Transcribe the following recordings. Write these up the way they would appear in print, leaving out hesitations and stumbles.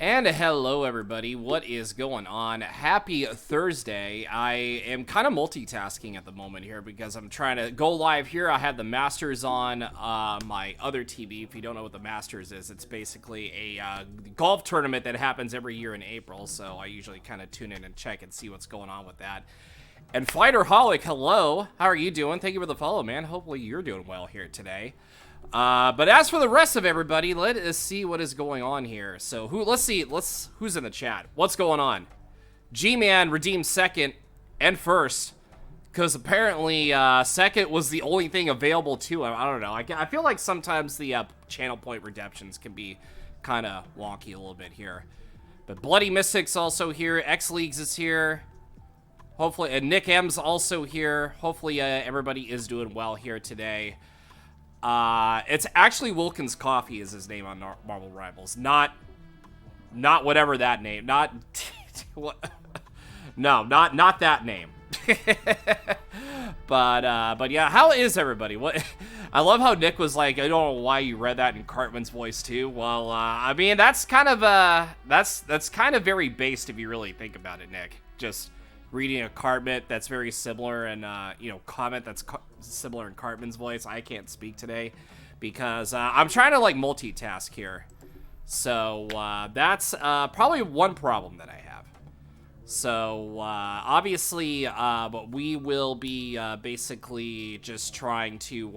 And hello everybody, what is going on? Happy Thursday. I am kind of multitasking at the moment here because I'm trying to go live here. I have the Masters on my other TV. If you don't know what the Masters is, it's basically a golf tournament that happens every year in April, so I usually kind of tune in and check and see what's going on with that. And Fighterholic, hello. How are you doing? Thank you for the follow, man. Hopefully you're doing well here today. But as for the rest of everybody, let us see what is going on here. So who's in the chat? What's going on? G-Man redeemed second and first, because apparently second was the only thing available to him. I don't know. I feel like sometimes the channel point redemptions can be kind of wonky a little bit here. But Bloody Mystics also here. X-Leagues is here. Hopefully, and Nick M's also here. Hopefully everybody is doing well here today. It's actually Wilkins Coffee is his name on Marvel Rivals, not whatever that name, not not that name. but yeah, how is everybody? What? I love how Nick was like, I don't know why you read that in Cartman's voice too. Well, I mean that's kind of that's kind of very based if you really think about it, Nick. Just reading a Cartman that's very similar and, comment that's similar in Cartman's voice. I can't speak today because I'm trying to, like, multitask here. So that's probably one problem that I have. So, obviously, we will be basically just trying to,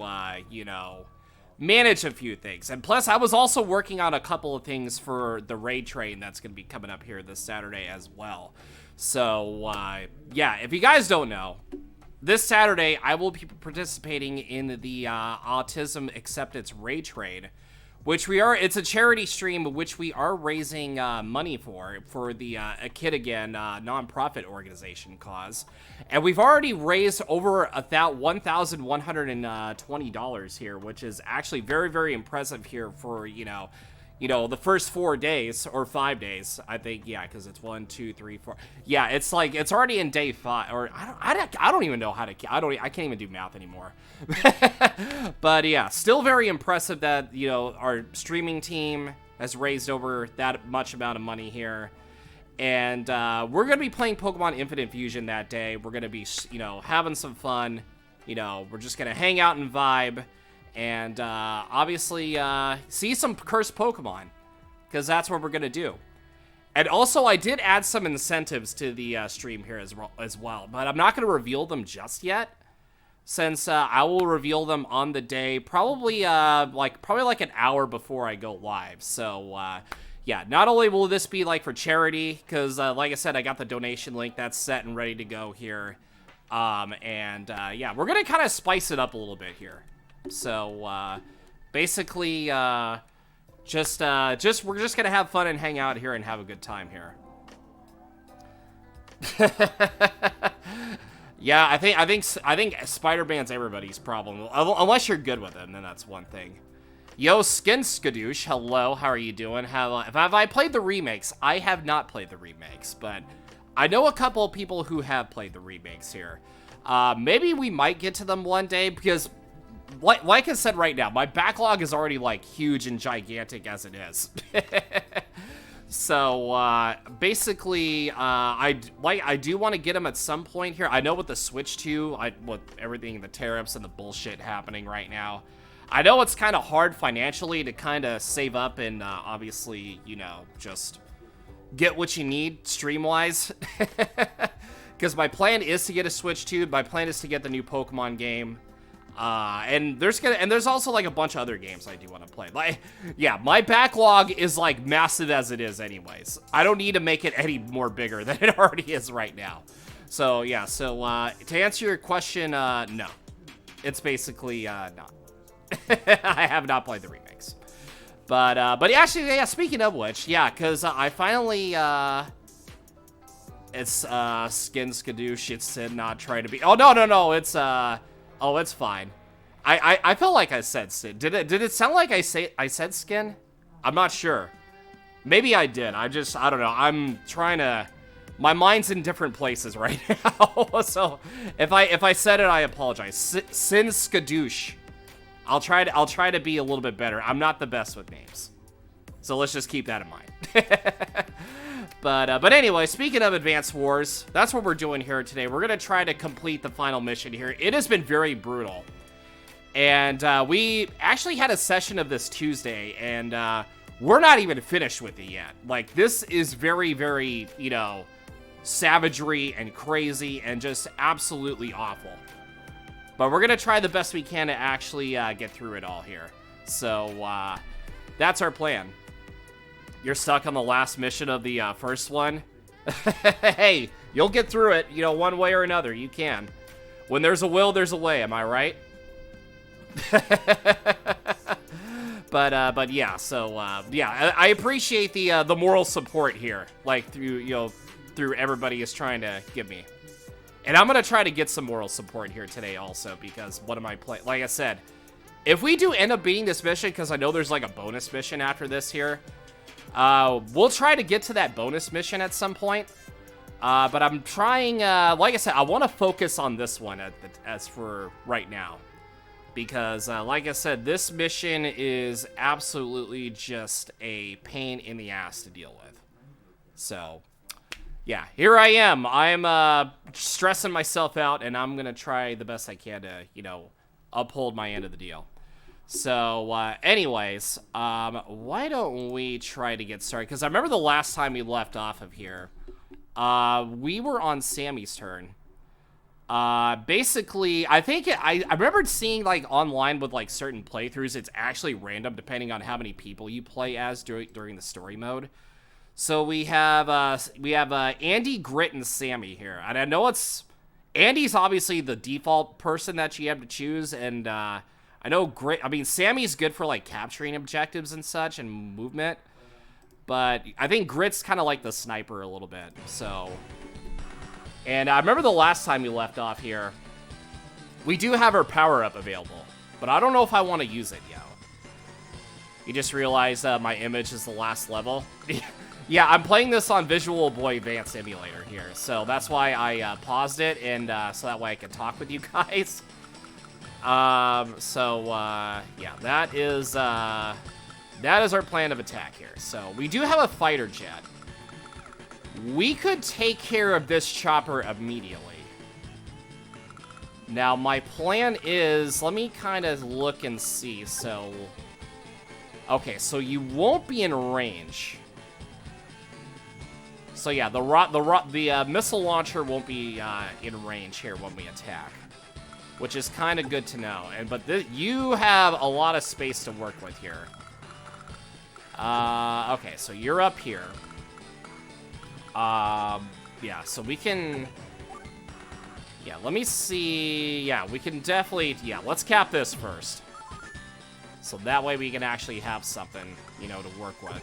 manage a few things. And plus, I was also working on a couple of things for the raid train that's going to be coming up here this Saturday as well. So, yeah, if you guys don't know, this Saturday, I will be participating in the Autism Acceptance Raid Trade, which it's a charity stream, which we are raising money for the A Kid Again nonprofit organization cause. And we've already raised over $1,120 here, which is actually very, very impressive here for, the first 4 days or 5 days, I think. Yeah, because it's 1, 2, 3, 4. Yeah, it's like it's already in day 5, or I don't even know how to. I can't even do math anymore. But yeah, still very impressive that our streaming team has raised over that much amount of money here, and we're gonna be playing Pokemon Infinite Fusion that day. We're gonna be having some fun. We're just gonna hang out and vibe. And obviously see some cursed Pokemon, because that's what we're gonna do. And also, I did add some incentives to the stream here as well, but I'm not gonna reveal them just yet, since I will reveal them on the day, probably like an hour before I go live. So yeah, not only will this be like for charity, because like I said, I got the donation link that's set and ready to go here, yeah, we're gonna kind of spice it up a little bit here. So, basically, we're just gonna have fun and hang out here and have a good time here. Yeah, I think Spider-Man's everybody's problem. Unless you're good with him, then that's one thing. Yo, Skin Skadoosh, hello, how are you doing? Have I played the remakes? I have not played the remakes, but I know a couple of people who have played the remakes here. Maybe we might get to them one day, because like I said right now, my backlog is already like huge and gigantic as it is. So basically, I do want to get them at some point here. I know with the Switch 2, with everything, the tariffs and the bullshit happening right now, I know it's kind of hard financially to kind of save up and obviously, just get what you need stream-wise. Because my plan is to get a Switch 2. My plan is to get the new Pokemon game. And there's also like a bunch of other games I do want to play. Like, yeah, my backlog is like massive as it is anyways. I don't need to make it any more bigger than it already is right now. So yeah, to answer your question, no. It's basically, not. I have not played the remakes. But actually, yeah, speaking of which, yeah, because I finally, it's, Skin Skadoosh, it's Sid not trying to be, oh, no, it's, oh, it's fine. I felt like I said Sid. Did it sound like I said Skin? I'm not sure. Maybe I did. I don't know. I'm trying to. My mind's in different places right now. So if I said it, I apologize. Sin Skadoosh. I'll try to be a little bit better. I'm not the best with names. So let's just keep that in mind. But anyway, speaking of Advanced Wars, that's what we're doing here today. We're going to try to complete the final mission here. It has been very brutal. And we actually had a session of this Tuesday, and we're not even finished with it yet. Like, this is very, very, you know, savagery and crazy and just absolutely awful. But we're going to try the best we can to actually get through it all here. So, that's our plan. You're stuck on the last mission of the first one? Hey, you'll get through it, you know, one way or another. You can. When there's a will, there's a way. Am I right? But yeah, so, yeah, I appreciate the moral support here. Like, through, you know, through everybody is trying to give me. And I'm going to try to get some moral support here today also, because what am I playing? Like I said, if we do end up beating this mission, because I know there's like a bonus mission after this here, we'll try to get to that bonus mission at some point. But I'm trying, like I said, I want to focus on this one as for right now. Because, like I said, this mission is absolutely just a pain in the ass to deal with. So, yeah, here I am. I'm stressing myself out, and I'm going to try the best I can to, you know, uphold my end of the deal. So, anyways, why don't we try to get started? Because I remember the last time we left off of here, we were on Sammy's turn. Basically, I think I remember seeing, like, online with, like, certain playthroughs, it's actually random depending on how many people you play as during the story mode. So we have Andy, Grit, and Sammy here. And I know Andy's obviously the default person that you have to choose, and, I know Sammy's good for, like, capturing objectives and such, and movement. But I think Grit's kind of like the sniper a little bit, so... And I remember the last time we left off here, we do have our power-up available, but I don't know if I want to use it yet. You just realized my image is the last level? Yeah, I'm playing this on Visual Boy Advanced Emulator here, so that's why I paused it, and so that way I can talk with you guys. Yeah, that is our plan of attack here. So we do have a fighter jet. We could take care of this chopper immediately. Now, my plan is... Let me kind of look and see. So... Okay, so you won't be in range. So, yeah, the missile launcher won't be in range here when we attack. Which is kind of good to know. But you have a lot of space to work with here. Okay, so you're up here. Yeah, so we can... Yeah, let me see... Yeah, we can definitely... Yeah, let's cap this first. So that way we can actually have something, you know, to work with.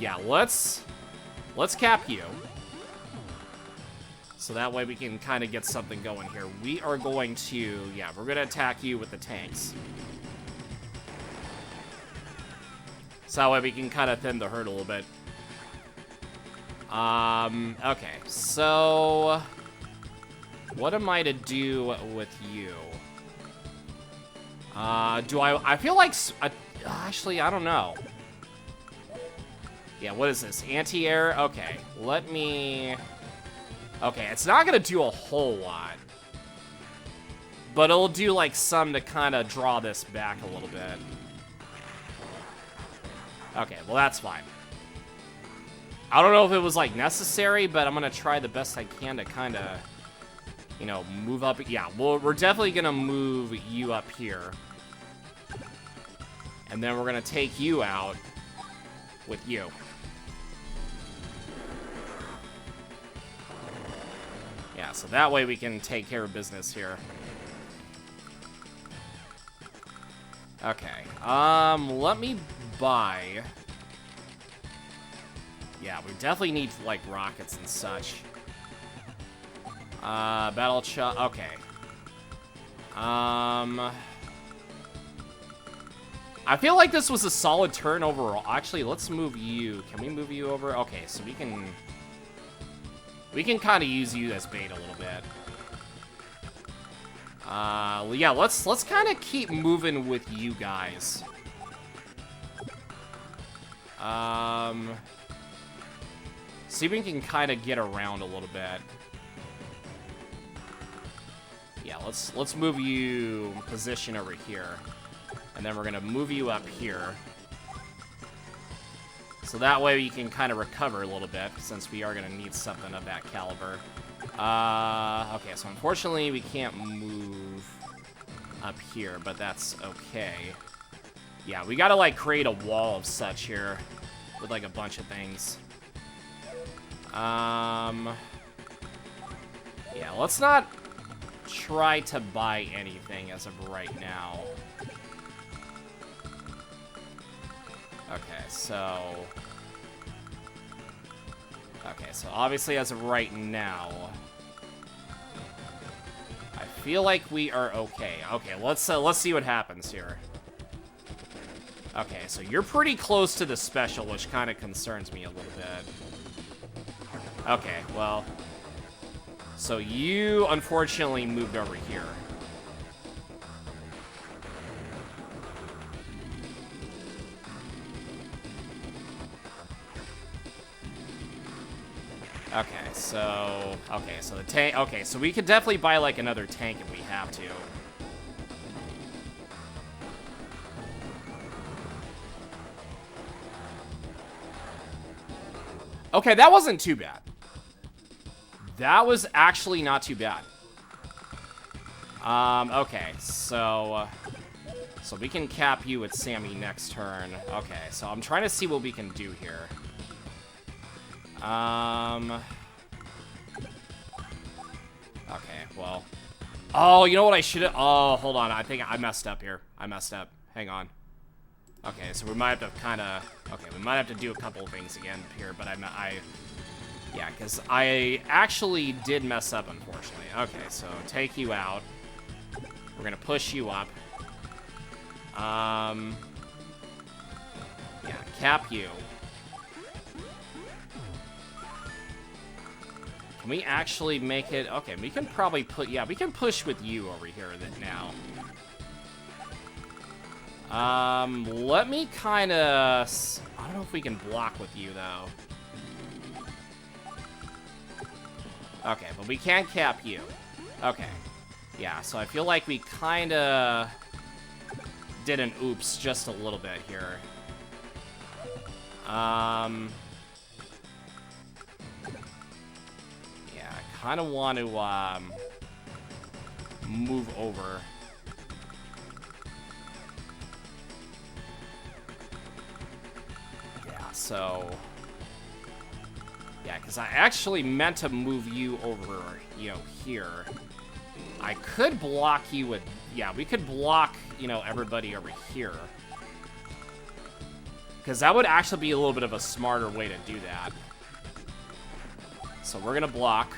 Yeah, let's cap you. So that way we can kind of get something going here. We are going to... Yeah, we're going to attack you with the tanks. So that way we can kind of thin the herd a little bit. Okay, so... What am I to do with you? I feel like... Actually, I don't know. Yeah, what is this? Anti-air? Okay, let me... Okay, it's not gonna do a whole lot. But it'll do, like, some to kind of draw this back a little bit. Okay, well, that's fine. I don't know if it was, like, necessary, but I'm gonna try the best I can to kind of, you know, move up. Yeah, well, we're definitely gonna move you up here. And then we're gonna take you out with you. Yeah, so that way we can take care of business here. Okay, let me buy... Yeah, we definitely need, like, rockets and such. Battle shot, okay. I feel like this was a solid turn overall. Actually, let's move you. Can we move you over? Okay, so we can kind of use you as bait a little bit. Yeah, let's kind of keep moving with you guys. See if we can kind of get around a little bit. Yeah, let's move you position over here. And then we're going to move you up here. So that way you can kind of recover a little bit, since we are going to need something of that caliber. Okay, so unfortunately we can't move up here, but that's okay. Yeah, we got to, like, create a wall of such here with, like, a bunch of things. Yeah, let's not try to buy anything as of right now. Okay, so obviously as of right now, I feel like we are okay. Okay, let's see what happens here. Okay, so you're pretty close to the special, which kind of concerns me a little bit. Okay, well, so you unfortunately moved over here. Okay, so the tank, okay, so we could definitely buy, like, another tank if we have to. Okay, that wasn't too bad. That was actually not too bad. Okay, so we can cap you with Sammy next turn. Okay, so I'm trying to see what we can do here. Okay, well. Oh, you know what I should have... Oh, hold on. I think I messed up here. I messed up. Hang on. Okay, so we might have to kind of... Okay, we might have to do a couple of things again here, but yeah, because I actually did mess up, unfortunately. Okay, so take you out. We're going to push you up. Yeah, cap you. Can we actually make it... Okay, we can probably put... Yeah, we can push with you over here now. Let me kind of... I don't know if we can block with you, though. Okay, but we can cap you. Okay. Yeah, so I feel like we kind of did an oops just a little bit here. Yeah, I kind of want to, move over. Yeah, so... Yeah, because I actually meant to move you over, you know, here. I could block you with... Yeah, we could block, you know, everybody over here. Because that would actually be a little bit of a smarter way to do that. So we're going to block.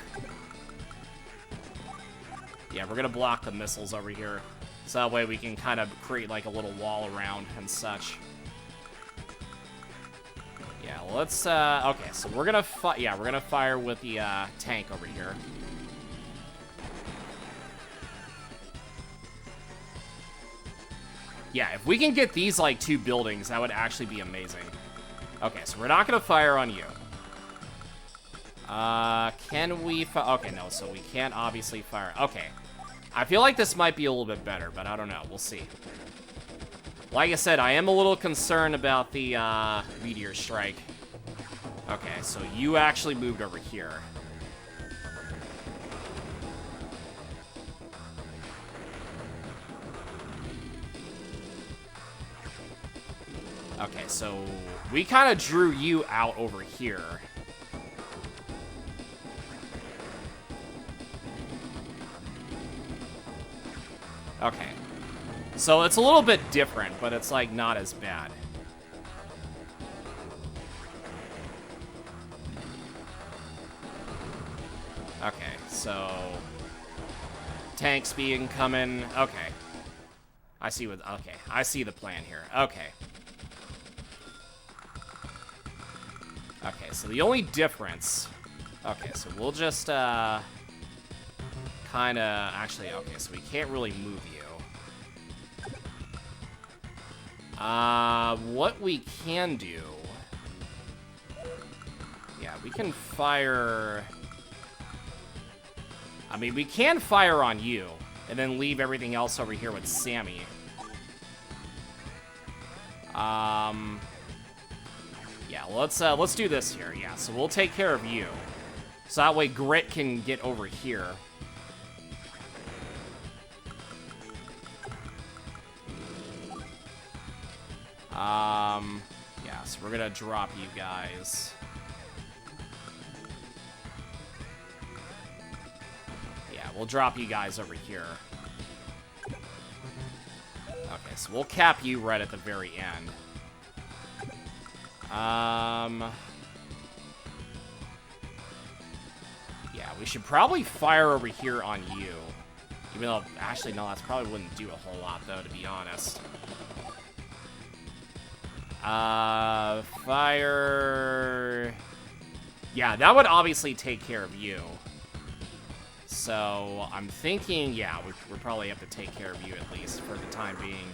Yeah, we're going to block the missiles over here. So that way we can kind of create, like, a little wall around and such. Yeah, let's, okay, so we're gonna we're gonna fire with the, tank over here. Yeah, if we can get these, like, 2 buildings, that would actually be amazing. Okay, so we're not gonna fire on you. Can we okay, no, so we can't obviously fire. Okay. I feel like this might be a little bit better, but I don't know. We'll see. Like I said, I am a little concerned about the, meteor strike. Okay, so you actually moved over here. Okay, so we kind of drew you out over here. Okay. So it's a little bit different, but it's, like, not as bad. Okay, so... tanks being coming... Okay. I see what... Okay, I see the plan here. Okay. Okay, so the only difference... Okay, so we'll just, kind of... Actually, okay, so we can't really move you. What we can do We can fire... I mean, we can fire on you, and then leave everything else over here with Sammy. Yeah, let's do this here. Yeah, so we'll take care of you. So that way Grit can get over here. Yeah, so we're gonna drop you guys. Yeah, we'll drop you guys over here. Okay, so we'll cap you right at the very end. Yeah, we should probably fire over here on you. Even though, actually, no, that probably wouldn't do a whole lot, though, to be honest. Fire... Yeah, that would obviously take care of you. So, I'm thinking, yeah, we probably have to take care of you at least for the time being.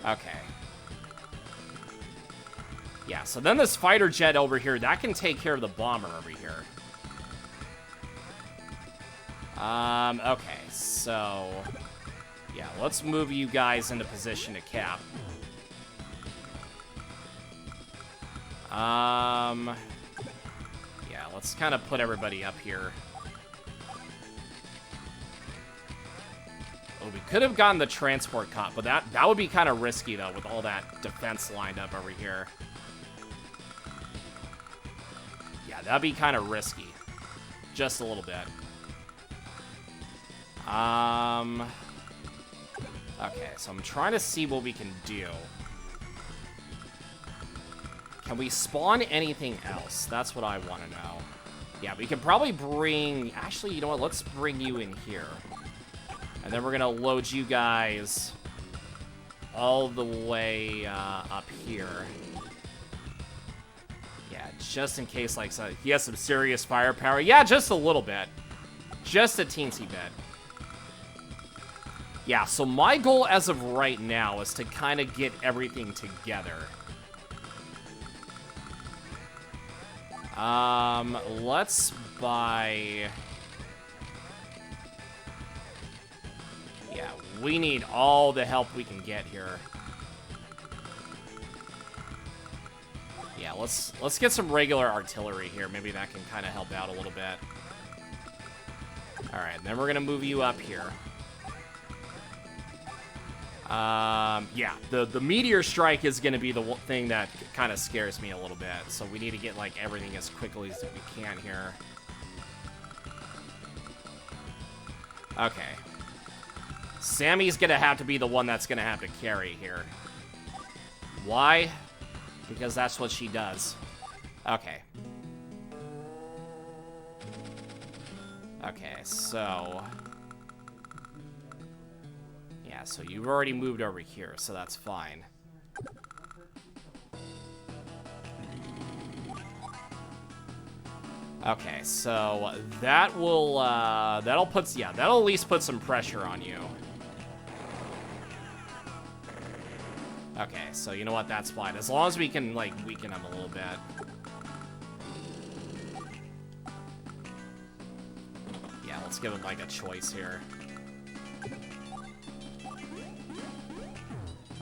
Okay. Yeah, so then this fighter jet over here, that can take care of the bomber over here. Okay, so... Yeah, let's move you guys into position to cap. Yeah, let's kind of put everybody up here. Oh, we could have gotten the transport cop, but that would be kind of risky, though, with all that defense lined up over here. Yeah, that'd be kind of risky. Just a little bit. Okay, so I'm trying to see what we can do. Can we spawn anything else? That's what I want to know. Yeah, we can probably bring... Actually, you know what? Let's bring you in here. And then we're going to load you guys all the way up here. Yeah, just in case, like, so he has some serious firepower. Yeah, just a little bit. Just a teensy bit. Yeah, so my goal as of right now is to kind of get everything together. Let's buy... Yeah, we need all the help we can get here. Yeah, let's get some regular artillery here. Maybe that can kind of help out a little bit. All right, then we're gonna move you up here. Yeah, the meteor strike is gonna be the thing that kind of scares me a little bit. So we need to get like everything as quickly as we can here. Okay. Sammy's gonna have to be the one that's gonna have to carry here. Why? Because that's what she does. Okay. Okay, so... Yeah, so you've already moved over here, so that's fine. Okay, so that will, that'll at least put some pressure on you. Okay, so you know what, that's fine. As long as we can, like, weaken him a little bit. Yeah, let's give him, like, a choice here.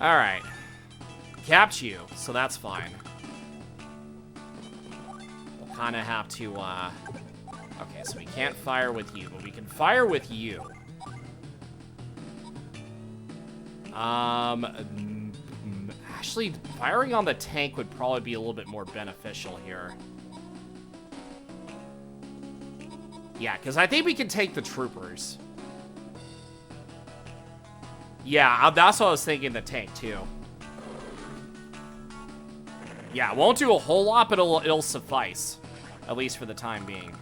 Alright. Capped you, so that's fine. We'll kind of have to, Okay, so we can't fire with you, but we can fire with you. Actually, firing on the tank would probably be a little bit more beneficial here. Yeah, because I think we can take the troopers. Yeah, that's what I was thinking, the tank, too. Yeah, it won't do a whole lot, but it'll suffice. At least for the time being.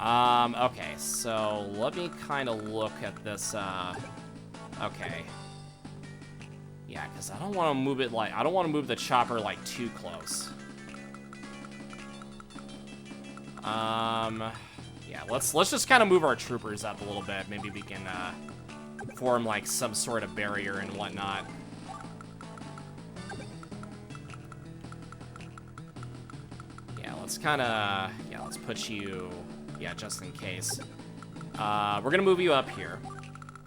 Okay, so let me kind of look at this, okay. Yeah, because I don't want to move it, like, I don't want to move the chopper, like, too close. Yeah, let's just kind of move our troopers up a little bit. Maybe we can, form, like, some sort of barrier and whatnot. let's kind of... Yeah, let's put you... Yeah, just in case. We're going to move you up here.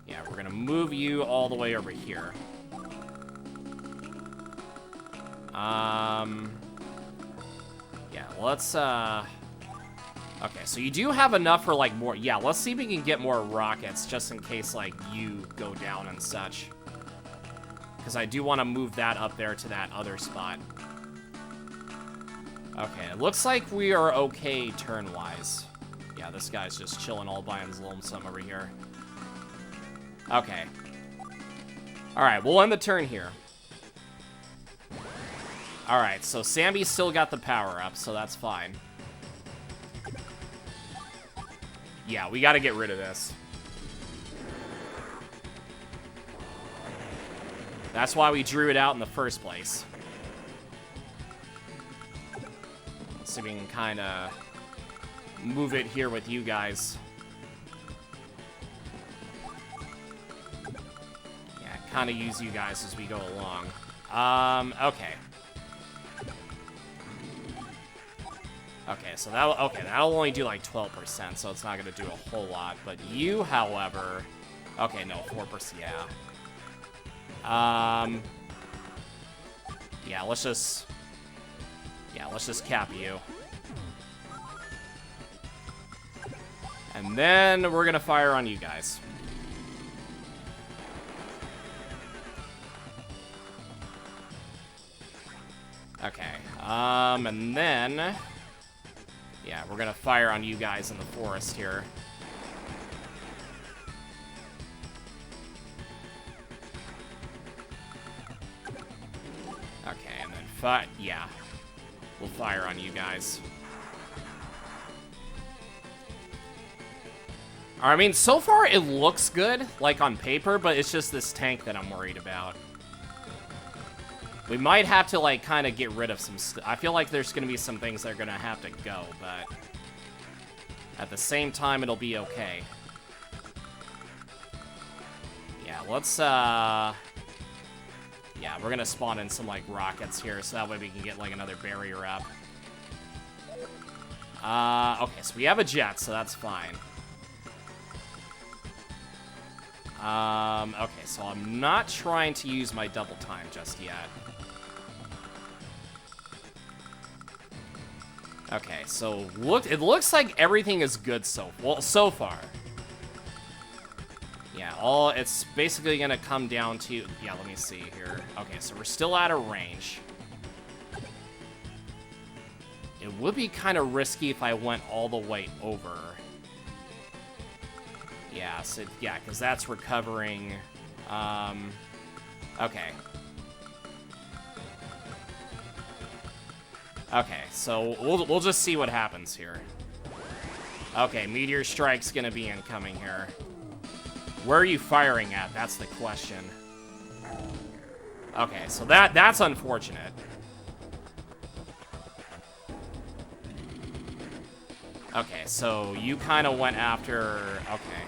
Yeah, we're going to move you all the way over here. Yeah, let's, okay, so you do have enough for, like, more... Yeah, let's see if we can get more rockets, just in case, like, you go down and such. Because I do want to move that up there to that other spot. Okay, it looks like we are okay turn-wise. Yeah, this guy's just chilling all by his lonesome over here. Okay. Alright, we'll end the turn here. Alright, so Sammy's still got the power up, so that's fine. Yeah, we gotta get rid of this. That's why we drew it out in the first place. Let's see if we can kind of move it here with you guys. Yeah, kind of use you guys as we go along. Okay. Okay, so that'll only do like 12%, so it's not gonna do a whole lot. But you, however, okay, no, 4%, yeah. Yeah, let's just cap you. And then we're gonna fire on you guys. Okay, and then, yeah, we're gonna fire on you guys in the forest here. Okay, and then yeah, we'll fire on you guys. I mean, so far it looks good, like on paper, but it's just this tank that I'm worried about. We might have to, like, kind of get rid of some I feel like there's going to be some things that are going to have to go, but at the same time, it'll be okay. Yeah, let's, yeah, we're going to spawn in some, like, rockets here, so that way we can get, like, another barrier up. Okay, so we have a jet, so that's fine. Okay, so I'm not trying to use my double time just yet. Okay, so it looks like everything is good so far. Yeah, it's basically gonna come down to, yeah, let me see here. Okay, so we're still out of range. It would be kind of risky if I went all the way over. Yeah, so, yeah, because that's recovering. Okay. Okay, so we'll just see what happens here. Okay, Meteor Strike's gonna be incoming here. Where are you firing at? That's the question. Okay, so that's unfortunate. Okay, so you kind of went after... Okay.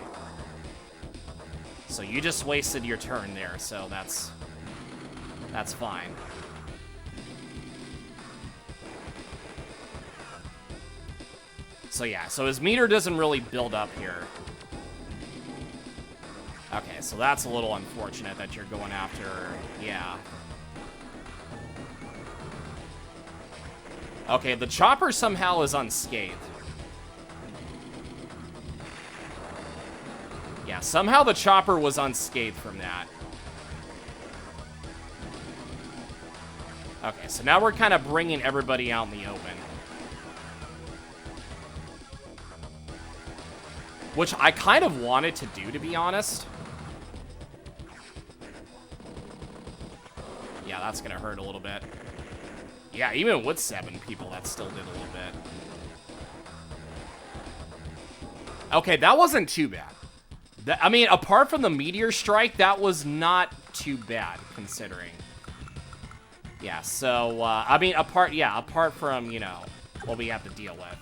So you just wasted your turn there, so that's fine. So yeah, so his meter doesn't really build up here. Okay, so that's a little unfortunate that you're going after... Yeah. Okay, the chopper somehow is unscathed. Yeah, somehow the chopper was unscathed from that. Okay, so now we're kind of bringing everybody out in the open. Which I kind of wanted to do, to be honest. Yeah, that's going to hurt a little bit. Yeah, even with 7 people, that still did a little bit. Okay, that wasn't too bad. I mean, apart from the meteor strike, that was not too bad, considering. Yeah, so, I mean, apart from, you know, what we have to deal with.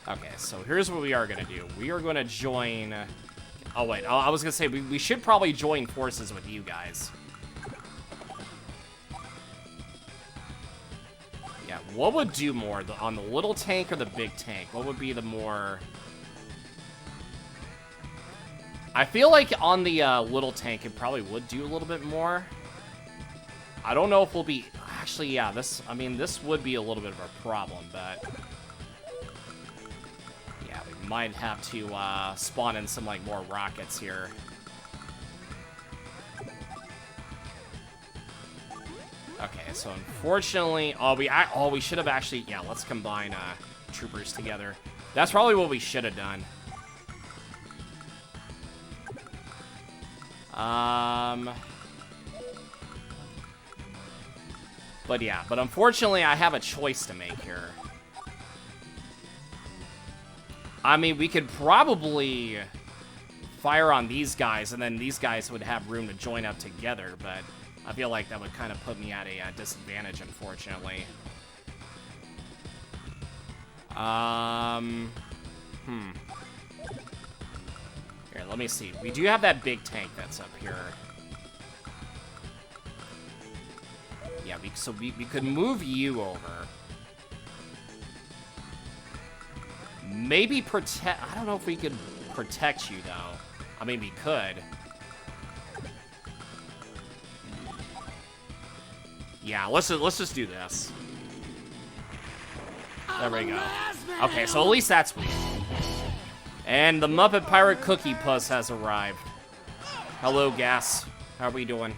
Okay, so here's what we are going to do. We are going to join... Oh, wait, I was going to say, we should probably join forces with you guys. Yeah, What would do more, on the little tank or the big tank? What would be the more... I feel like on the little tank, it probably would do a little bit more. I don't know if we'll be... Actually, yeah, this would be a little bit of a problem, but... Yeah, we might have to spawn in some, like, more rockets here. Okay, so unfortunately... we should have actually... Yeah, let's combine troopers together. That's probably what we should have done. But yeah, but unfortunately I have a choice to make here. I mean, we could probably fire on these guys, and then these guys would have room to join up together, but I feel like that would kind of put me at a disadvantage, unfortunately. Here, let me see. We do have that big tank that's up here. Yeah, so we could move you over. Maybe protect... I don't know if we could protect you, though. I mean, we could. Yeah, let's just do this. There we go. Okay, so at least that's weak. And the Muppet Pirate Cookie Puss has arrived. Hello, Gas. How are we doing?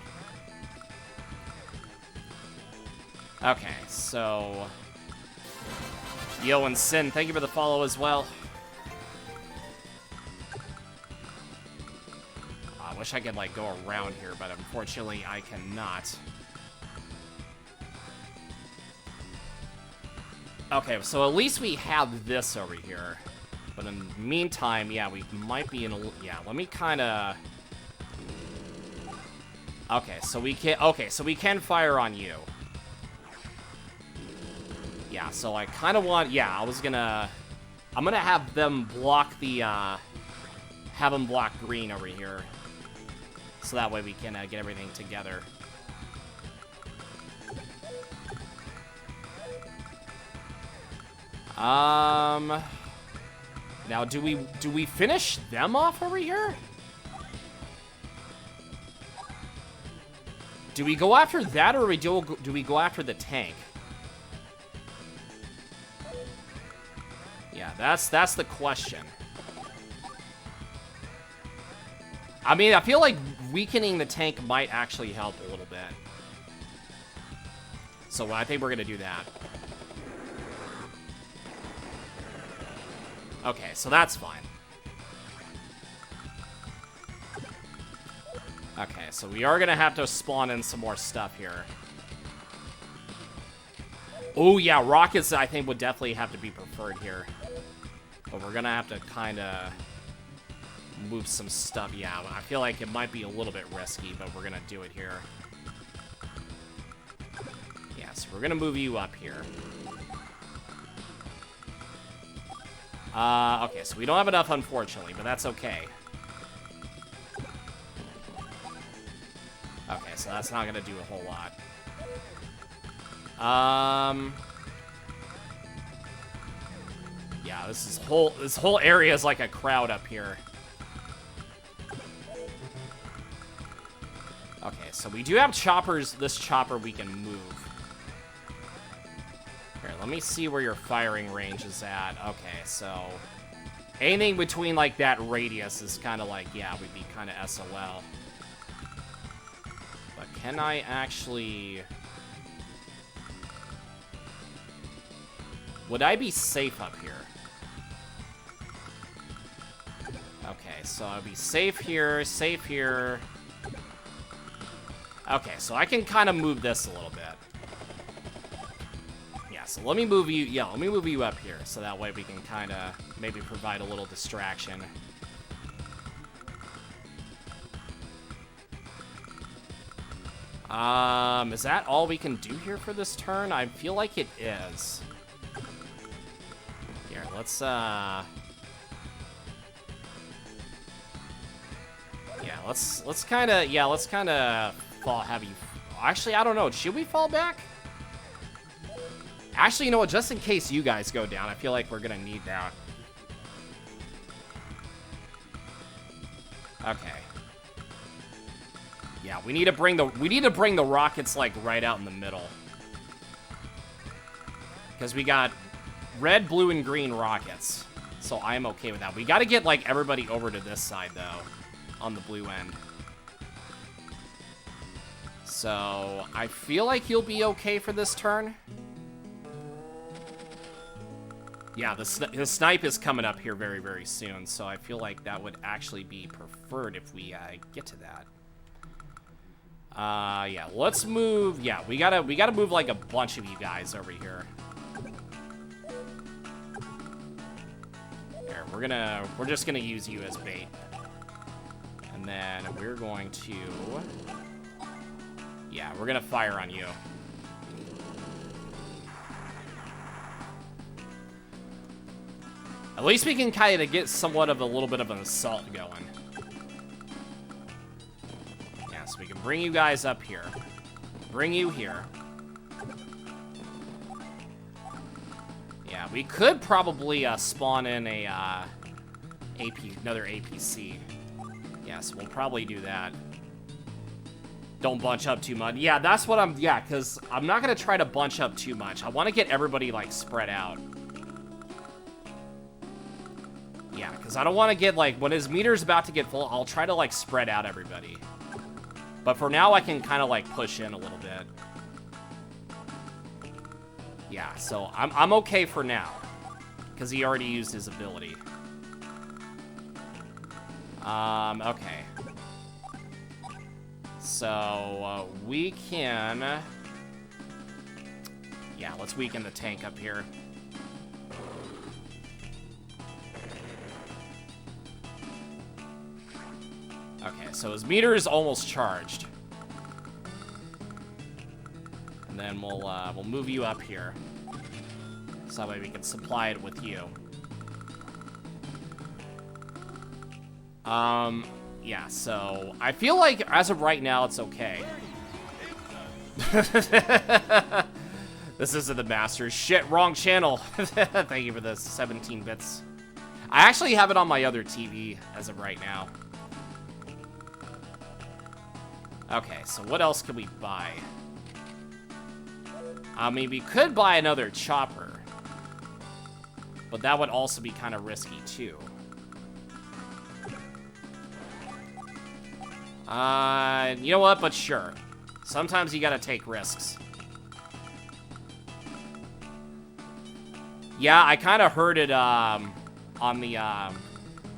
Okay, so... Yo and Sin, thank you for the follow as well. I wish I could, like, go around here, but unfortunately I cannot. Okay, so at least we have this over here. But in the meantime, yeah, we might be in a... Yeah, let me kind of... Okay, so we can fire on you. Yeah, so I kind of want... Yeah, I'm gonna have them block the... have them block green over here. So that way we can get everything together. Now, do we finish them off over here? Do we go after that, or do we go after the tank? Yeah, that's the question. I mean, I feel like weakening the tank might actually help a little bit. So I think we're gonna do that. Okay, so that's fine. Okay, so we are gonna have to spawn in some more stuff here. Oh yeah, rockets I think would definitely have to be preferred here. But we're gonna have to kind of move some stuff. Yeah, I feel like it might be a little bit risky, but we're gonna do it here. Yeah, so we're gonna move you up here. Okay, so we don't have enough, unfortunately, but that's okay. Okay, so that's not gonna do a whole lot. Yeah, this whole area is like a crowd up here. Okay, so we do have choppers. This chopper we can move. Here, let me see where your firing range is at. Okay, so anything between like that radius is kind of like, yeah, we'd be kind of SOL. But can I actually... Would I be safe up here? Okay, so I'll be safe here, safe here. Okay, so I can kind of move this a little bit. Yeah, so let me move you, yeah, let me move you up here, so that way we can kind of maybe provide a little distraction. Is that all we can do here for this turn? I feel like it is. Here, let's, yeah, let's kind of, yeah, let's kind of have you... Actually, I don't know. Should we fall back? Actually, you know what? Just in case you guys go down, I feel like we're gonna need that. Okay. Yeah, we need to bring the rockets like right out in the middle. Because we got red, blue, and green rockets. So I'm okay with that. We got to get like everybody over to this side though, on the blue end. So I feel like you'll be okay for this turn. Yeah, the snipe is coming up here very, very soon, so I feel like that would actually be preferred if we get to that. Yeah, let's move. Yeah, we gotta move like a bunch of you guys over here. There, we're just gonna use you as bait, and then we're going to, yeah, we're gonna fire on you. At least we can kind of get somewhat of a little bit of an assault going. Yeah, so we can bring you guys up here. Bring you here. Yeah, we could probably spawn in a another APC. Yeah, so we'll probably do that. Don't bunch up too much. Yeah, that's what I'm... Yeah, because I'm not going to try to bunch up too much. I want to get everybody, like, spread out. Yeah, because I don't want to get, like, when his meter's about to get full, I'll try to, like, spread out everybody. But for now, I can kind of, like, push in a little bit. Yeah, so I'm okay for now. Because he already used his ability. Okay. So, we can... Yeah, let's weaken the tank up here. Okay, so his meter is almost charged. And then we'll move you up here. So that way we can supply it with you. Yeah, so I feel like as of right now it's okay. This isn't the Masters. Shit, wrong channel. Thank you for the 17 bits. I actually have it on my other TV as of right now. Okay, so what else can we buy? I mean, we could buy another chopper. But that would also be kind of risky, too. You know what? But sure. Sometimes you gotta take risks. Yeah, I kind of heard it, on the,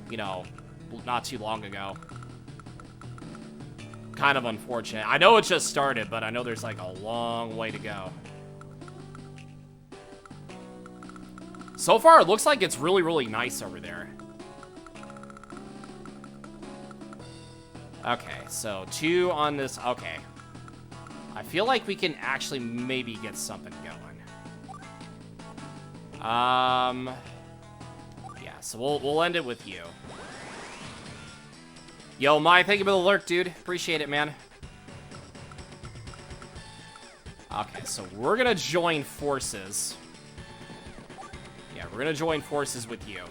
you know, not too long ago. Kind of unfortunate. I know it just started, but I know there's, like, a long way to go. So far, it looks like it's really, really nice over there. Okay, so 2 on this. Okay. I feel like we can actually maybe get something going. Yeah, so we'll end it with you. Yo, Mai, thank you for the alert, dude. Appreciate it, man. Okay, so we're gonna join forces. Yeah, we're gonna join forces with you.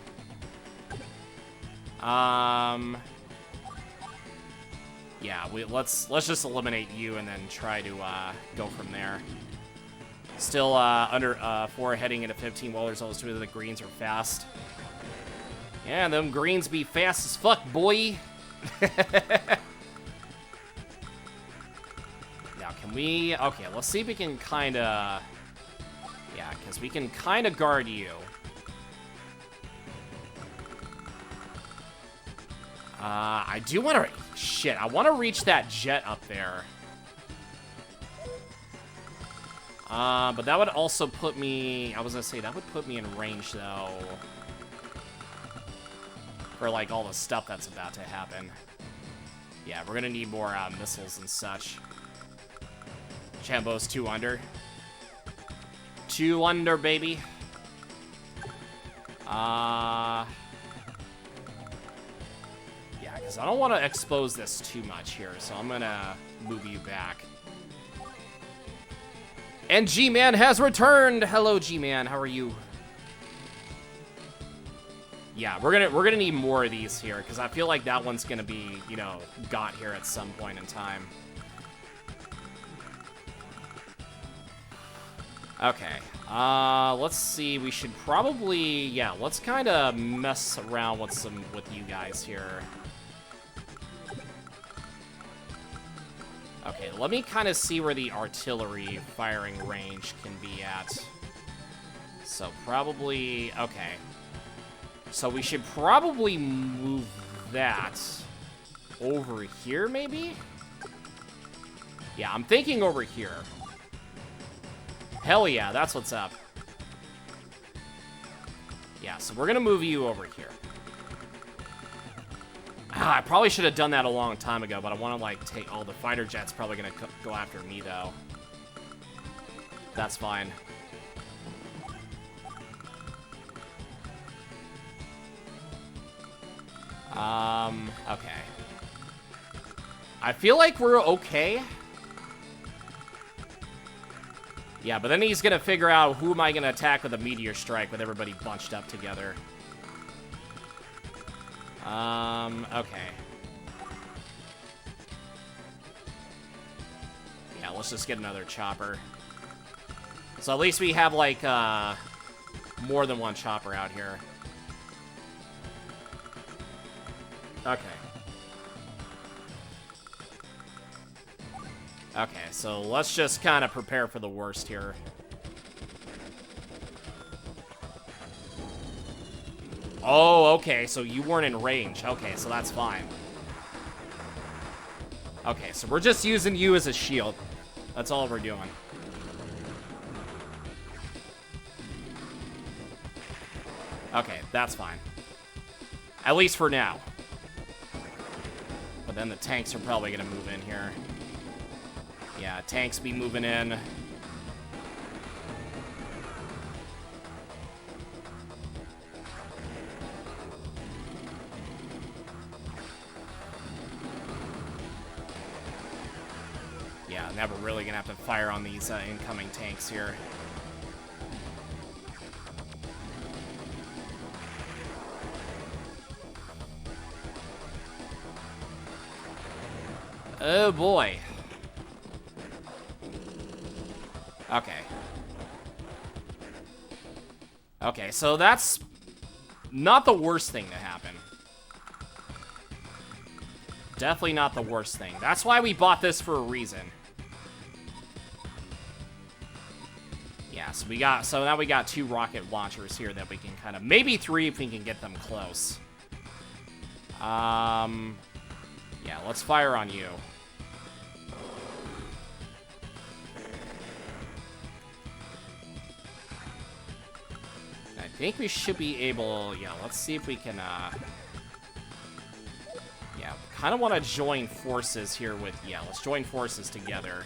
Yeah, let's just eliminate you and then try to go from there. Still under 4 heading into 15 while there's always 2 of the greens are fast. Yeah, them greens be fast as fuck, boy. Now, can we... Okay, let's see if we can kind of... Yeah, because we can kind of guard you. I do want to... Shit, I want to reach that jet up there. But that would also put me... I was going to say, that would put me in range, though. For, like, all the stuff that's about to happen. Yeah, we're going to need more missiles and such. Chambo's 2 under. 2 under, baby. Yeah, because I don't want to expose this too much here, so I'm going to move you back. And G-Man has returned. Hello, G-Man. How are you? Yeah, we're gonna need more of these here because I feel like that one's gonna be, you know, got here at some point in time. Okay. Let's see. We should probably, yeah, let's kind of mess around with you guys here. Okay, let me kind of see where the artillery firing range can be at. So probably, okay. So we should probably move that over here, maybe? Yeah, I'm thinking over here. Hell yeah, that's what's up. Yeah, so we're gonna move you over here. I probably should have done that a long time ago, but I want to, like, take all the fighter jets. Probably gonna go after me, though. That's fine. Okay. I feel like we're okay. Yeah, but then he's gonna figure out who am I gonna attack with a meteor strike with everybody bunched up together. Okay. Yeah, let's just get another chopper. So at least we have, like, more than one chopper out here. Okay. Okay, so let's just kind of prepare for the worst here. Oh, okay, so you weren't in range. Okay, so that's fine. Okay, so we're just using you as a shield. That's all we're doing. Okay, that's fine. At least for now. But then the tanks are probably gonna move in here. Yeah, tanks be moving in. Yeah, never really gonna have to fire on these incoming tanks here. Oh boy. Okay. Okay, so that's not the worst thing to happen. Definitely not the worst thing. That's why we bought this for a reason. Yeah, so now we got 2 rocket launchers here that we can kind of, maybe 3 if we can get them close. Yeah, let's fire on you. I think we should be able, yeah, let's see if we can, yeah, kind of want to join forces here with, yeah, let's join forces together.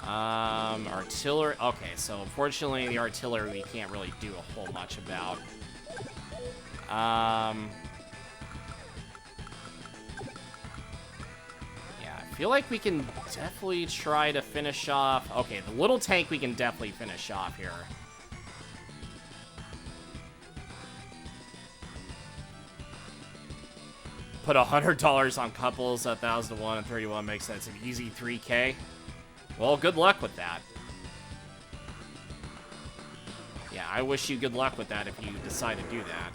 Artillery, okay, so unfortunately the artillery we can't really do a whole much about. Yeah, I feel like we can definitely try to finish off, okay, the little tank we can definitely finish off here. Put $100 on couples, 1,000 to 1 and 31 makes sense. An easy 3K. Well, good luck with that. Yeah, I wish you good luck with that if you decide to do that.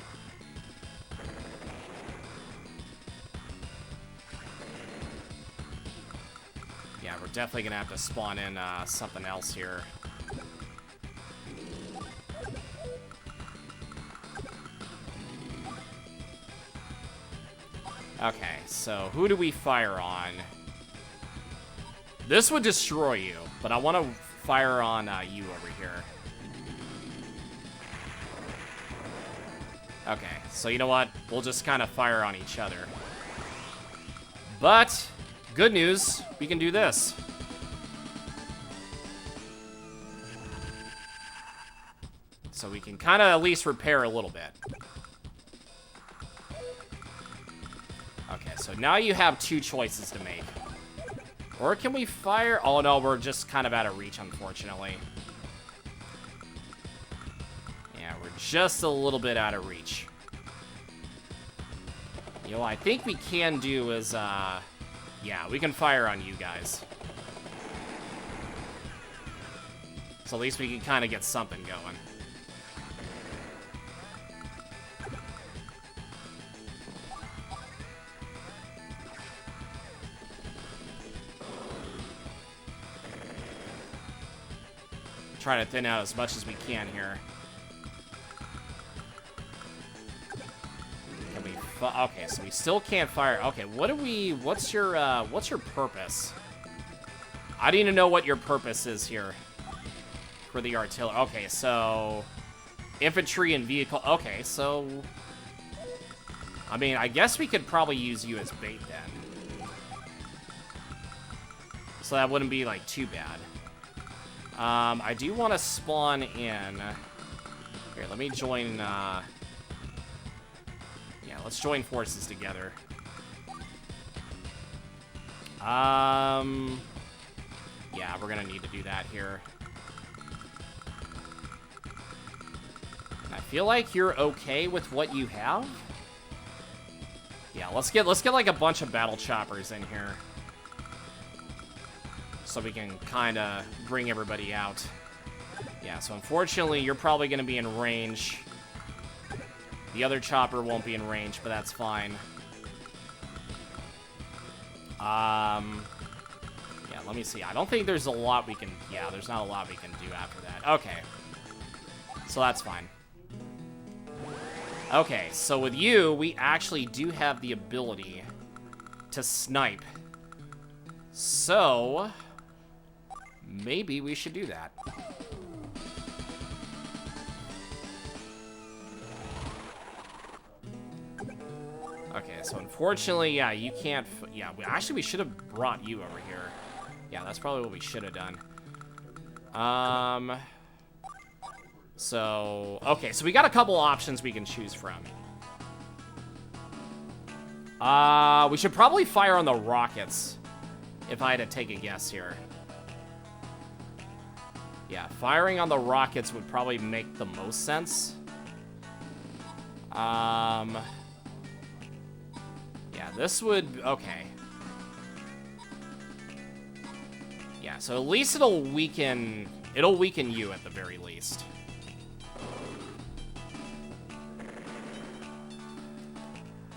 Yeah, we're definitely gonna have to spawn in something else here. Okay, so who do we fire on? This would destroy you, but I want to fire on you over here. Okay, so you know what? We'll just kind of fire on each other. But, good news, we can do this. So we can kind of at least repair a little bit. Okay, so now you have 2 choices to make. Or can we fire? Oh, no, we're just kind of out of reach, unfortunately. Yeah, we're just a little bit out of reach. You know, I think we can do is, yeah, we can fire on you guys. So at least we can kind of get something going. Try to thin out as much as we can here. Can we? Okay, so we still can't fire. Okay, what do we? What's your purpose? I need to know what your purpose is here for the artillery. Okay, so infantry and vehicle. Okay, so I mean, I guess we could probably use you as bait then. So that wouldn't be like too bad. I do want to spawn in. Here, let me join, yeah, let's join forces together. Yeah, we're gonna need to do that here. And I feel like you're okay with what you have. Yeah, let's get like a bunch of battle choppers in here. So we can kind of bring everybody out. Yeah, so unfortunately, you're probably going to be in range. The other chopper won't be in range, but that's fine. Yeah, let me see. I don't think there's a lot we can... Yeah, there's not a lot we can do after that. Okay. So that's fine. Okay, so with you, we actually do have the ability to snipe. So... maybe we should do that. Okay, so unfortunately, yeah, you can't... yeah, actually, we should have brought you over here. Yeah, that's probably what we should have done. So... okay, so we got a couple options we can choose from. We should probably fire on the rockets, if I had to take a guess here. Yeah, firing on the rockets would probably make the most sense. Yeah, this would... okay. Yeah, so at least it'll weaken you at the very least.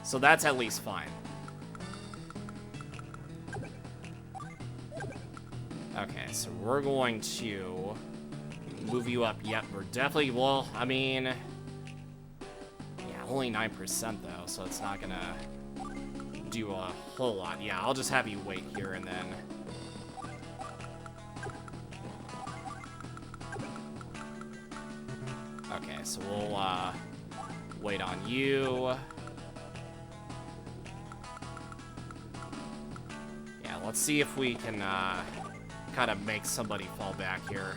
So that's at least fine. Okay, so we're going to move you up. Yep, we're definitely... well, I mean... yeah, only 9% though, so it's not gonna do a whole lot. Yeah, I'll just have you wait here and then... okay, so we'll wait on you. Yeah, let's see if we can kind of make somebody fall back here.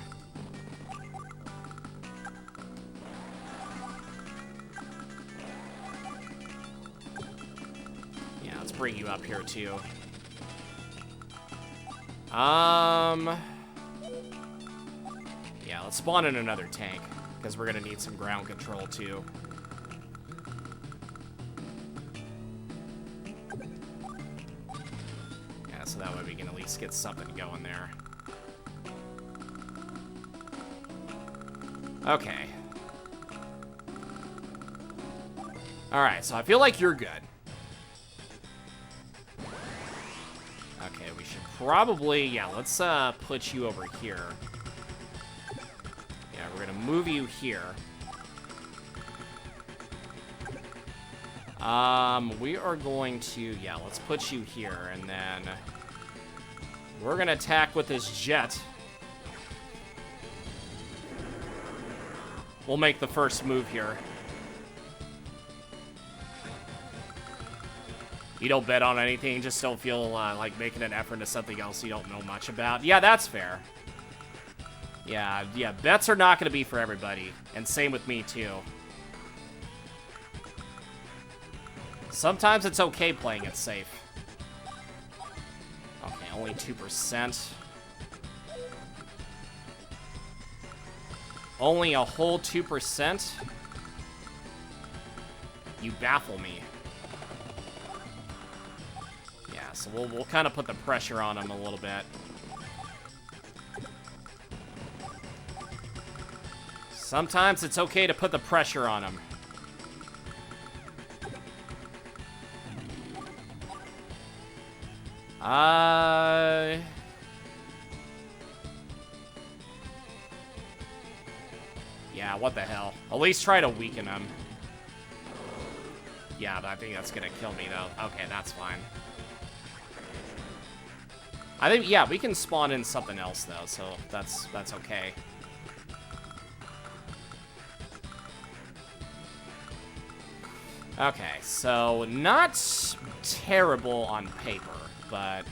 Yeah, let's bring you up here too. Yeah, let's spawn in another tank, because we're gonna need some ground control too. Yeah, so that way we can at least get something going there. Okay. Alright, so I feel like you're good. Okay, we should probably... yeah, let's put you over here. Yeah, we're gonna move you here. We are going to... yeah, let's put you here, and then... we're gonna attack with this jet. We'll make the first move here. You don't bet on anything, just don't feel like making an effort into something else you don't know much about. Yeah, that's fair. Yeah, bets are not going to be for everybody. And same with me, too. Sometimes it's okay playing it safe. Okay, only 2%. Only a whole 2%? You baffle me. Yeah, so we'll kind of put the pressure on him a little bit. Sometimes it's okay to put the pressure on him. Yeah, what the hell. At least try to weaken him. Yeah, I think that's gonna kill me, though. Okay, that's fine. I think, yeah, we can spawn in something else, though, so that's okay. Okay, so not terrible on paper, but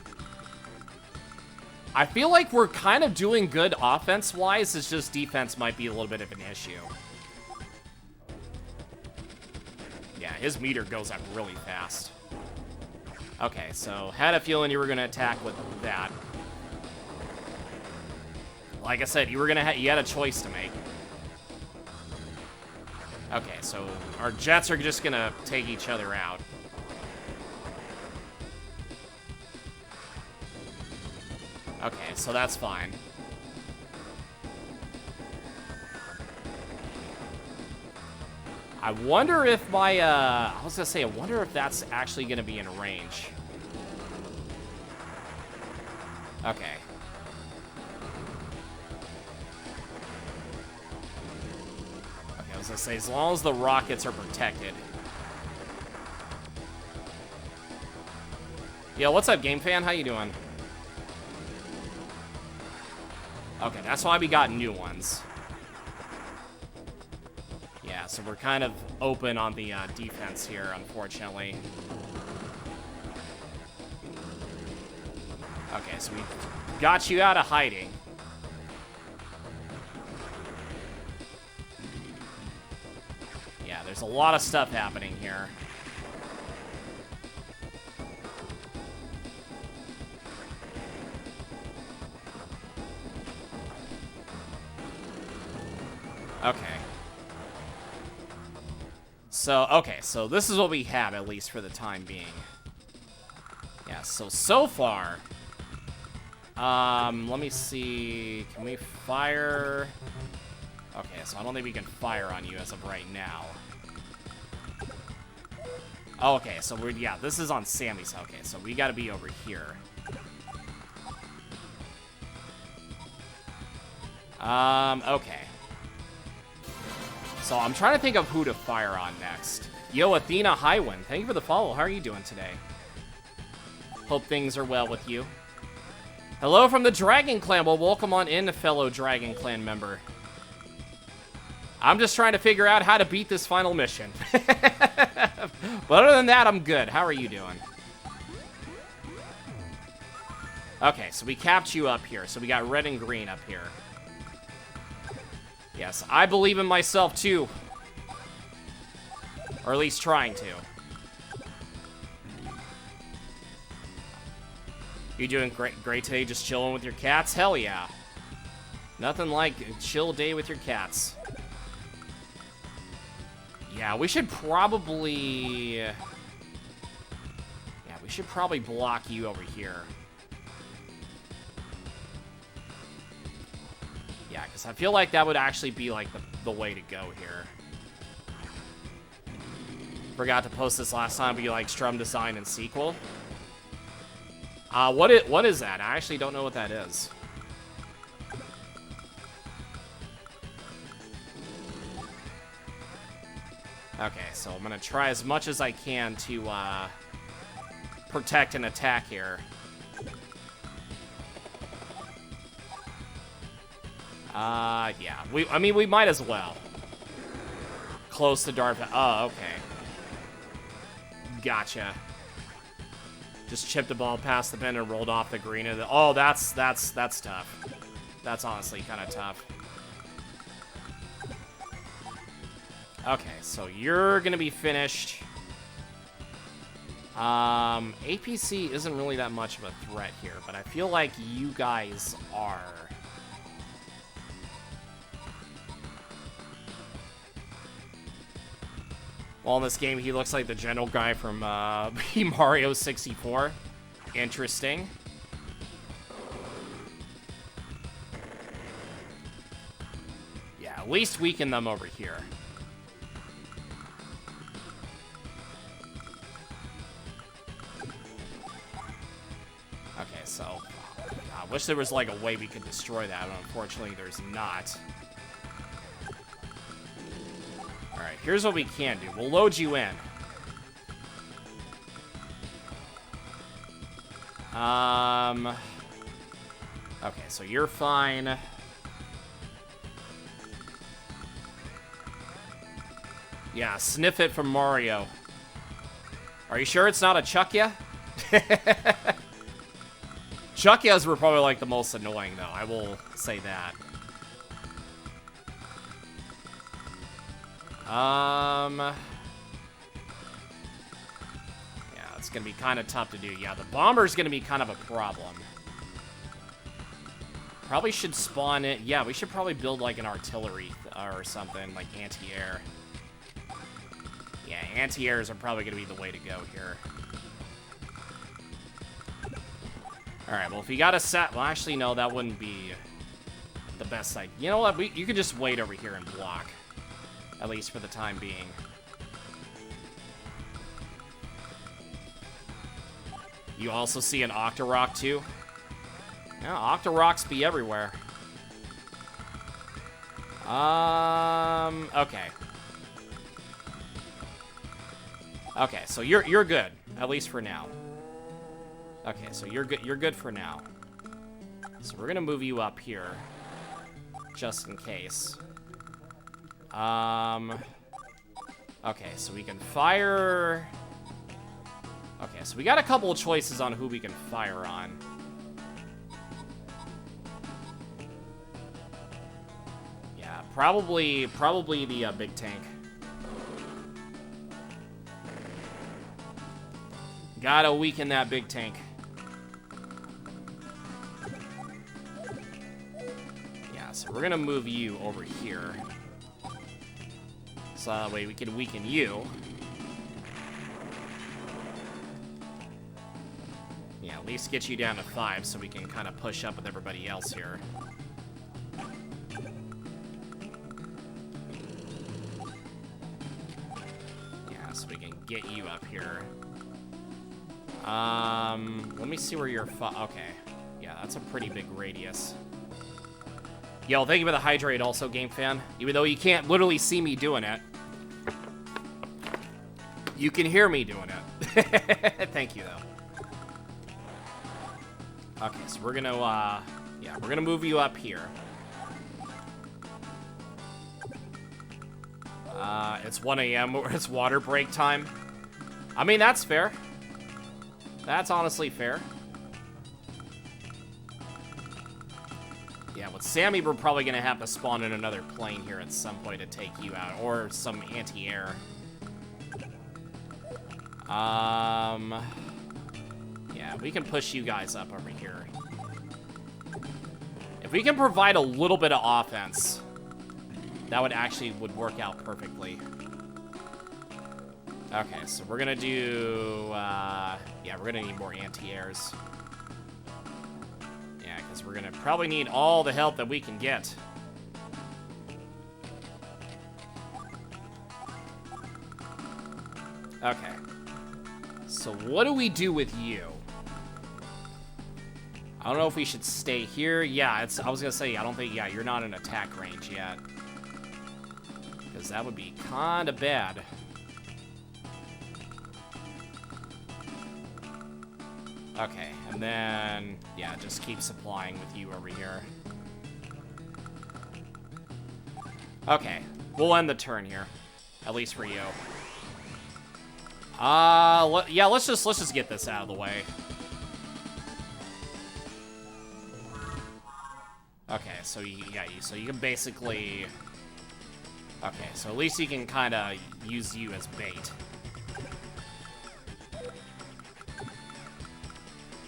I feel like we're kind of doing good offense-wise. It's just defense might be a little bit of an issue. Yeah, his meter goes up really fast. Okay, so had a feeling you were gonna attack with that. Like I said, you had a choice to make. Okay, so our jets are just gonna take each other out. Okay, so that's fine. I wonder if my, I was gonna say, I wonder if that's actually gonna be in range. Okay. Okay, I was gonna say, as long as the rockets are protected. Yo, what's up, Game Fan? How you doing? Okay, that's why we got new ones. Yeah, so we're kind of open on the defense here, unfortunately. Okay, so we got you out of hiding. Yeah, there's a lot of stuff happening here. Okay. So this is what we have, at least for the time being. Yeah, so far... let me see... Can we fire... Okay, so I don't think we can fire on you as of right now. Oh, okay, so yeah, this is on Sammy's. Okay, so we gotta be over here. Okay. So I'm trying to think of who to fire on next. Yo, Athena Highwind, thank you for the follow. How are you doing today? Hope things are well with you. Hello from the Dragon Clan. Well, welcome on in, fellow Dragon Clan member. I'm just trying to figure out how to beat this final mission. But other than that, I'm good. How are you doing? Okay, so we capped you up here. So we got red and green up here. Yes, I believe in myself, too. Or at least trying to. You doing great today, just chilling with your cats? Hell yeah. Nothing like a chill day with your cats. Yeah, we should probably... Yeah, we should probably block you over here. Yeah, because I feel like that would actually be, like, the way to go here. Forgot to post this last time, but you like Strum Design and Sequel. What is that? I actually don't know what that is. Okay, so I'm gonna try as much as I can to, protect and attack here. Yeah. I mean, we might as well. Close to Darth. Oh, okay. Gotcha. Just chipped the ball past the bin and rolled off the green. Oh, that's tough. That's honestly kind of tough. Okay, so you're gonna be finished. APC isn't really that much of a threat here, but I feel like you guys are. Well, in this game, he looks like the general guy from Mario 64. Interesting. Yeah, at least weaken them over here. Okay, so I wish there was like a way we could destroy that, but unfortunately there's not. Alright, here's what we can do. We'll load you in. Okay, so you're fine. Yeah, sniff it from Mario. Are you sure it's not a Chuckya? Chuckyas were probably like the most annoying, though. I will say that. Yeah, it's gonna be kind of tough to do. Yeah, the bomber's gonna be kind of a problem. Probably should spawn it. Yeah, we should probably build like an artillery or something, like anti-air. Yeah, anti-airs are probably gonna be the way to go here. Alright, well, if you got a set... Well, actually, no, that wouldn't be the best idea. You know what? You could just wait over here and block. At least for the time being. You also see an Octorok, too? Yeah, Octoroks be everywhere. Okay. Okay, so you're good. At least for now. Okay, so you're good for now. So we're gonna move you up here. Just in case. Okay, so we can fire... Okay, so we got a couple of choices on who we can fire on. Yeah, probably the big tank. Gotta weaken that big tank. Yeah, so we're gonna move you over here. So that way we can weaken you. Yeah, at least get you down to 5 so we can kind of push up with everybody else here. Yeah, so we can get you up here. Let me see where you're... Okay. Yeah, that's a pretty big radius. Yo, thank you for the hydrate also, Game Fan. Even though you can't literally see me doing it. You can hear me doing it. Thank you, though. Okay, so we're gonna, yeah, we're gonna move you up here. It's 1 a.m. It's water break time. I mean, that's fair. That's honestly fair. Yeah, with Sammy, we're probably gonna have to spawn in another plane here at some point to take you out, or some anti-air. Yeah, we can push you guys up over here. If we can provide a little bit of offense, that would work out perfectly. Okay, so we're gonna do, yeah, we're gonna need more anti-airs. Yeah, because we're gonna probably need all the help that we can get. Okay. So what do we do with you? I don't know if we should stay here. Yeah, I was gonna say, I don't think, yeah, you're not in attack range yet. Because that would be kinda bad. Okay, and then, yeah, just keep supplying with you over here. Okay, we'll end the turn here. At least for you. Yeah, let's just get this out of the way. Okay, so so you can basically... Okay, so at least you can kind of use you as bait.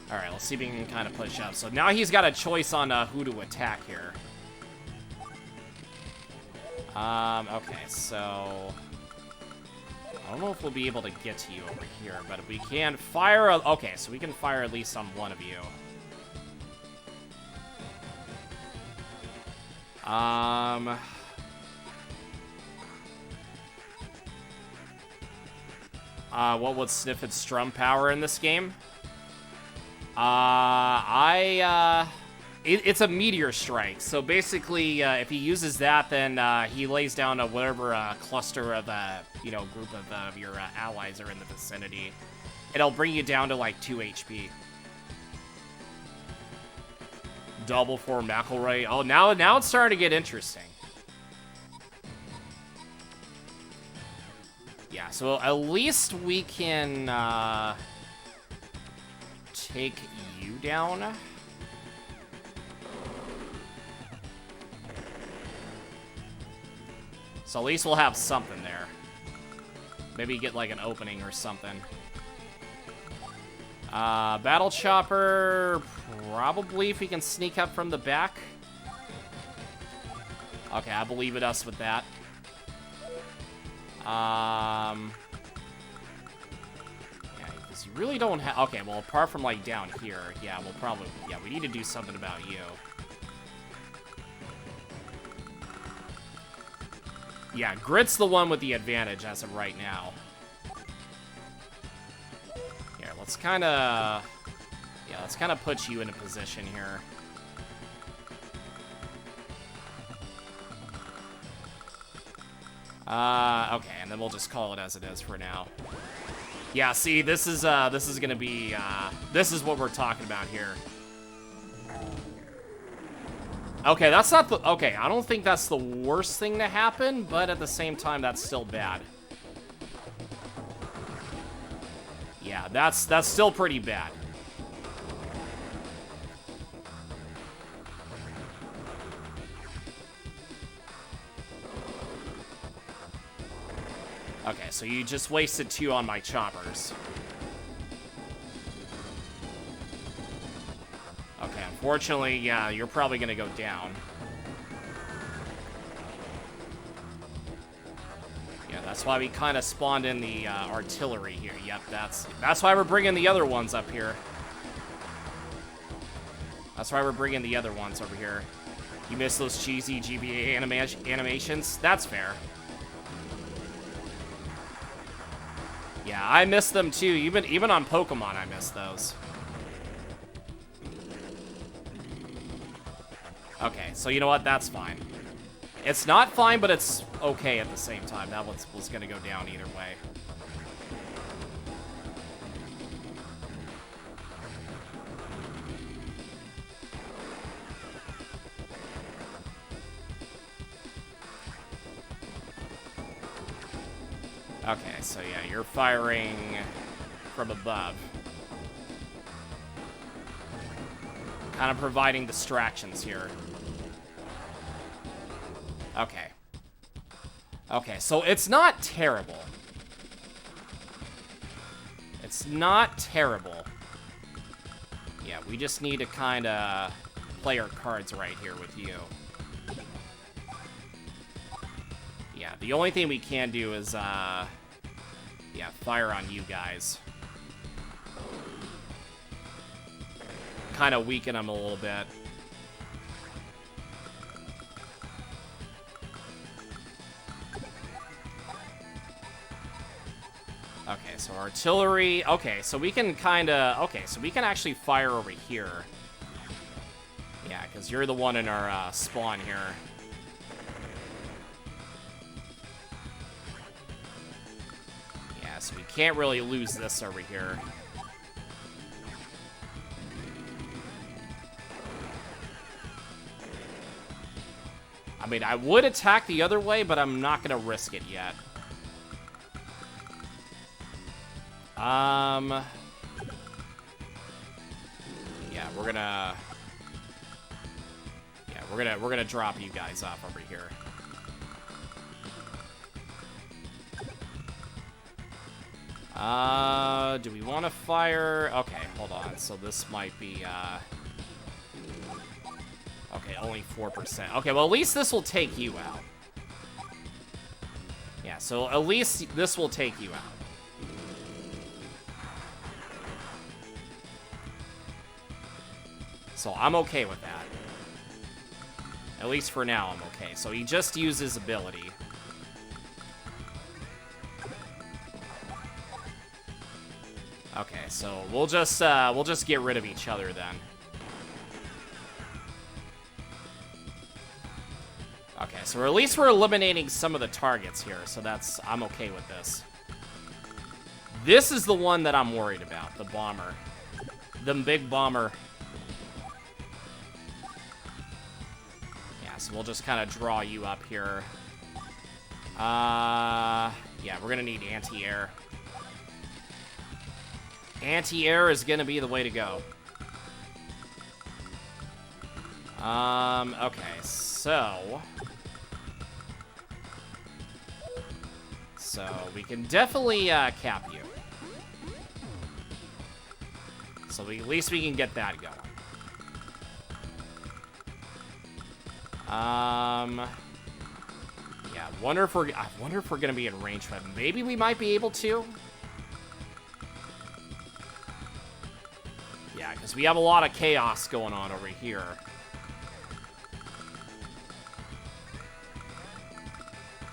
Alright, let's see if we can kind of push up. So now he's got a choice on who to attack here. Okay, so... I don't know if we'll be able to get to you over here, but if we can fire... Okay, so we can fire at least on one of you. What would Sniffet's strum power in this game? It's a meteor strike. So basically, if he uses that, then he lays down a whatever cluster of group of your allies are in the vicinity. It'll bring you down to like 2 HP. Double for McElroy. Oh, now it's starting to get interesting. Yeah, so at least we can take you down. So at least we'll have something there. Maybe get like an opening or something. Battle Chopper, probably if we can sneak up from the back. Okay, I believe in us with that. Yeah, because you really don't have... Okay, well, apart from, like, down here, yeah, we'll probably... Yeah, we need to do something about you. Yeah, Grit's the one with the advantage as of right now. Here, let's kind of... Yeah, let's kind of put you in a position here. Okay, and then we'll just call it as it is for now. Yeah, see, this is gonna be, this is what we're talking about here. Okay, that's not the, okay, I don't think that's the worst thing to happen, but at the same time, that's still bad. Yeah, that's still pretty bad. Okay, so you just wasted 2 on my choppers. Okay, unfortunately, yeah, you're probably gonna go down. Yeah, that's why we kind of spawned in the artillery here. Yep, that's why we're bringing the other ones up here. That's why we're bringing the other ones over here. You missed those cheesy GBA animations? That's fair. Yeah, I miss them too. Even on Pokemon, I miss those. Okay, so you know what? That's fine. It's not fine, but it's okay at the same time. That was gonna go down either way. Okay, so yeah, you're firing from above. Kind of providing distractions here. Okay. Okay, so it's not terrible. It's not terrible. Yeah, we just need to kind of play our cards right here with you. Yeah, the only thing we can do is, yeah, fire on you guys. Kind of weaken them a little bit. Okay, so artillery. Okay, so we can kind of... Okay, so we can actually fire over here. Yeah, because you're the one in our spawn here. Yeah, so we can't really lose this over here. I mean, I would attack the other way, but I'm not going to risk it yet. Yeah, we're gonna... Yeah, we're gonna drop you guys off over here. Do we want to fire? Okay, hold on. So this might be, okay, only 4%. Okay, well, at least this will take you out. Yeah, so at least this will take you out. So I'm okay with that. At least for now, I'm okay. So he just used his ability. Okay, so we'll just get rid of each other then. Okay, so at least we're eliminating some of the targets here, so I'm okay with this. This is the one that I'm worried about, the bomber. The big bomber. Yeah, so we'll just kind of draw you up here. Yeah, we're gonna need anti-air. Anti-air is gonna be the way to go. Okay, so we can definitely cap you. So at least we can get that going. Yeah, I wonder if we're gonna be in range, but maybe we might be able to. Yeah, because we have a lot of chaos going on over here.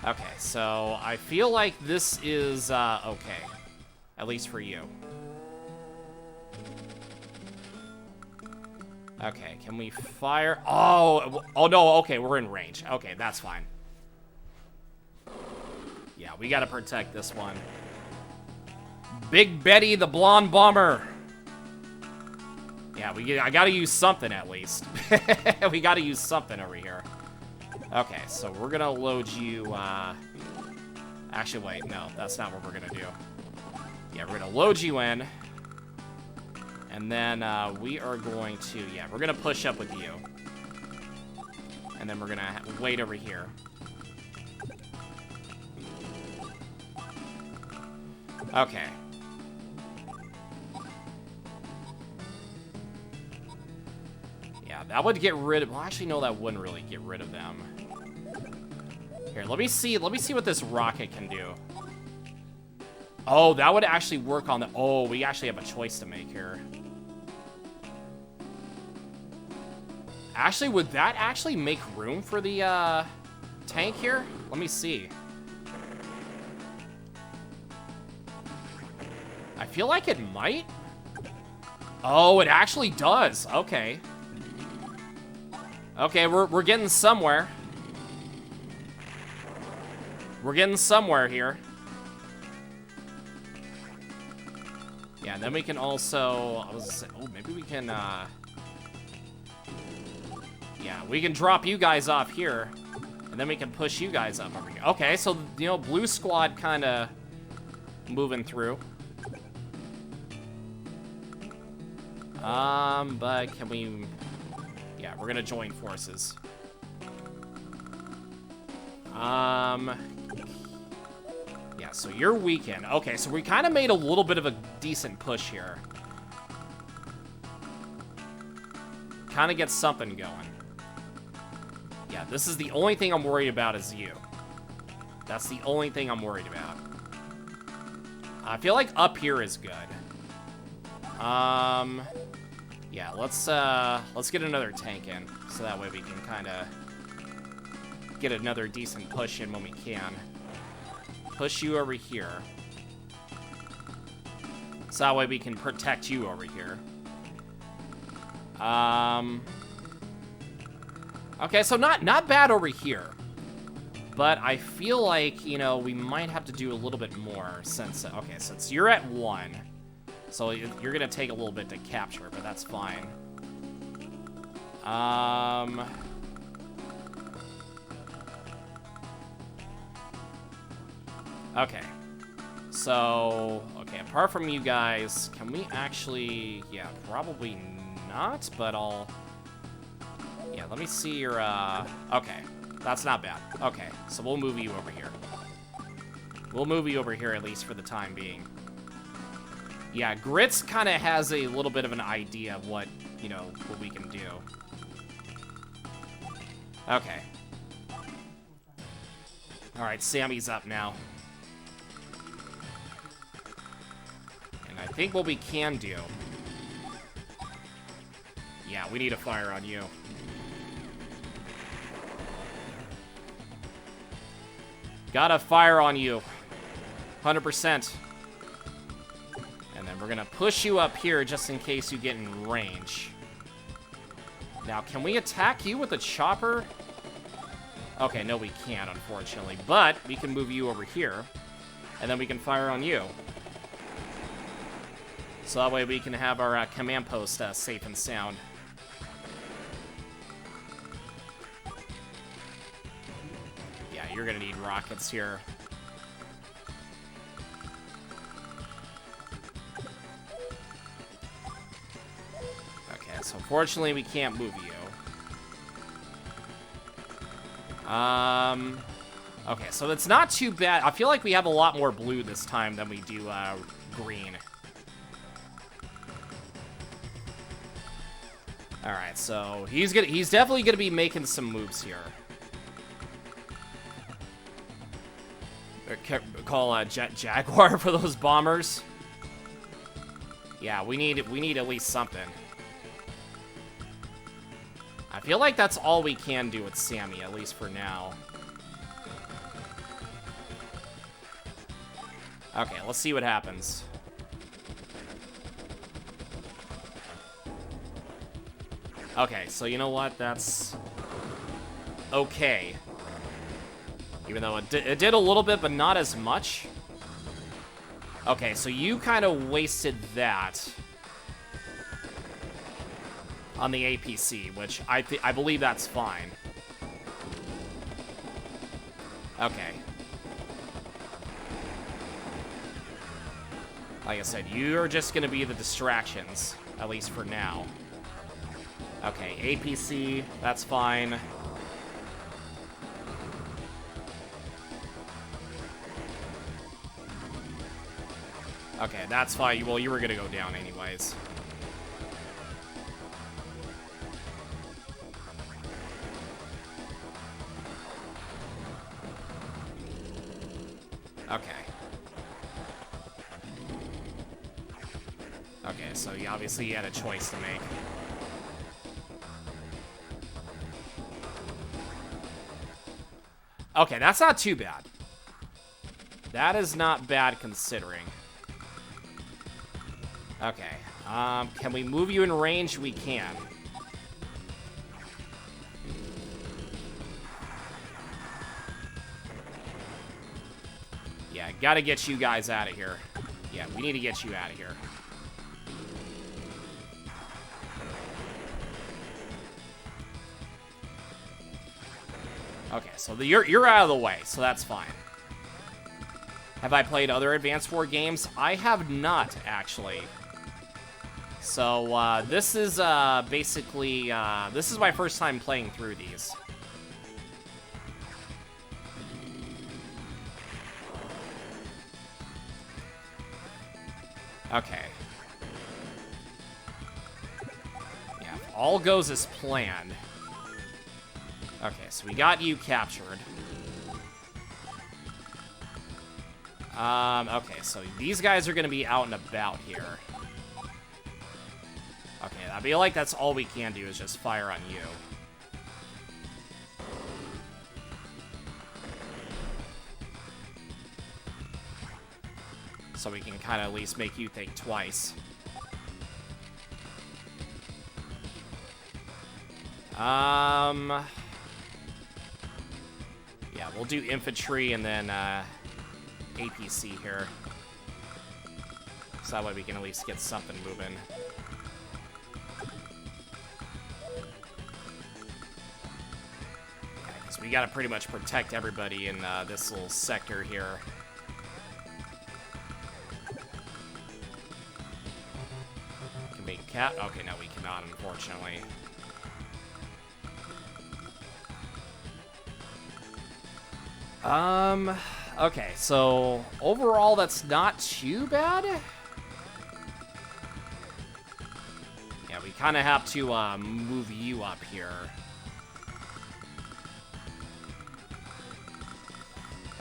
Okay, so I feel like this is okay, at least for you. Okay, can we fire? Oh no, okay, we're in range. Okay, that's fine. Yeah, we gotta protect this one. Big Betty, the blonde bomber. Yeah, I gotta use something at least. We gotta use something over here. Okay, so we're gonna load you, actually, wait, no, that's not what we're gonna do. Yeah, we're gonna load you in. And then, we are going to, yeah, we're gonna push up with you. And then we're gonna wait over here. Okay. Yeah, that would get rid of, well, actually, no, that wouldn't really get rid of them. Here, let me see what this rocket can do. Oh, that would actually work on the, oh, we actually have a choice to make here. Actually, would that actually make room for the, tank here? Let me see. I feel like it might. Oh, it actually does. Okay. Okay, we're getting somewhere. We're getting somewhere here. Yeah, and then we can also, oh, maybe we can, yeah, we can drop you guys off here, and then we can push you guys up over here. Okay, so, you know, blue squad kind of moving through. But can we, yeah, we're gonna join forces. Yeah, so you're weakened. Okay, so we kind of made a little bit of a decent push here. Kind of get something going. Yeah, this is the only thing I'm worried about is you. That's the only thing I'm worried about. I feel like up here is good. Yeah, let's get another tank in, so that way we can kind of get another decent push in when we can. Push you over here. So that way we can protect you over here. Okay, so not bad over here. But I feel like, you know, we might have to do a little bit more since, okay, since you're at 1. So you're gonna take a little bit to capture, but that's fine. Okay. So, okay, apart from you guys, can we actually, yeah, probably not, but yeah, let me see your, okay, that's not bad. Okay, so we'll move you over here. We'll move you over here at least for the time being. Yeah, Grits kind of has a little bit of an idea of what, you know, what we can do. Okay. Alright, Sammy's up now. And I think what we can do... Yeah, we need a fire on you. Gotta fire on you. 100%. And then we're gonna push you up here just in case you get in range. Now, can we attack you with a chopper? Okay, no, we can't, unfortunately. But we can move you over here. And then we can fire on you. So that way we can have our command post safe and sound. Yeah, you're gonna need rockets here. Okay, so fortunately we can't move you. Okay, so it's not too bad. I feel like we have a lot more blue this time than we do green. All right, so he's definitely gonna be making some moves here. Call Jaguar for those bombers. Yeah, we need at least something. I feel like that's all we can do with Sammy, at least for now. Okay, let's see what happens. Okay, so you know what? That's okay. Even though it did a little bit, but not as much. Okay, so you kind of wasted that on the APC, which I believe that's fine. Okay. Like I said, you're just going to be the distractions, at least for now. Okay, APC, that's fine. Okay, that's fine. Well, you were going to go down anyways. Okay. Okay, so you obviously had a choice to make. Okay, that's not too bad. That is not bad considering. Okay, can we move you in range? We can. Yeah, gotta get you guys out of here. Yeah, we need to get you out of here. Okay, so you're out of the way, so that's fine. Have I played other Advance War games? I have not, actually. So, this is, basically, this is my first time playing through these. Okay. Yeah, if all goes as planned. Okay, so we got you captured. Okay, so these guys are gonna be out and about here. Okay, I feel like that's all we can do is just fire on you. So we can kind of at least make you think twice. Yeah, we'll do infantry and then, APC here. So that way we can at least get something moving. Yeah, because we gotta pretty much protect everybody in this little sector here. Can we cap? Okay, no, we cannot, unfortunately. Okay, so overall that's not too bad. we kind of have to move you up here.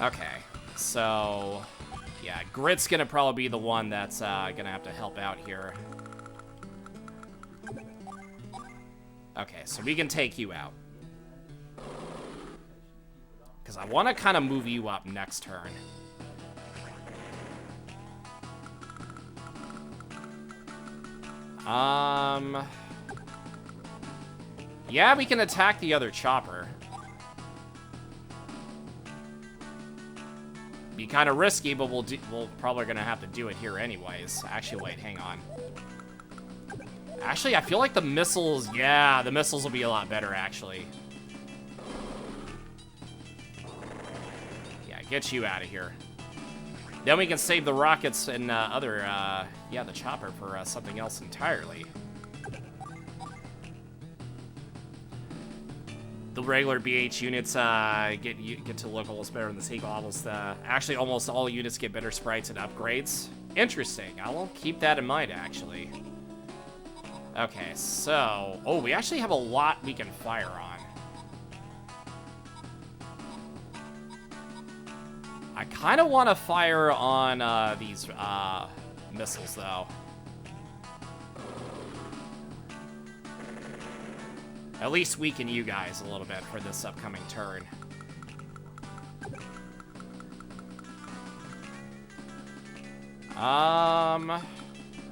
Okay, so yeah, Grit's gonna probably be the one that's gonna have to help out here. Okay, so we can take you out. Because I want to kind of move you up next turn. Yeah, we can attack the other chopper. Be kind of risky, but we're probably gonna have to do it here anyways. Actually, wait, hang on. Actually, I feel like the missiles, yeah, the missiles will be a lot better, actually. Yeah, get you out of here. Then we can save the rockets and yeah, the chopper for something else entirely. The regular BH units get to locals better than the sequel levels. Actually, almost all units get better sprites and upgrades. Interesting. I will keep that in mind, actually. Okay, so... Oh, we actually have a lot we can fire on. I kind of want to fire on these missiles, though. At least weaken you guys a little bit for this upcoming turn.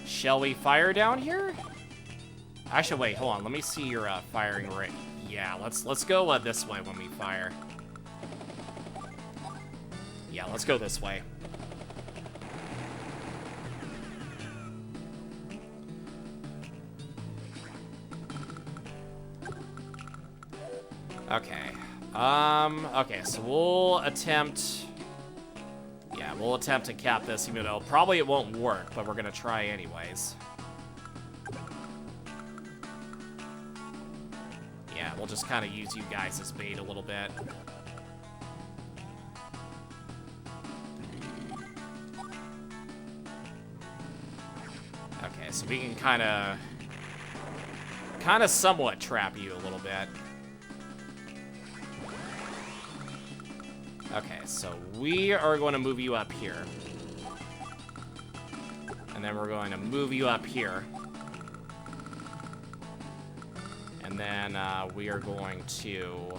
Shall we fire down here? Actually, wait, hold on. Let me see your firing rate. Yeah, let's go this way when we fire. Yeah, let's go this way. Okay. Okay, so we'll attempt... Yeah, we'll attempt to cap this, even though probably it won't work, but we're gonna try anyways. Yeah, we'll just kind of use you guys as bait a little bit. Okay, so we can kind of somewhat trap you a little bit. Okay, so we are going to move you up here. And then we're going to move you up here. And then we are going to...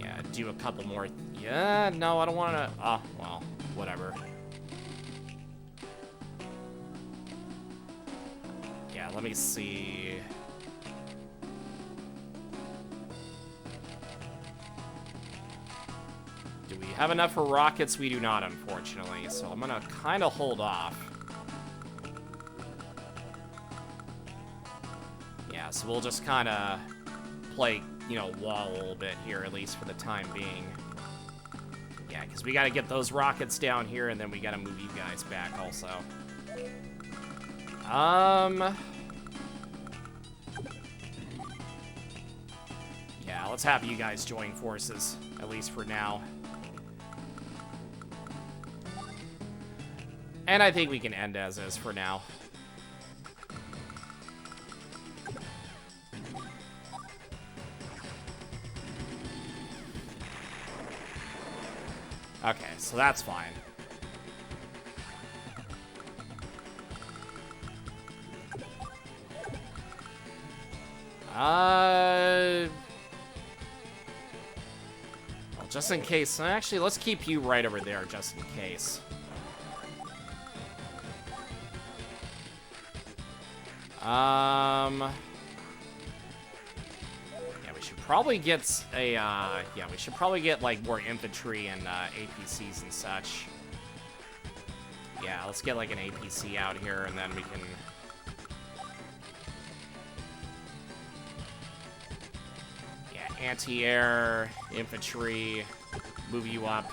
Yeah, do a couple more... Yeah, no, I don't want to... Oh, well, whatever. Yeah, let me see... Do we have enough for rockets? We do not, unfortunately. So I'm gonna kind of hold off. Yeah, so we'll just kind of play, you know, wall a little bit here, at least for the time being. Yeah, because we got to get those rockets down here, and then we got to move you guys back also. Yeah, let's have you guys join forces, at least for now. And I think we can end as is for now. Okay, so that's fine. Well, just in case. Actually, let's keep you right over there, just in case. Yeah, we should probably get a, yeah, we should probably get, like, more infantry and, APCs and such. Yeah, let's get, like, an APC out here, and then we can... Yeah, anti-air, infantry, move you up.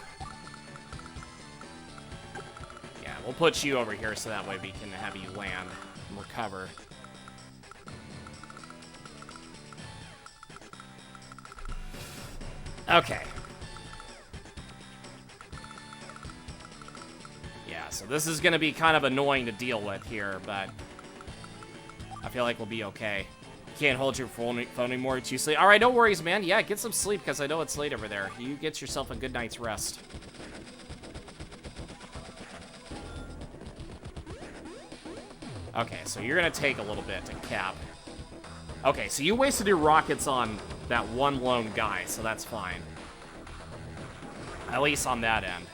Yeah, we'll put you over here so that way we can have you land and recover. Okay. Yeah, so this is going to be kind of annoying to deal with here, but... I feel like we'll be okay. Can't hold your phone anymore. Too sleep. All right, no worries, man. Yeah, get some sleep because I know it's late over there. You get yourself a good night's rest. Okay, so you're gonna take a little bit to cap. Okay, so you wasted your rockets on that one lone guy, so that's fine. At least on that end.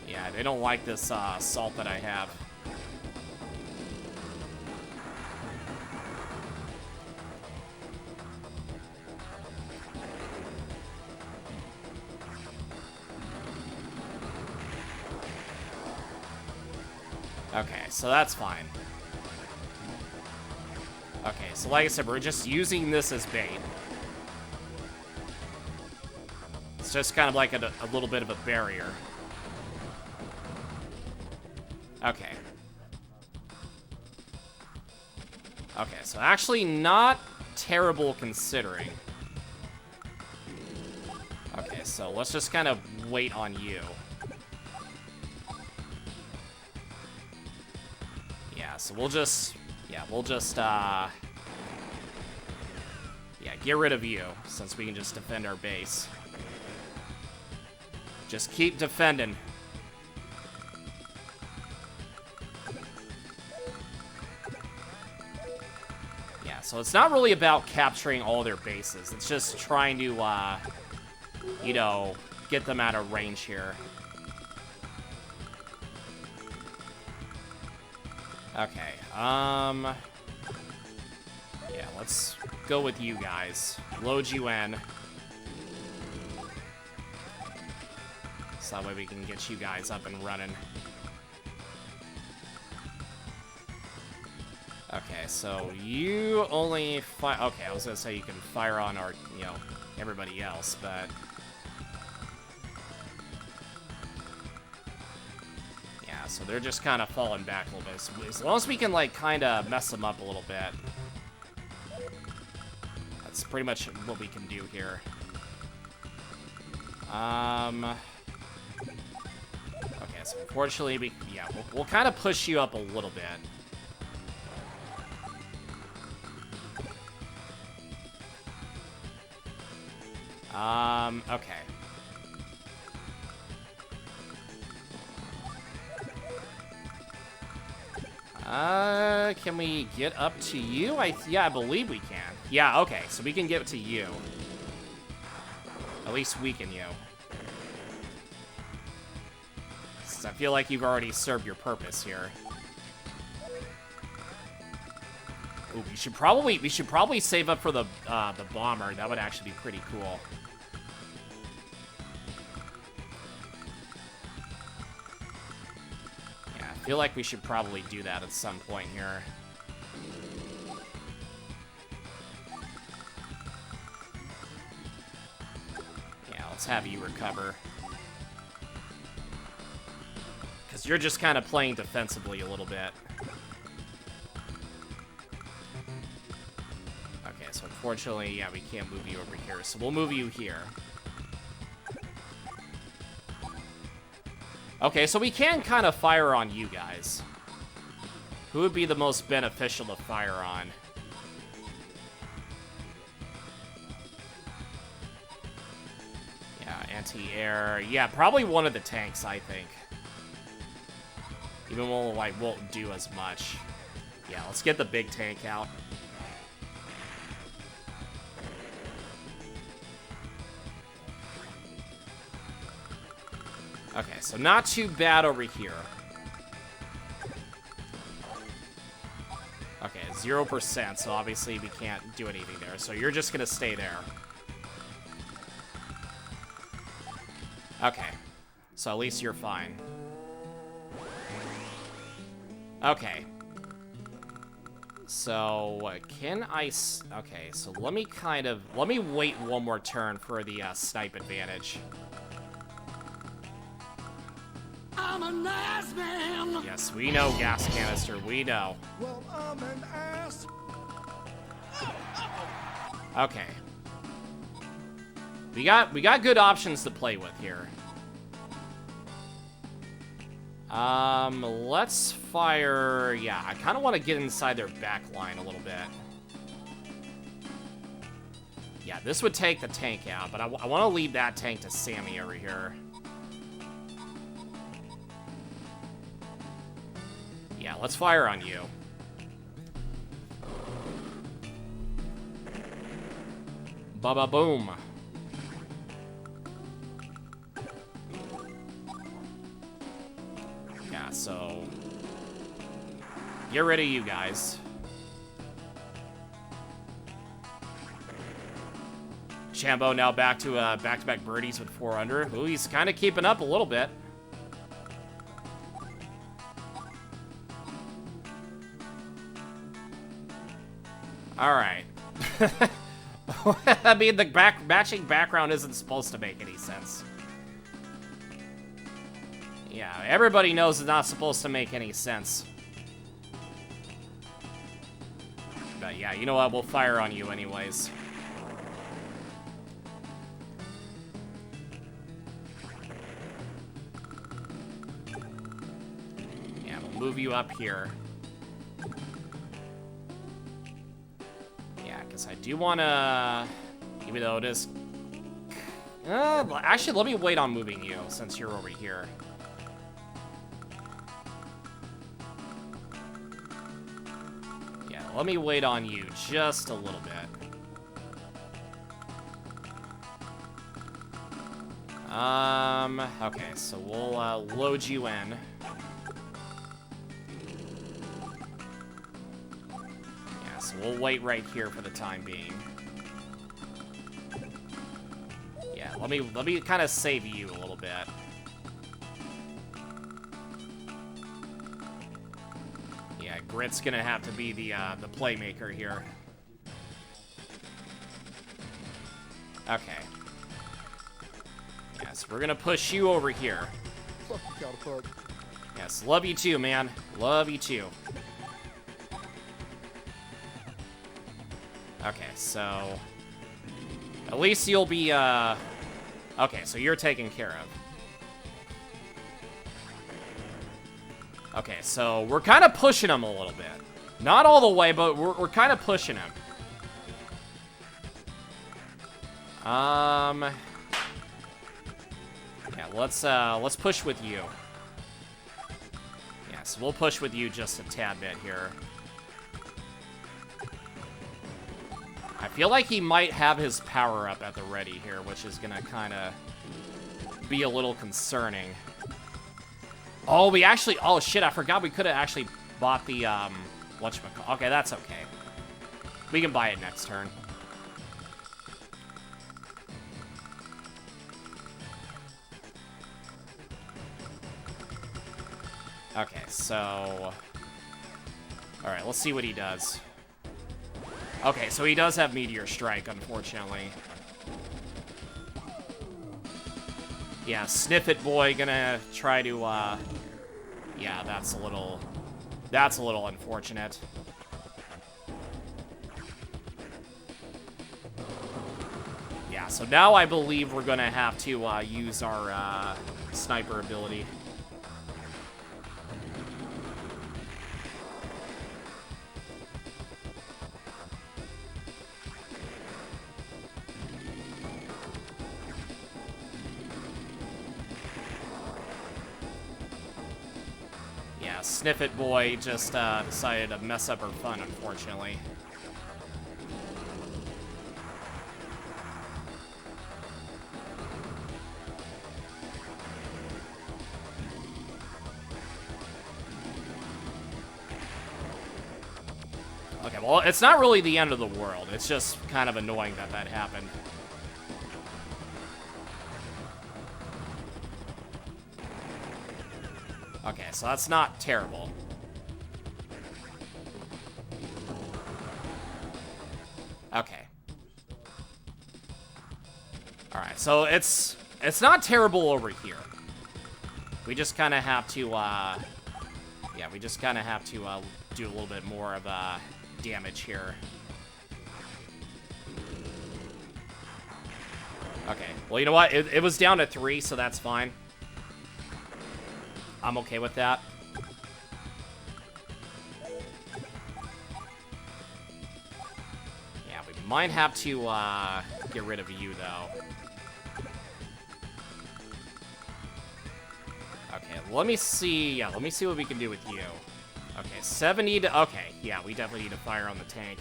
Yeah, they don't like this salt that I have. Okay, so that's fine. Okay, so like I said, we're just using this as bait. It's just kind of like a little bit of a barrier. Okay. Okay, so actually not terrible considering. Okay, so let's just kind of wait on you. Yeah, so we'll just, yeah, get rid of you, since we can just defend our base. Just keep defending. Yeah, so it's not really about capturing all their bases. It's just trying to, you know, get them out of range here. Okay, yeah, let's go with you guys. Load you in. So that way we can get you guys up and running. Okay, so you only fire... Okay, I was gonna say you can fire on our, you know, everybody else, but... Yeah, so they're just kind of falling back a little bit. So as long as we can, like, kind of mess them up a little bit. That's pretty much what we can do here. Okay, so unfortunately, we'll kind of push you up a little bit. Okay. Can we get up to you? Yeah, I believe we can. Yeah, okay, so we can get to you. At least weaken you. Since I feel like you've already served your purpose here. Ooh, we should probably save up for the bomber. That would actually be pretty cool. Yeah, I feel like we should probably do that at some point here. Yeah, let's have you recover. Because you're just kind of playing defensively a little bit. Okay, so unfortunately, yeah, we can't move you over here, so we'll move you here. Okay, so we can kind of fire on you guys. Who would be the most beneficial to fire on? Yeah, anti-air. Yeah, probably one of the tanks, I think. Even though, like, won't do as much. Yeah, let's get the big tank out. Okay, so not too bad over here. Okay, 0%, so obviously we can't do anything there. So you're just gonna stay there. Okay, so at least you're fine. Okay. So, can I... Okay, so let me wait one more turn for the snipe advantage. I'm a nice man. Yes, we know, gas canister. We know. Well, I'm an ass. Okay. We got good options to play with here. Let's fire... Yeah, I kind of want to get inside their back line a little bit. Yeah, this would take the tank out, but I want to leave that tank to Sammy over here. Yeah, let's fire on you. Baba boom. Yeah, so get rid of you guys. Chambo now back to back-to-back birdies with 4 under. Ooh, he's kind of keeping up a little bit. All right. I mean, the matching background isn't supposed to make any sense. Yeah, everybody knows it's not supposed to make any sense. But yeah, you know what? We'll fire on you anyways. Yeah, we'll move you up here. I do want to, even though it is... actually, let me wait on moving you, since you're over here. Yeah, let me wait on you just a little bit. Okay, so we'll load you in. We'll wait right here for the time being. Yeah, let me kind of save you a little bit. Yeah, Grit's gonna have to be the playmaker here. Okay. Yes, we're gonna push you over here. Yes, love you too, man. Love you too. Okay, so at least you'll be, okay, so you're taken care of. Okay, so we're kind of pushing him a little bit. Not all the way, but we're kind of pushing him. Yeah, let's push with you. Yeah, so we'll push with you just a tad bit here. I feel like he might have his power up at the ready here, which is gonna kind of be a little concerning. Oh, we actually... Oh, shit, I forgot we could have actually bought the, whatchamacallit. Okay, that's okay. We can buy it next turn. Okay, so... Alright, let's see what he does. Okay, so he does have Meteor Strike, unfortunately. Yeah, Sniff It Boy gonna try to, yeah, that's a little unfortunate. Yeah, so now I believe we're gonna have to, use our, sniper ability. Sniff It Boy just decided to mess up her fun, unfortunately. Okay, well, it's not really the end of the world. It's just kind of annoying that that happened. Okay, so that's not terrible. Okay. Alright, so it's not terrible over here. We just kind of have to, yeah, we just kind of have to, do a little bit more of, damage here. Okay, well, you know what? It was down to 3, so that's fine. I'm okay with that. Yeah, we might have to get rid of you, though. Okay, let me see. Yeah, let me see what we can do with you. Okay, 70 to... Okay, yeah, we definitely need to fire on the tank.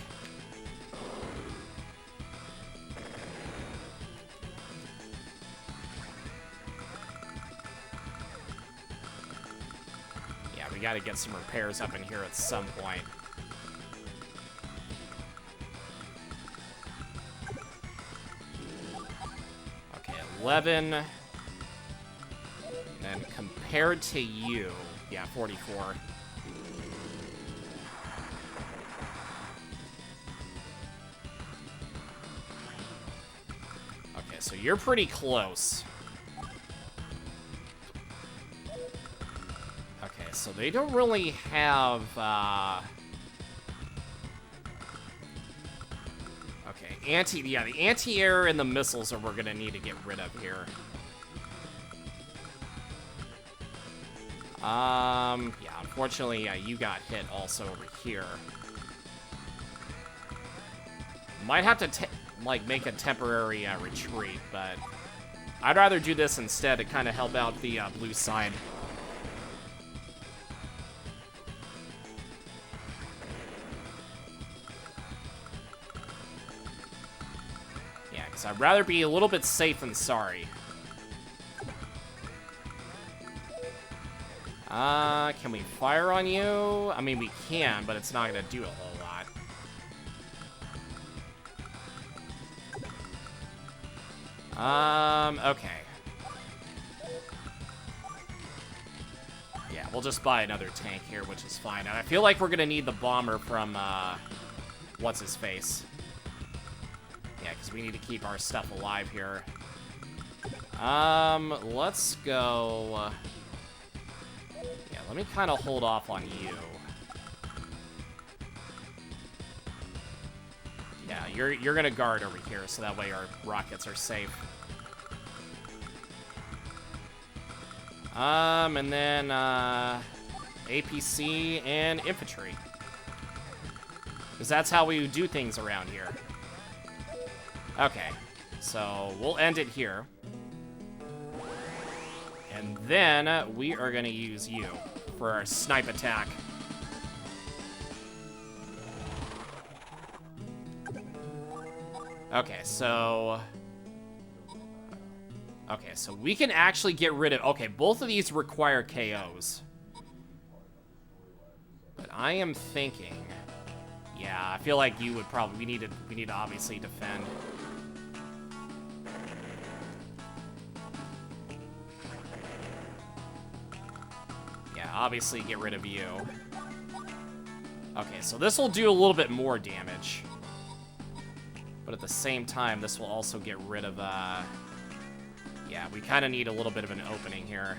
Yeah, we gotta get some repairs up in here at some point. Okay, 11. And then compared to you... Yeah, 44. Okay, so you're pretty close. Okay, so they don't really have, Okay, the anti-air and the missiles are we're gonna need to get rid of here. Yeah, unfortunately, you got hit also over here. Might have to, like, make a temporary retreat, but I'd rather do this instead to kind of help out the blue side. Yeah, because I'd rather be a little bit safe than sorry. Can we fire on you? I mean, we can, but it's not gonna do a whole lot. Okay. Yeah, we'll just buy another tank here, which is fine. And I feel like we're gonna need the bomber from, what's-his-face. Yeah, because we need to keep our stuff alive here. Let's go... Yeah, let me kind of hold off on you. Yeah, you're gonna guard over here, so that way our rockets are safe. And then, APC and infantry. Because that's how we do things around here. Okay, so we'll end it here. And then we are gonna use you for our snipe attack. Okay, so we can actually get rid of... Okay, both of these require KOs. But I am thinking... Yeah, I feel like you would probably... We need to obviously defend. Yeah, obviously get rid of you. Okay, so this will do a little bit more damage. But at the same time, this will also get rid of, Yeah, we kind of need a little bit of an opening here.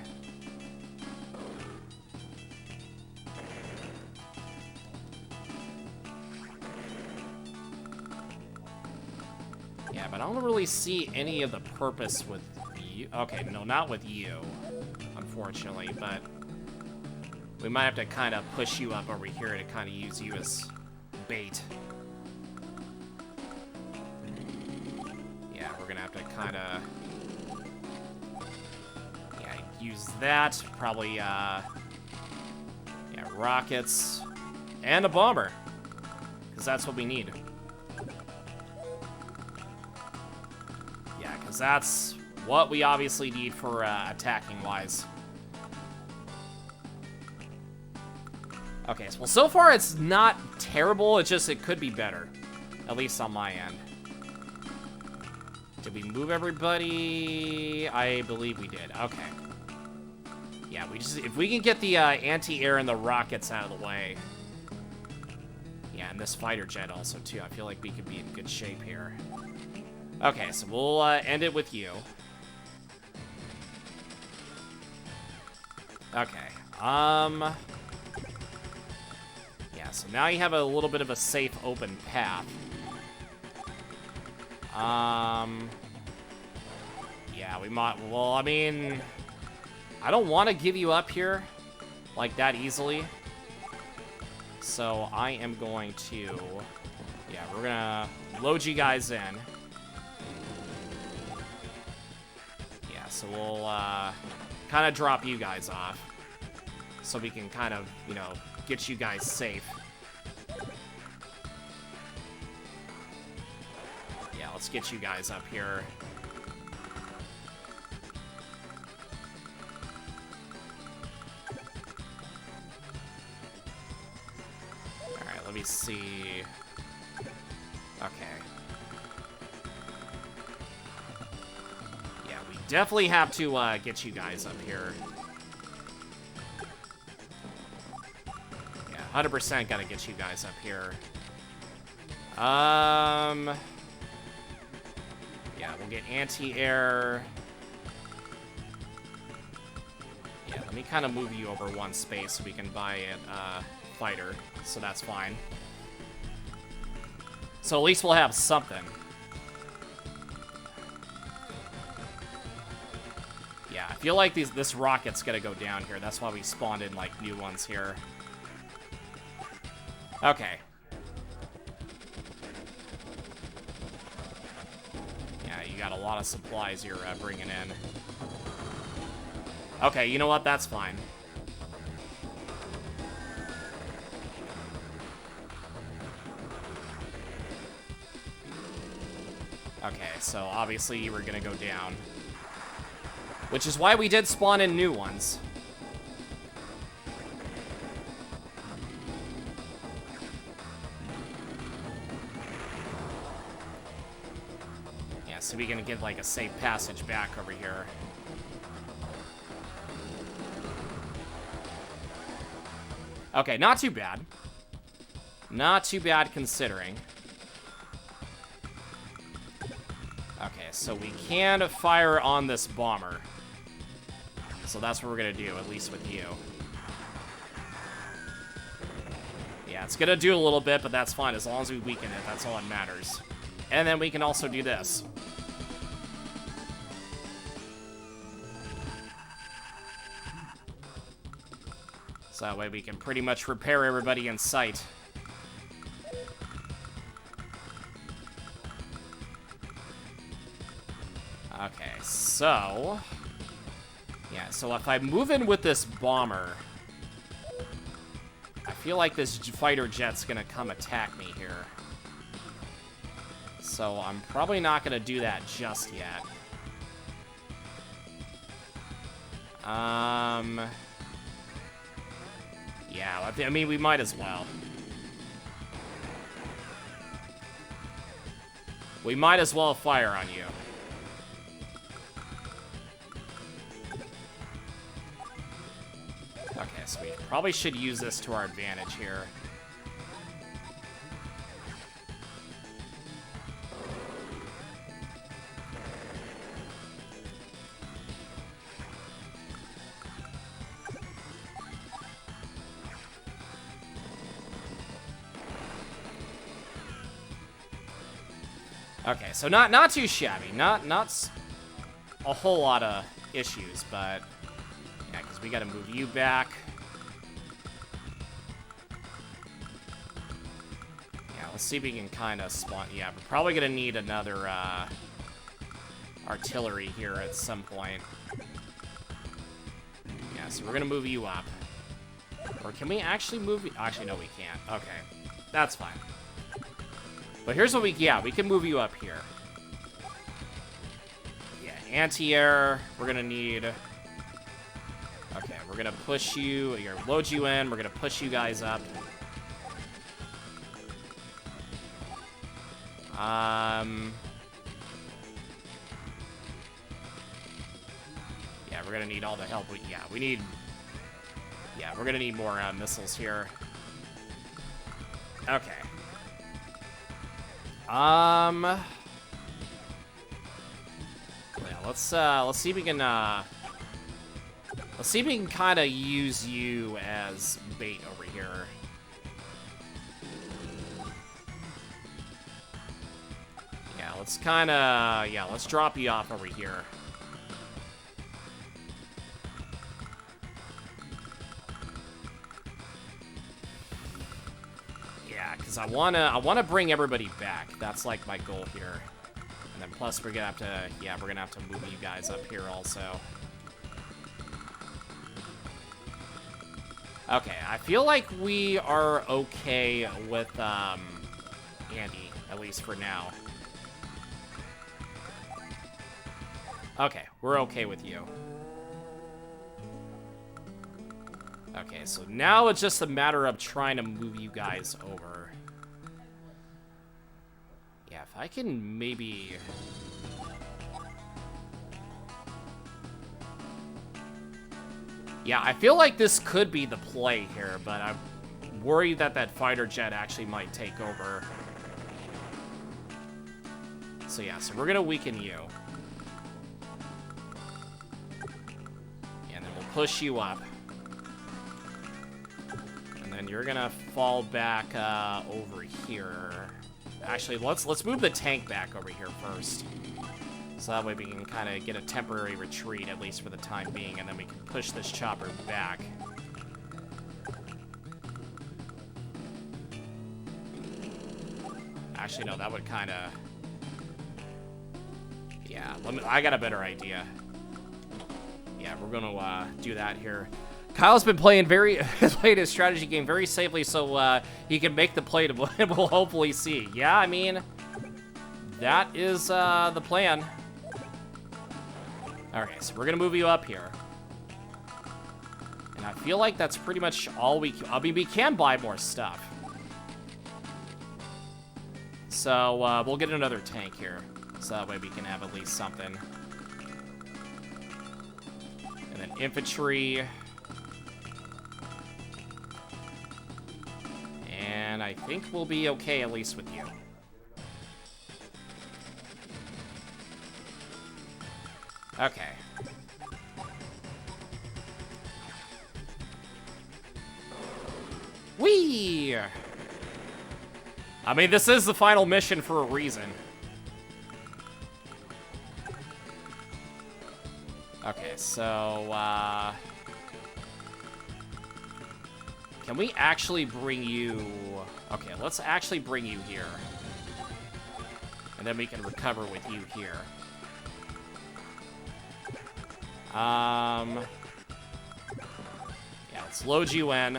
Yeah, but I don't really see any of the purpose with you. Okay, no, not with you, unfortunately, but... We might have to kind of push you up over here to kind of use you as bait. Yeah, we're gonna have to kind of... Yeah, use that. Probably, yeah, rockets. And a bomber. Because that's what we need. Yeah, because that's what we obviously need for attacking-wise. Okay, well, so far it's not terrible, it's just it could be better. At least on my end. Did we move everybody? I believe we did. Okay. Yeah, if we can get the anti-air and the rockets out of the way. Yeah, and this fighter jet also, too. I feel like we could be in good shape here. Okay, so we'll end it with you. Okay. Yeah, so now you have a little bit of a safe, open path. Yeah, we might... Well, I mean... I don't want to give you up here. like that easily. So I am going to, yeah, we're gonna load you guys in. Yeah, so we'll kind of drop you guys off so we can kind of, you know, get you guys safe. Yeah, let's get you guys up here. Let me see. Okay. Yeah, we definitely have to get you guys up here. Yeah, 100% gotta get you guys up here. Yeah, we'll get anti-air. Yeah, let me kind of move you over one space so we can buy it, fighter, so that's fine. So at least we'll have something. Yeah, I feel like this rocket's gonna go down here. That's why we spawned in, like, new ones here. Okay. Yeah, you got a lot of supplies you're bringing in. Okay, you know what? That's fine. Okay, so obviously you were gonna go down. Which is why we did spawn in new ones. Yeah, so we're gonna get like a safe passage back over here. Okay, not too bad. Not too bad considering. Okay, so we can fire on this bomber. So that's what we're gonna do, at least with you. Yeah, it's gonna do a little bit, but that's fine. As long as we weaken it, that's all that matters. And then we can also do this. So that way we can pretty much repair everybody in sight. Okay, so... yeah, so if I move in with this bomber, I feel like this fighter jet's gonna come attack me here. So I'm probably not gonna do that just yet. Yeah, I mean, we might as well. We might as well fire on you. Okay, so we probably should use this to our advantage here. Okay, so not too shabby, not a whole lot of issues, but yeah, because we got to move you back. Yeah, let's see if we can kind of spawn. Yeah, we're probably gonna need another artillery here at some point. Yeah, so we're gonna move you up. Or can we actually move you? Actually, no, we can't. Okay, that's fine. But here's what we can move you up here. Yeah, anti-air, we're gonna need... okay, we're gonna push you, load you in, we're gonna push you guys up. Yeah, we're gonna need all the help we need... yeah, we're gonna need more missiles here. Okay. Yeah, let's see if we can, let's see if we can kind of use you as bait over here. Yeah, let's kind of, yeah, let's drop you off over here. because I wanna bring everybody back. That's like my goal here. And then plus we're gonna have to, yeah, we're gonna have to move you guys up here also. Okay, I feel like we are okay with Andy, at least for now. Okay, we're okay with you. Okay, so now it's just a matter of trying to move you guys over. Yeah, if I can maybe... Yeah, I feel like this could be the play here, but I'm worried that that fighter jet actually might take over. So yeah, so we're gonna weaken you. And then we'll push you up. And then you're gonna fall back over here. Actually, let's move the tank back over here first. So that way we can kind of get a temporary retreat, at least for the time being, and then we can push this chopper back. Actually, no, that would kind of... Yeah, I got a better idea. Yeah, we're going to do that here. Kyle's been playing played his strategy game very safely, so he can make the play to win. We'll hopefully see. Yeah, I mean, that is the plan. Okay, so we're gonna move you up here, and I feel like that's pretty much all we. I mean, we can buy more stuff, so we'll get another tank here, so that way we can have at least something. And then infantry. And I think we'll be okay, at least with you. Okay. Whee! I mean, this is the final mission for a reason. Okay, so, can we actually bring you... Okay, let's actually bring you here. And then we can recover with you here. Yeah, let's load you in.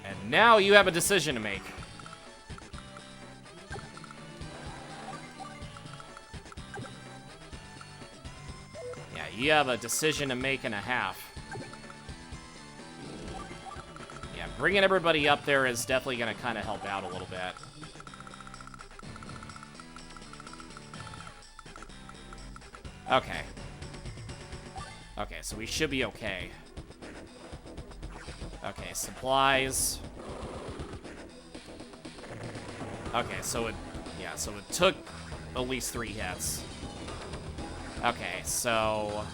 And now you have a decision to make. Yeah, you have a decision to make and a half. Yeah, bringing everybody up there is definitely going to kind of help out a little bit. Okay. Okay, so we should be okay. Okay, supplies. Okay, so it... Yeah, so it took at least 3 hits. Okay, so...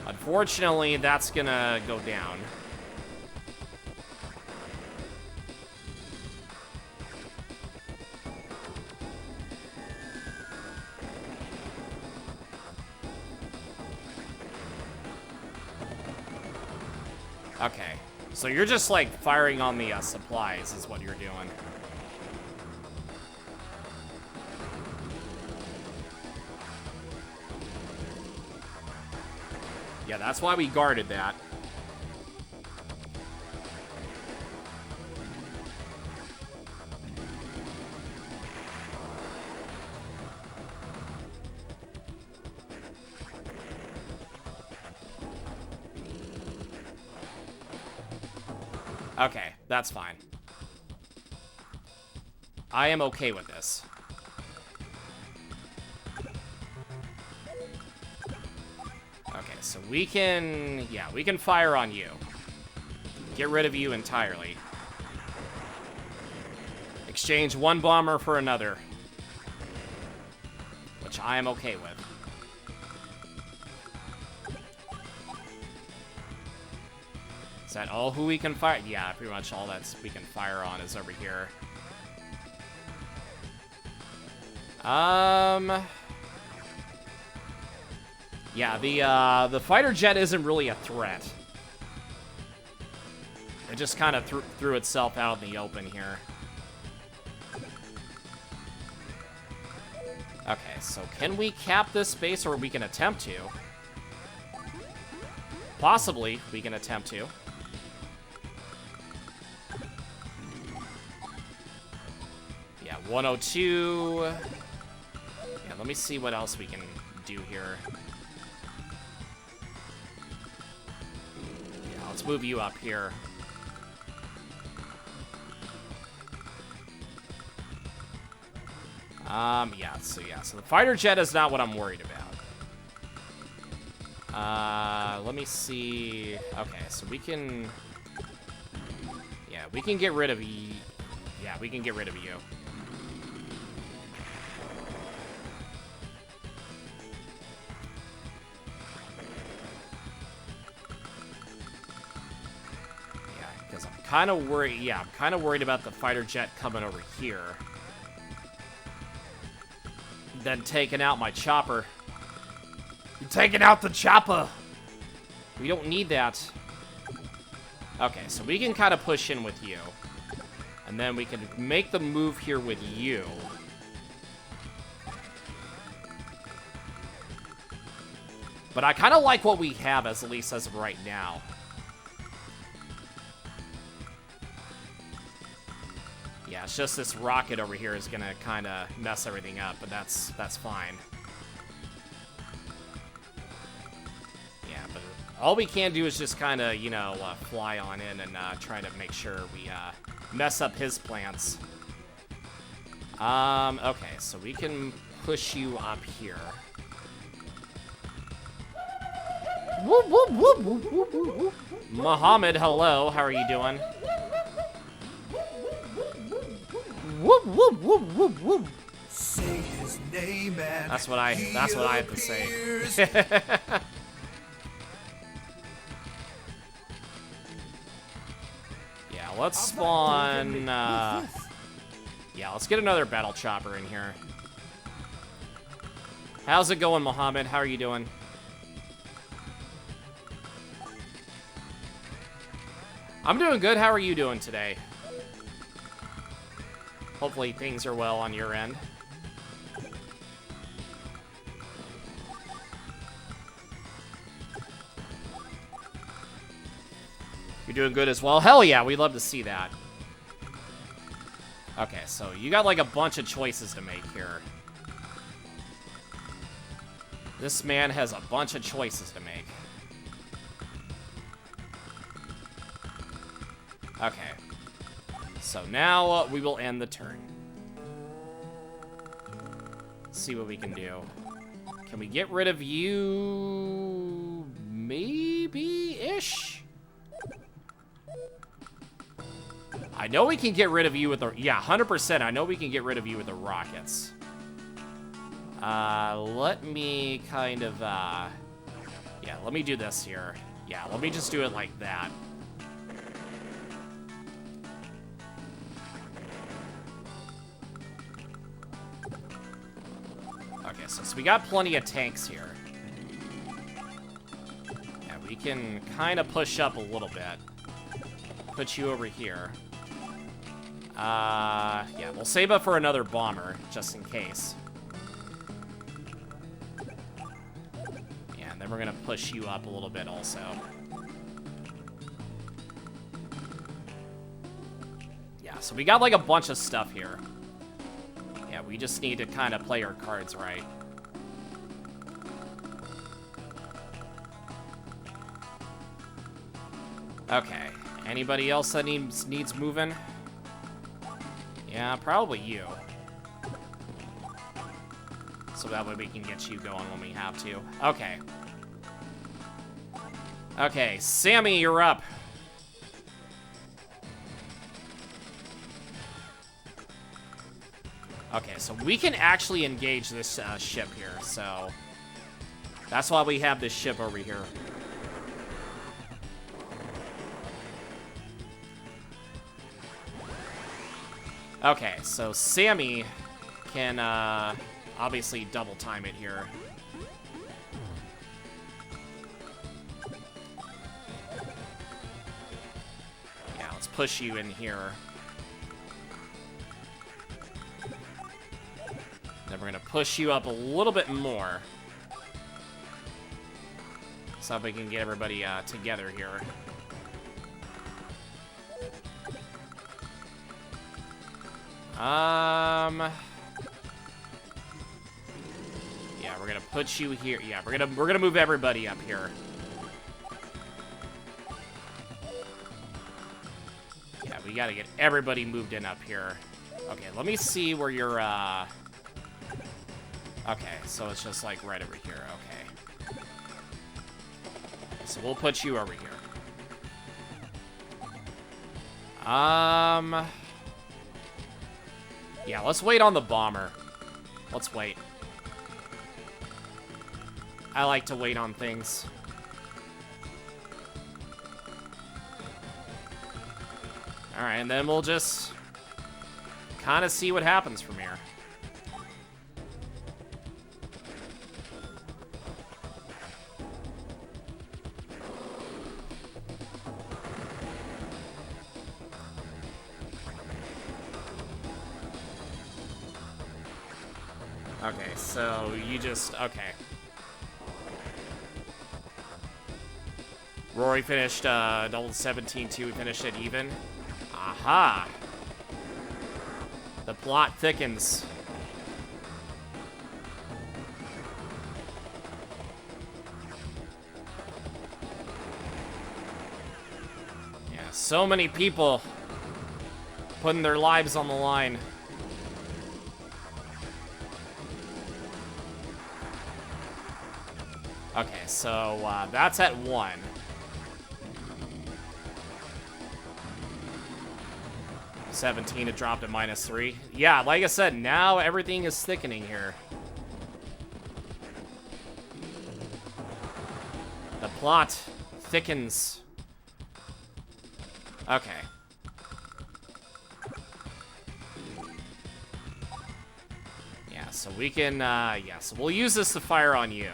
Unfortunately, that's gonna go down. Okay, so you're just, like, firing on the supplies is what you're doing. Yeah, that's why we guarded that. Okay, that's fine. I am okay with this. Okay, so we can... Yeah, we can fire on you. Get rid of you entirely. Exchange one bomber for another. Which I am okay with. Is that all who we can fire? Yeah, pretty much all that we can fire on is over here. Yeah, the fighter jet isn't really a threat. It just kind of threw itself out in the open here. Okay, so can we cap this space, or we can attempt to? Possibly, we can attempt to. Yeah, 102. Yeah, let me see what else we can do here. Yeah, let's move you up here. Yeah, so the fighter jet is not what I'm worried about. Let me see. Okay, so we can... Yeah, we can get rid of you. Yeah, we can get rid of you. Yeah, because I'm kind of worried. Yeah, I'm kind of worried about the fighter jet coming over here. Then taking out my chopper. You're taking out the chopper! We don't need that. Okay, so we can kind of push in with you. And then we can make the move here with you. But I kind of like what we have, at least as of right now. Yeah, it's just this rocket over here is gonna kind of mess everything up, but that's fine. Yeah, but all we can do is just kind of, you know, fly on in and try to make sure we mess up his plans. Okay, so we can push you up here. Whoop, whoop, whoop, whoop, whoop, whoop, whoop. Muhammad, hello, how are you doing? Whoop, whoop, whoop, whoop, whoop. Say his name and that's what I have to say. Yeah, let's spawn, yeah, let's get another battle chopper in here. How's it going, Mohammed? How are you doing? I'm doing good. How are you doing today? Hopefully things are well on your end. You're doing good as well? Hell yeah, we'd love to see that. Okay, so you got like a bunch of choices to make here. This man has a bunch of choices to make. Okay. So now we will end the turn. Let's see what we can do. Can we get rid of you? Maybe-ish? I know we can get rid of you with the... Yeah, 100%. I know we can get rid of you with the rockets. Let me kind of, yeah, let me do this here. Yeah, let me just do it like that. Okay, so we got plenty of tanks here. Yeah, we can kind of push up a little bit. Put you over here. Yeah, we'll save up for another bomber, just in case. Yeah, and then we're gonna push you up a little bit also. Yeah, so we got like a bunch of stuff here. Yeah, we just need to kind of play our cards right. Okay, anybody else that needs moving? Yeah, probably you. So that way we can get you going when we have to. Okay. Okay, Sammy, you're up. Okay, so we can actually engage this ship here, so... That's why we have this ship over here. Okay, so Sammy can, obviously double time it here. Yeah, push you in here. Then we're gonna push you up a little bit more. So we can get everybody together here. Yeah, we're gonna put you here. Yeah, we're gonna move everybody up here. Yeah, we gotta get everybody moved in up here. Okay, let me see where you're, okay, so it's just like right over here, okay. So we'll put you over here. Yeah, let's wait on the bomber. Let's wait. I like to wait on things. Alright, and then we'll just kind of see what happens from here. Okay, so you just... Okay. Rory finished double 17-2. We finished it even. Aha! The plot thickens. Yeah, so many people putting their lives on the line. Okay, so that's at 1. $17, it dropped at -3. Yeah, like I said, now everything is thickening here. The plot thickens. Okay. Yeah, so we can, yeah, so we'll use this to fire on you.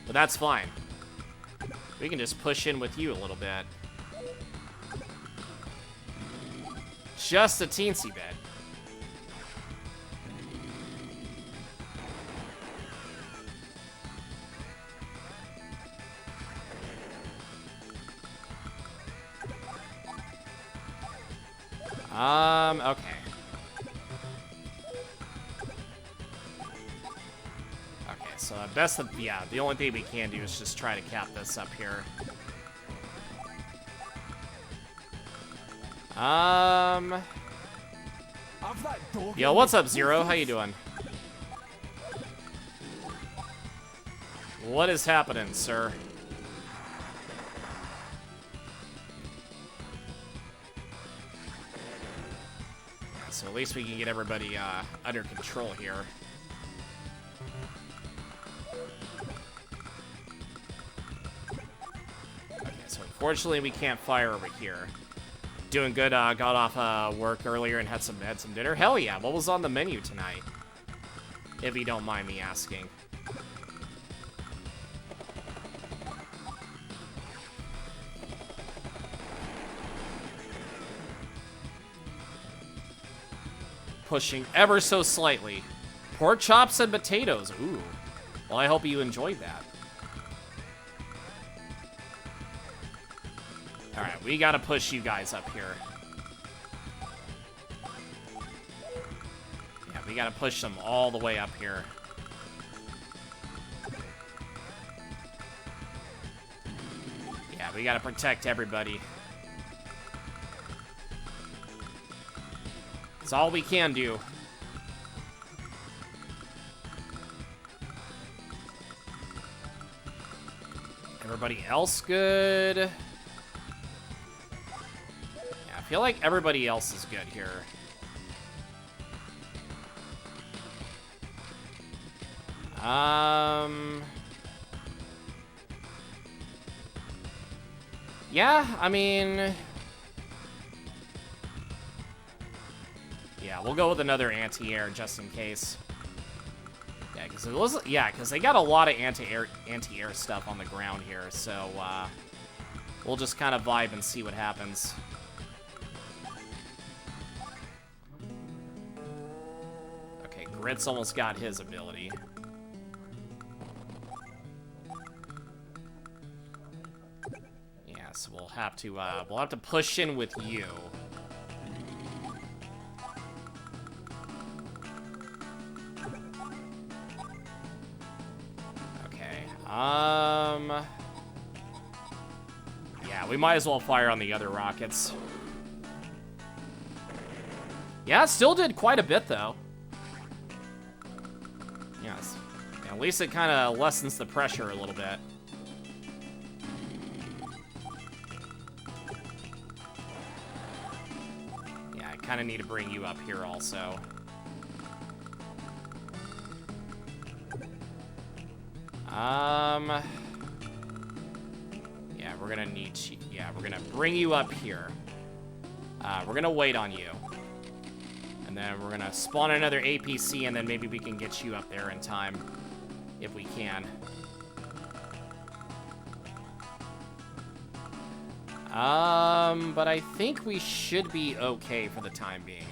But that's fine. We can just push in with you a little bit. Just a teensy bit. Okay. Okay, so best of, yeah, the only thing we can do is just try to cap this up here. Yo, what's up, Zero? How you doing? What is happening, sir? So at least we can get everybody under control here. Okay, so unfortunately we can't fire over here. Doing good. Got off work earlier and had some dinner. Hell yeah! What was on the menu tonight? If you don't mind me asking. Pushing ever so slightly. Pork chops and potatoes. Ooh. Well, I hope you enjoyed that. Alright, we gotta push you guys up here. Yeah, we gotta push them all the way up here. Yeah, we gotta protect everybody. It's all we can do. Everybody else good? Yeah, I feel like everybody else is good here. Yeah, I mean... Yeah, we'll go with another anti-air just in case. Yeah, because they got a lot of anti-air stuff on the ground here, so we'll just kind of vibe and see what happens. Okay, Grit's almost got his ability. Yeah, so we'll have to push in with you. Yeah, we might as well fire on the other rockets. Yeah, it still did quite a bit, though. Yes. Yeah, at least it kind of lessens the pressure a little bit. Yeah, I kind of need to bring you up here also. Yeah, we're gonna need you. Yeah, we're gonna bring you up here. We're gonna wait on you. And then we're gonna spawn another APC, and then maybe we can get you up there in time. If we can. But I think we should be okay for the time being.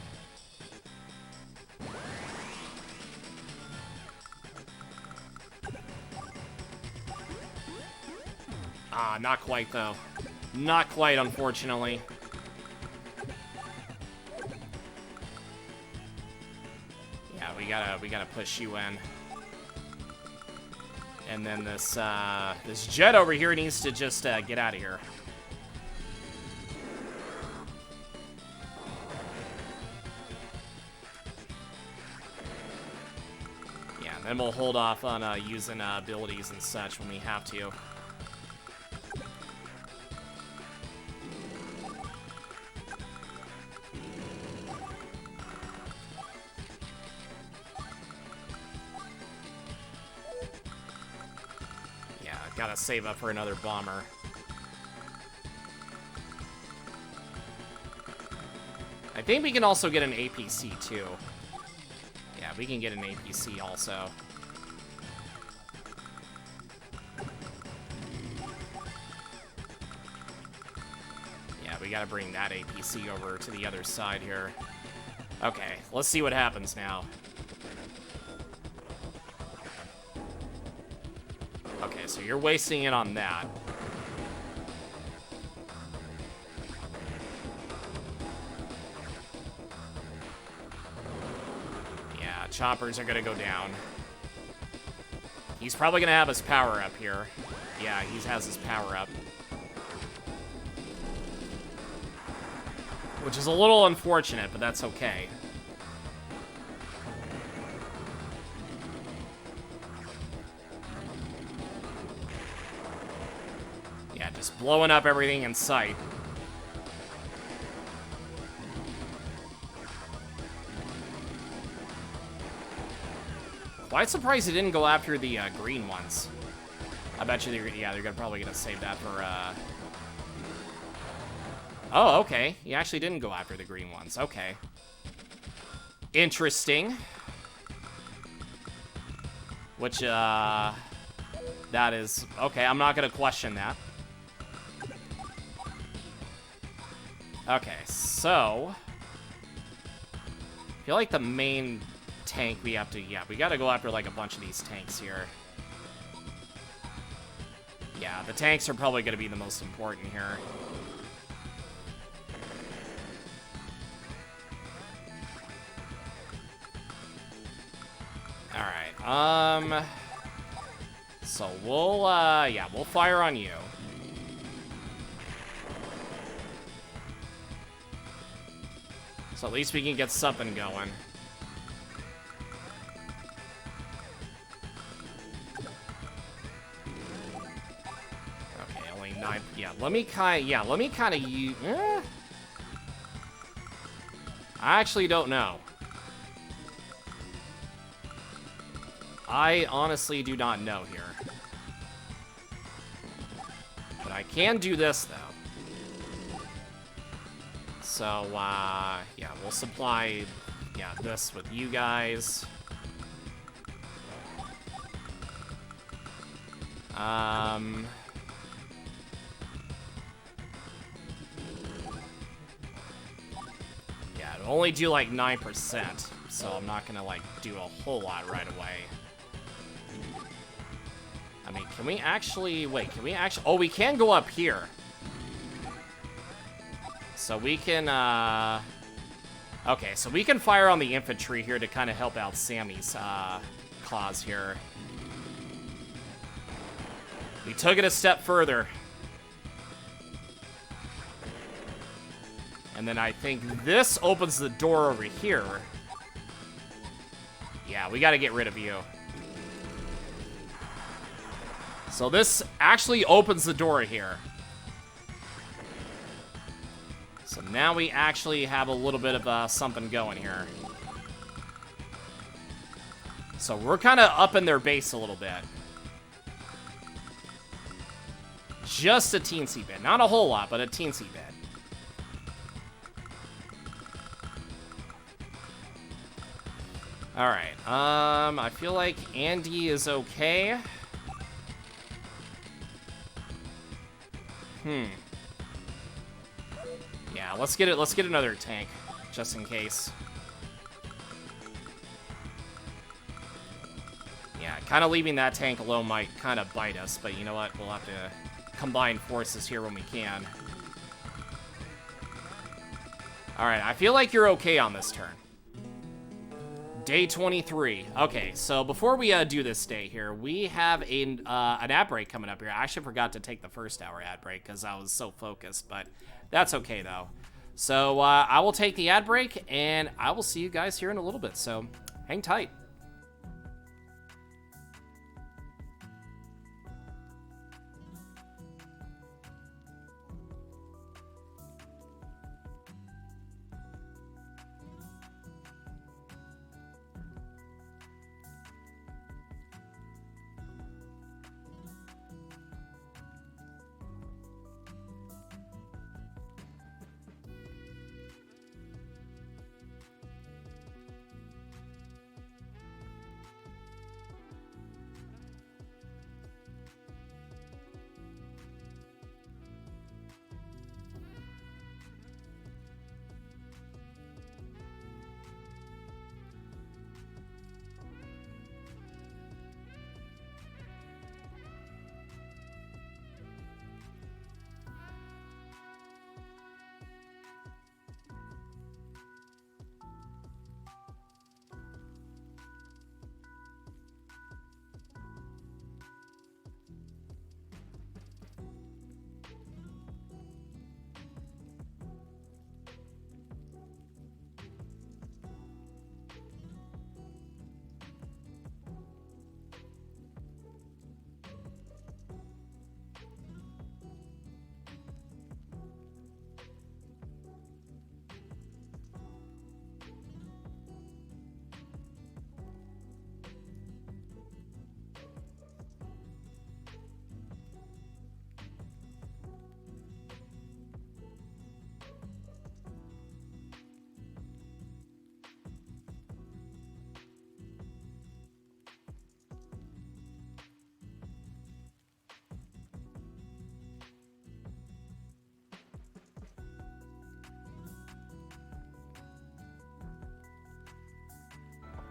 Not quite, though. Not quite, unfortunately. Yeah, we gotta push you in. And then this jet over here needs to just get out of here. Yeah, then we'll hold off on using abilities and such when we have to. Gotta save up for another bomber. I think we can also get an APC, too. Yeah, we can get an APC also. Yeah, we gotta bring that APC over to the other side here. Okay, let's see what happens now. Okay, so you're wasting it on that. Yeah, choppers are gonna go down. He's probably gonna have his power up here. Yeah, he has his power up. Which is a little unfortunate, but that's okay. Just blowing up everything in sight. Quite surprised he didn't go after the green ones. I bet you they're probably gonna save that for Oh, okay. He actually didn't go after the green ones. Okay. Interesting. Which that is okay, I'm not gonna question that. Okay, so I feel like the main tank we have to, yeah, we gotta go after like a bunch of these tanks here. Yeah, the tanks are probably gonna be the most important here. Alright, so we'll fire on you. So at least we can get something going. Okay, only 9. Yeah, let me kind of use. I actually don't know. I honestly do not know here. But I can do this though. So, yeah, we'll supply, this with you guys. Yeah, it'll only do like 9%, so I'm not gonna like do a whole lot right away. I mean, can we actually, wait, can we actually, oh, we can go up here. So we can, okay, so we can fire on the infantry here to kind of help out Sammy's, cause here. We took it a step further. And then I think this opens the door over here. Yeah, we gotta get rid of you. So this actually opens the door here. So now we actually have a little bit of something going here. So we're kind of up in their base a little bit. Just a teensy bit. Not a whole lot, but a teensy bit. Alright, I feel like Andy is okay. Yeah, let's get another tank, just in case. Yeah, kind of leaving that tank alone might kind of bite us, but you know what? We'll have to combine forces here when we can. Alright, I feel like you're okay on this turn. Day 23. Okay, so before we do this day here, we have an ad break coming up here. I actually forgot to take the first hour ad break because I was so focused, but that's okay though. So I will take the ad break, and I will see you guys here in a little bit, so hang tight.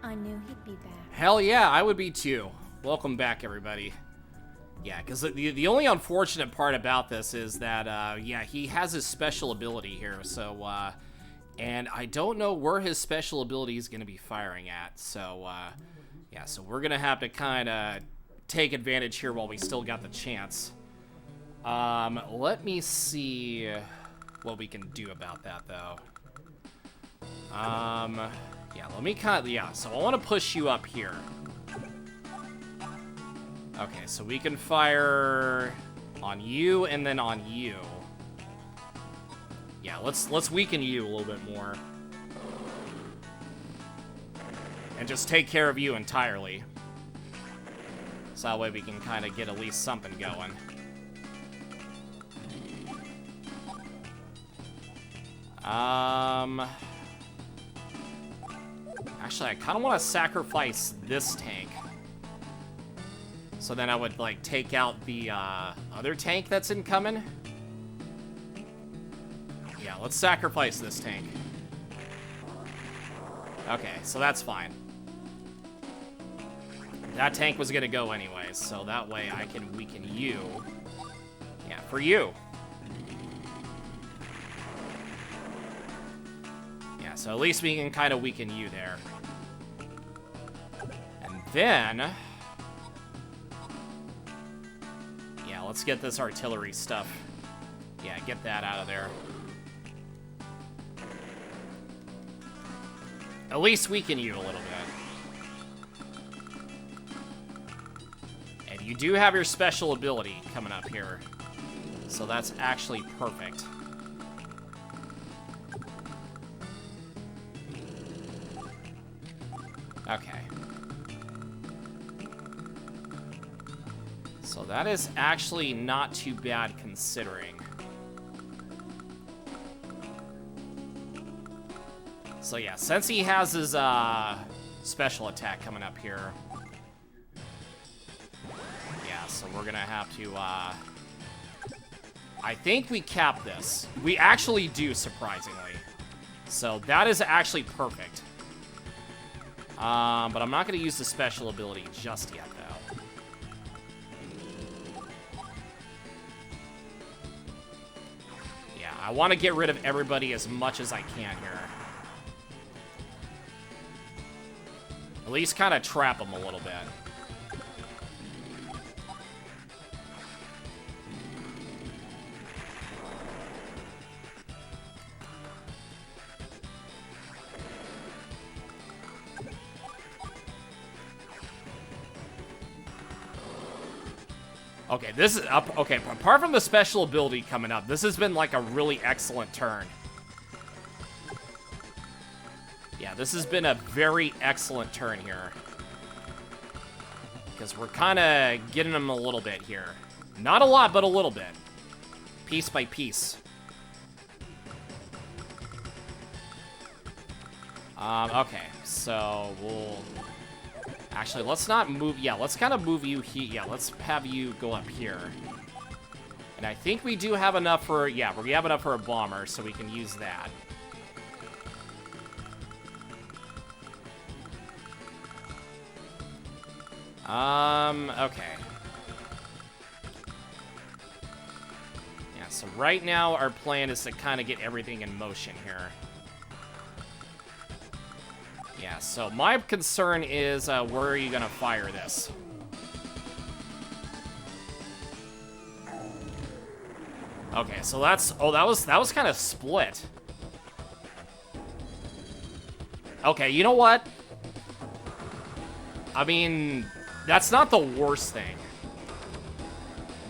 I knew he'd be back. Hell yeah, I would be too. Welcome back, everybody. Yeah, because the only unfortunate part about this is that, yeah, he has his special ability here, so, and I don't know where his special ability is going to be firing at, so, yeah, so we're going to have to kind of take advantage here while we still got the chance. Let me see what we can do about that, though. Yeah, let me yeah, so I want to push you up here. Okay, so we can fire on you and then on you. Yeah, let's weaken you a little bit more. And just take care of you entirely. So that way we can kind of get at least something going. Actually, I kind of want to sacrifice this tank. So then I would, like, take out the other tank that's incoming. Yeah, let's sacrifice this tank. Okay, so that's fine. That tank was gonna go anyways, so that way I can weaken you. Yeah, for you. Yeah, so at least we can kind of weaken you there. And then... yeah, let's get this artillery stuff. Yeah, get that out of there. At least weaken you a little bit. And you do have your special ability coming up here. So that's actually perfect. Okay. So that is actually not too bad considering. So yeah, since he has his special attack coming up here. Yeah, so we're gonna have to I think we cap this. We actually do, surprisingly. So that is actually perfect. But I'm not gonna use the special ability just yet, though. Yeah, I want to get rid of everybody as much as I can here. At least kind of trap them a little bit. Okay, this is up. Okay, apart from the special ability coming up, this has been like a really excellent turn. Yeah, this has been a very excellent turn here. Because we're kind of getting them a little bit here. Not a lot, but a little bit. Piece by piece. Okay, so we'll... Actually, let's not move... Yeah, let's kind of move you here. Yeah, let's have you go up here. And I think we do have enough for... Yeah, we have enough for a bomber, so we can use that. Okay. Yeah, so right now our plan is to kind of get everything in motion here. Yeah, so my concern is, where are you gonna fire this? Okay, so that's... Oh, that was kind of split. Okay, you know what? I mean, that's not the worst thing.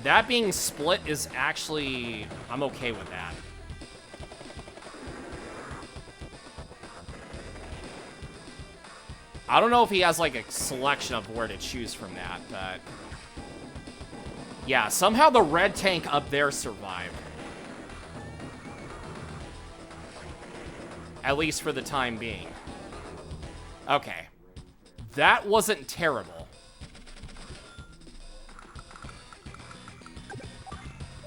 That being split is actually... I'm okay with that. I don't know if he has, like, a selection of where to choose from that, but... Yeah, somehow the red tank up there survived. At least for the time being. Okay. That wasn't terrible.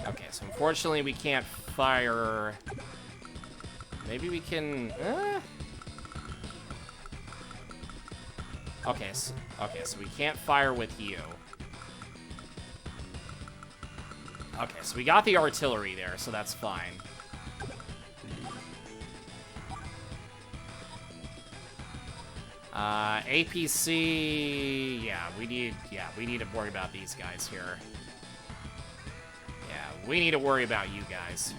Okay, so unfortunately we can't fire... Maybe we can... Okay, so we can't fire with you. Okay, so we got the artillery there, so that's fine. APC, yeah, we need to worry about these guys here. Yeah, we need to worry about you guys.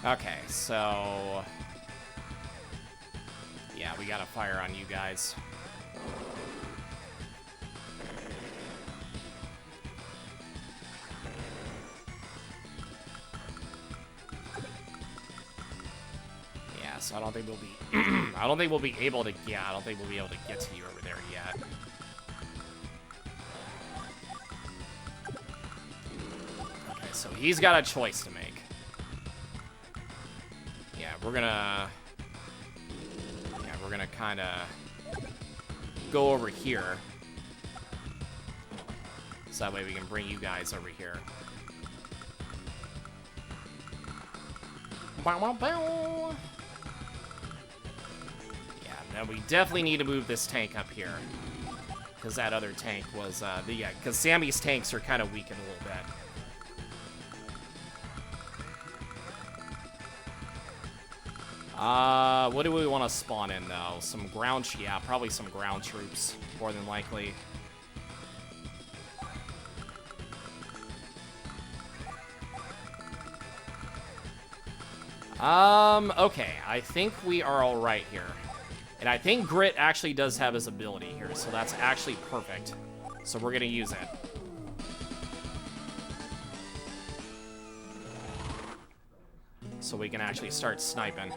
Okay, so... Yeah, we gotta fire on you guys. Yeah, so I don't think we'll be... I don't think we'll be able to... Yeah, I don't think we'll be able to get to you over there yet. Okay, so he's got a choice to make. we're gonna kind of go over here. So that way we can bring you guys over here. Bow, bow, bow. Yeah, now we definitely need to move this tank up here. Because that other tank was, because Sammy's tanks are kind of weakened a little bit. What do we want to spawn in, though? Some ground... Yeah, probably some ground troops, more than likely. Okay. I think we are alright here. And I think Grit actually does have his ability here, so that's actually perfect. So we're gonna use it. So we can actually start sniping.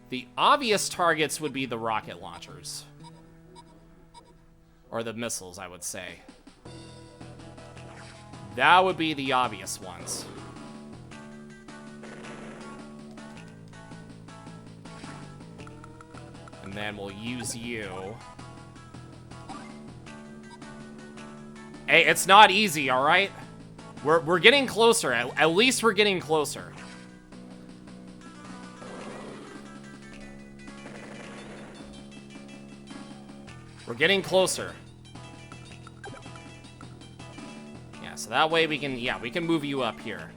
The obvious targets would be the rocket launchers. Or the missiles, I would say. That would be the obvious ones. And then we'll use you. Hey, it's not easy, alright? We're getting closer. At least we're getting closer. We're getting closer. Yeah, so that way we can, we can move you up here.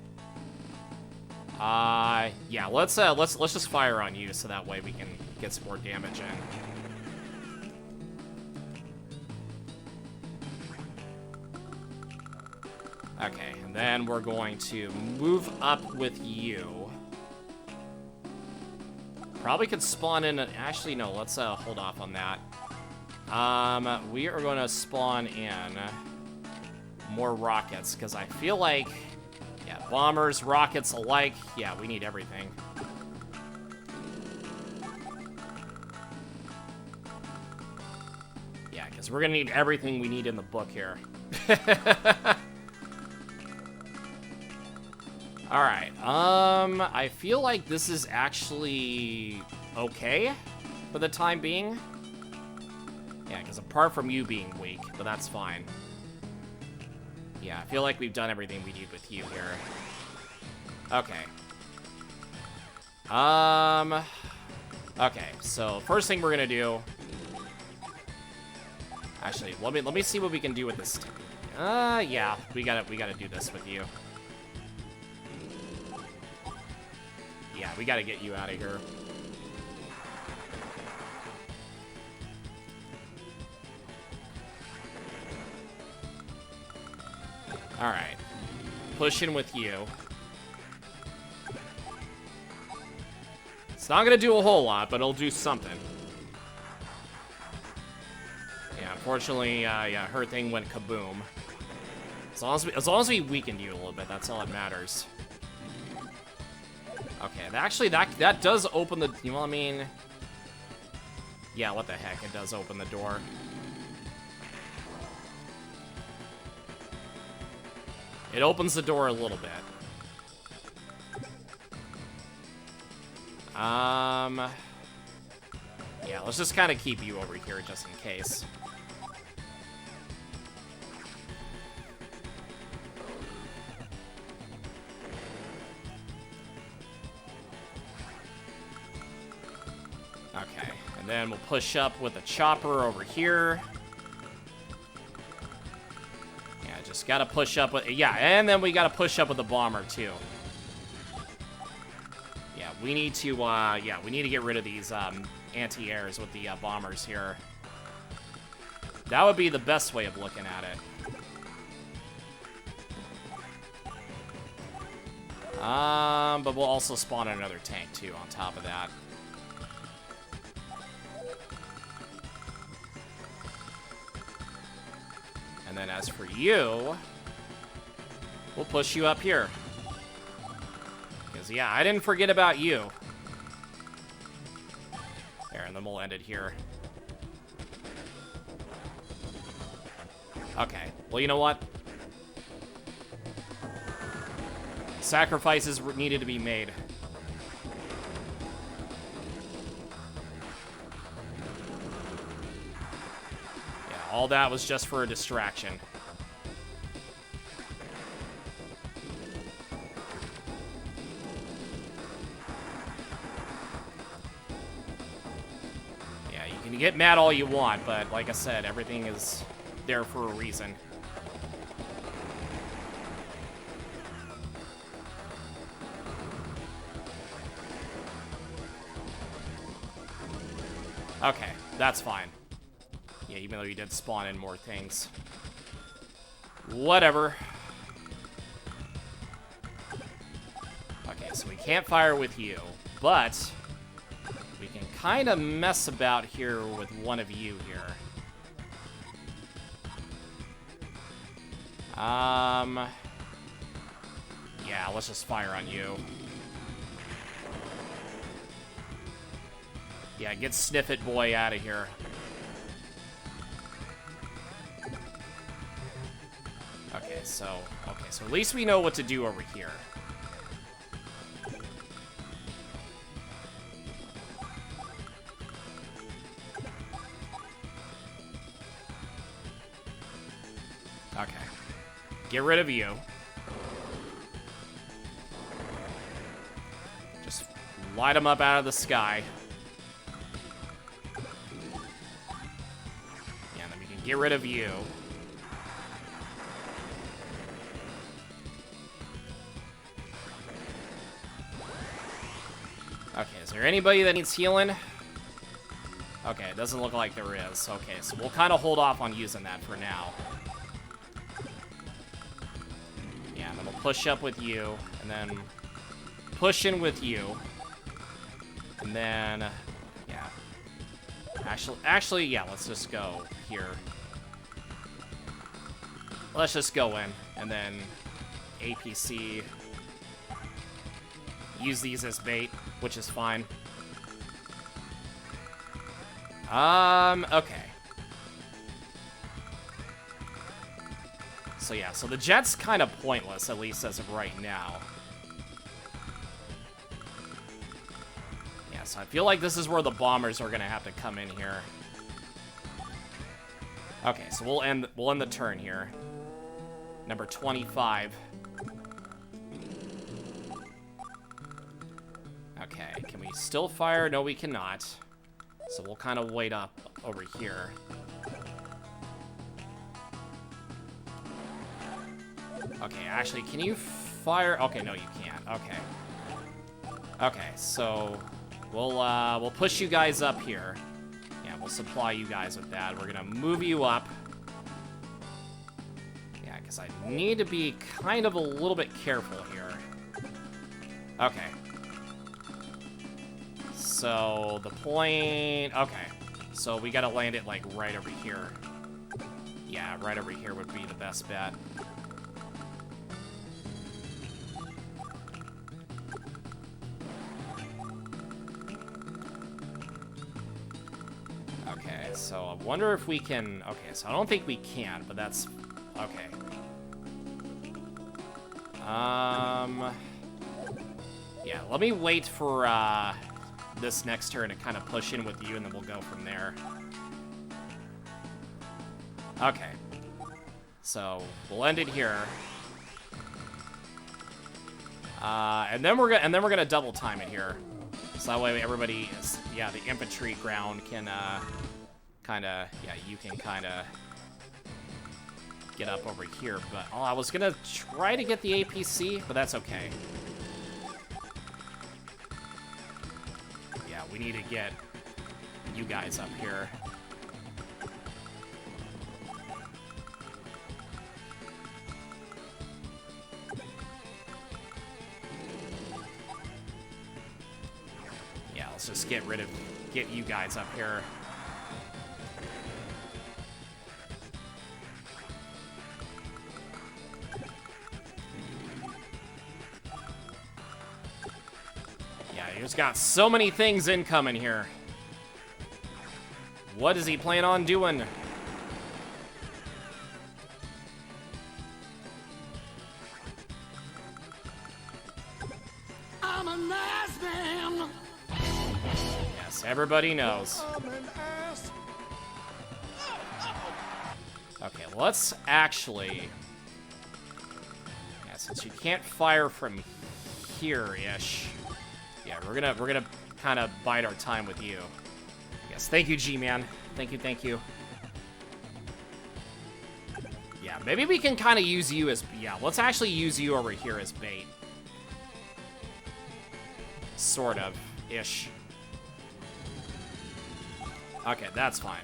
Yeah, let's just fire on you so that way we can get some more damage in. Okay, and then we're going to move up with you. Probably could spawn in, actually no, let's hold off on that. We are going to spawn in more rockets, because I feel like, yeah, bombers, rockets alike, yeah, we need everything. Yeah, because we're going to need everything we need in the book here. Alright, I feel like this is actually okay for the time being. Yeah, because apart from you being weak, but that's fine. Yeah, I feel like we've done everything we need with you here. Okay. Okay, so first thing we're gonna do... Actually, let me see what we can do with this. Yeah, we gotta do this with you. Yeah, we gotta get you out of here. Alright. Push in with you. It's not gonna do a whole lot, but it'll do something. Yeah, unfortunately, yeah, her thing went kaboom. As long as we weakened you a little bit, that's all that matters. Okay, actually, that does open the... Well, I mean... Yeah, what the heck, it does open the door. It opens the door a little bit. Yeah, let's just kind of keep you over here just in case. Okay, and then we'll push up with a chopper over here. Yeah, just gotta push up with... Yeah, and then we gotta push up with the bomber, too. Yeah, we need to, yeah, we need to get rid of these, anti-airs with the, bombers here. That would be the best way of looking at it. But we'll also spawn another tank, too, on top of that. And then as for you, we'll push you up here. Because, yeah, I didn't forget about you. There, and then we'll end it here. Okay, well, you know what? Sacrifices needed to be made. Yeah, all that was just for a distraction. Yeah, you can get mad all you want, but like I said, everything is there for a reason. Okay, that's fine. Yeah, even though you did spawn in more things. Whatever. Okay, so we can't fire with you, but we can kind of mess about here with one of you here. Yeah, let's just fire on you. Yeah, get Sniff It Boy out of here. Okay, so at least we know what to do over here. Okay. Get rid of you. Just light them up out of the sky. Yeah, then we can get rid of you. Okay, is there anybody that needs healing? Okay, it doesn't look like there is. Okay, so we'll kind of hold off on using that for now. Yeah, and then we'll push up with you, and then push in with you. And then, yeah. Actually, yeah, let's just go here. Let's just go in, and then APC. Use these as bait, which is fine. Okay. So yeah, so the jet's kind of pointless, at least as of right now. Yeah, so I feel like this is where the bombers are gonna have to come in here. Okay, so we'll end the turn here. Number 25. Okay, can we still fire? No, we cannot. So we'll kind of wait up over here. Okay, actually, can you fire? Okay, no, you can't. Okay. Okay, so we'll push you guys up here. Yeah, we'll supply you guys with that. We're gonna move you up. Yeah, because I need to be kind of a little bit careful here. Okay. So, the point... Okay. So, we gotta land it, like, right over here. Yeah, right over here would be the best bet. Okay, so I wonder if we can... Okay, so I don't think we can, but that's... Okay. Yeah, let me wait for, this next turn to kind of push in with you, and then we'll go from there. Okay. So, we'll end it here. And then we're gonna double time it here. So that way everybody is, yeah, the infantry ground can, kinda, yeah, you can kinda get up over here. But, oh, I was gonna try to get the APC, but that's okay. Yeah, we need to get you guys up here. Yeah, let's just get you guys up here. Yeah, he's got so many things incoming here. What does he plan on doing? everybody knows. Okay, let's actually... Yeah, since you can't fire from here-ish. Yeah, we're gonna kind of bide our time with you. Yes, thank you, G-Man. Thank you, thank you. Yeah, maybe we can kind of use you as... Yeah, let's actually use you over here as bait. Sort of. Ish. Okay, that's fine.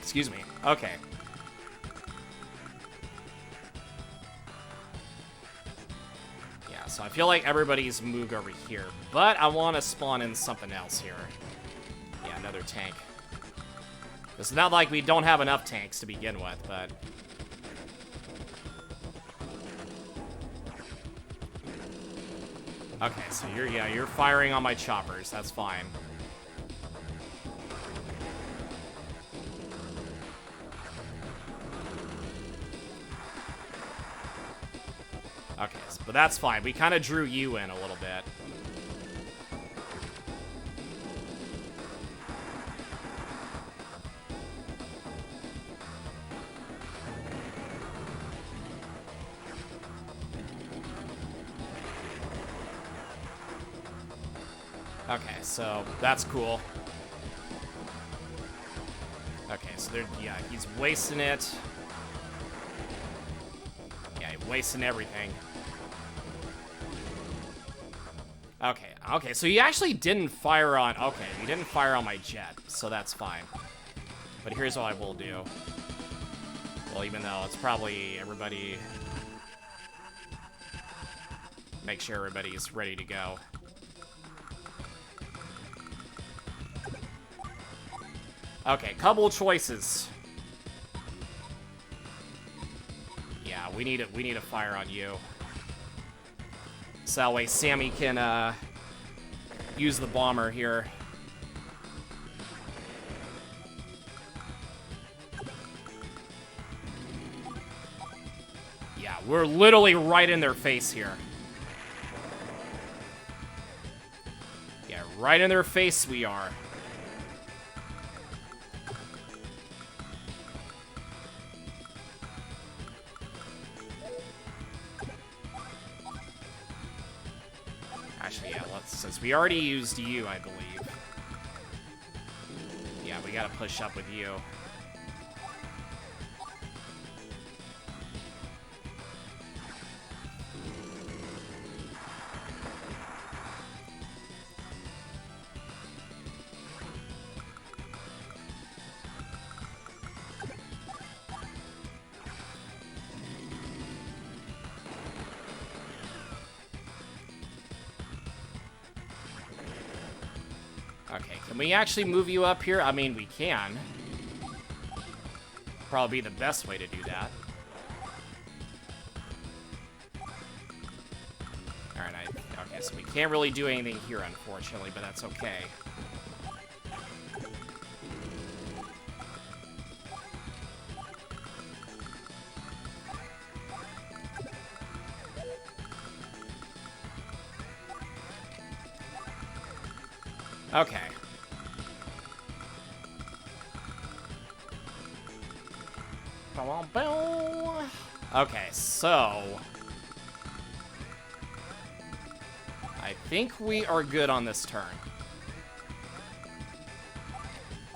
Excuse me. Okay. Yeah, so I feel like everybody's moved over here, but I want to spawn in something else here. Yeah, another tank. It's not like we don't have enough tanks to begin with, but... Okay, so you're firing on my choppers. That's fine. Okay, but that's fine. We kind of drew you in a little bit. Okay, so that's cool. Okay, so yeah, he's wasting it. Yeah, he's wasting everything. Okay, so he actually didn't fire on... Okay, he didn't fire on my jet, so that's fine. But here's what I will do. Well, even though it's probably everybody... Make sure everybody's ready to go. Okay, couple choices. Yeah, we need a fire on you. So that way Sammy can use the bomber here. Yeah, we're literally right in their face here. Yeah, right in their face we are. Actually, yeah, since we already used you, I believe. Yeah, we gotta push up with you. Okay, can we actually move you up here? I mean, we can. Probably be the best way to do that. Alright, okay, so we can't really do anything here, unfortunately, but that's okay. Okay. Okay, so... I think we are good on this turn.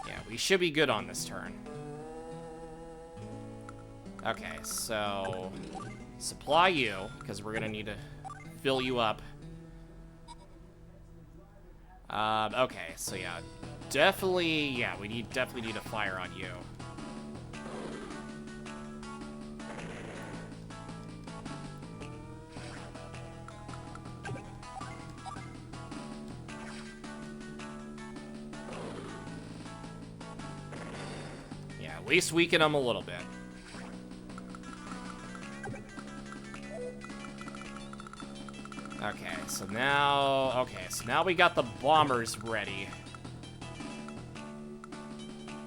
Yeah, we should be good on this turn. Okay, so... Supply you, because we're gonna need to fill you up. Okay, so yeah, definitely, yeah, we definitely need a fire on you. Yeah, at least weaken them a little bit. Okay, so now we got the bombers ready.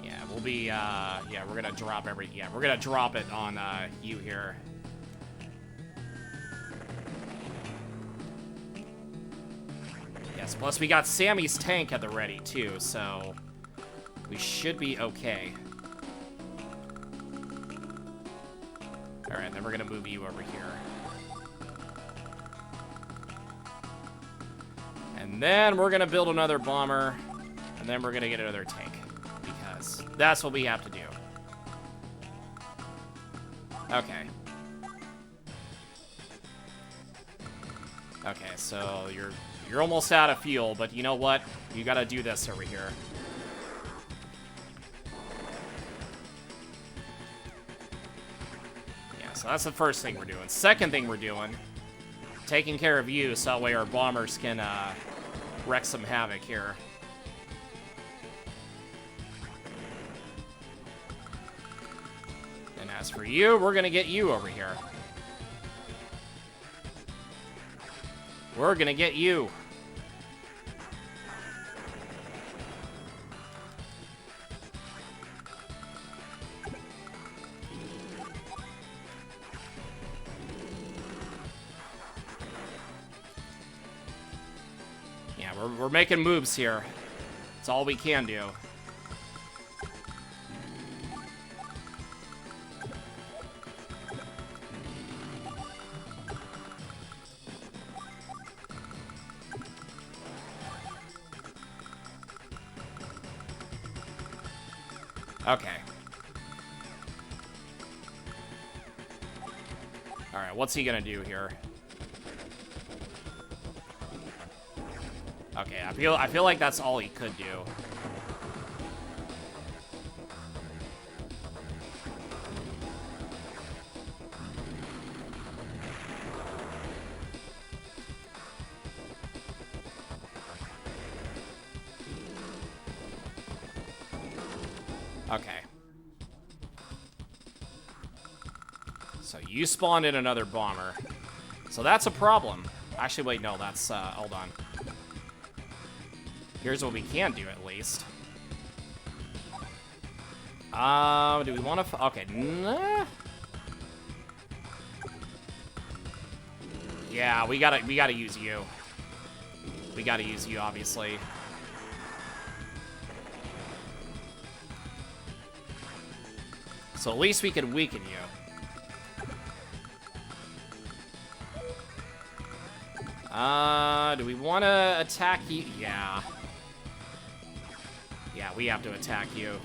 Yeah, we'll be, yeah, we're gonna drop we're gonna drop it on, you here. Yes, plus we got Sammy's tank at the ready, too, so we should be okay. Alright, then we're gonna move you over here. And then we're gonna build another bomber, and then we're gonna get another tank, because that's what we have to do. Okay. Okay, so you're almost out of fuel, but you know what? You gotta do this over here. Yeah, so that's the first thing we're doing. Second thing we're doing, taking care of you, so that way our bombers can wreak some havoc here. And as for you, we're gonna get you over here. We're gonna get you. Yeah, we're making moves here. It's all we can do. Okay. Alright, what's he gonna do here? Okay, I feel like that's all he could do. Okay. So you spawned in another bomber. So that's a problem. Actually, wait, no, that's, hold on. Here's what we can do, at least. Do we want to... Okay, nah. Yeah, we gotta use you. We gotta use you, obviously. So at least we can weaken you. Do we want to attack you? Yeah. Yeah, we have to attack you.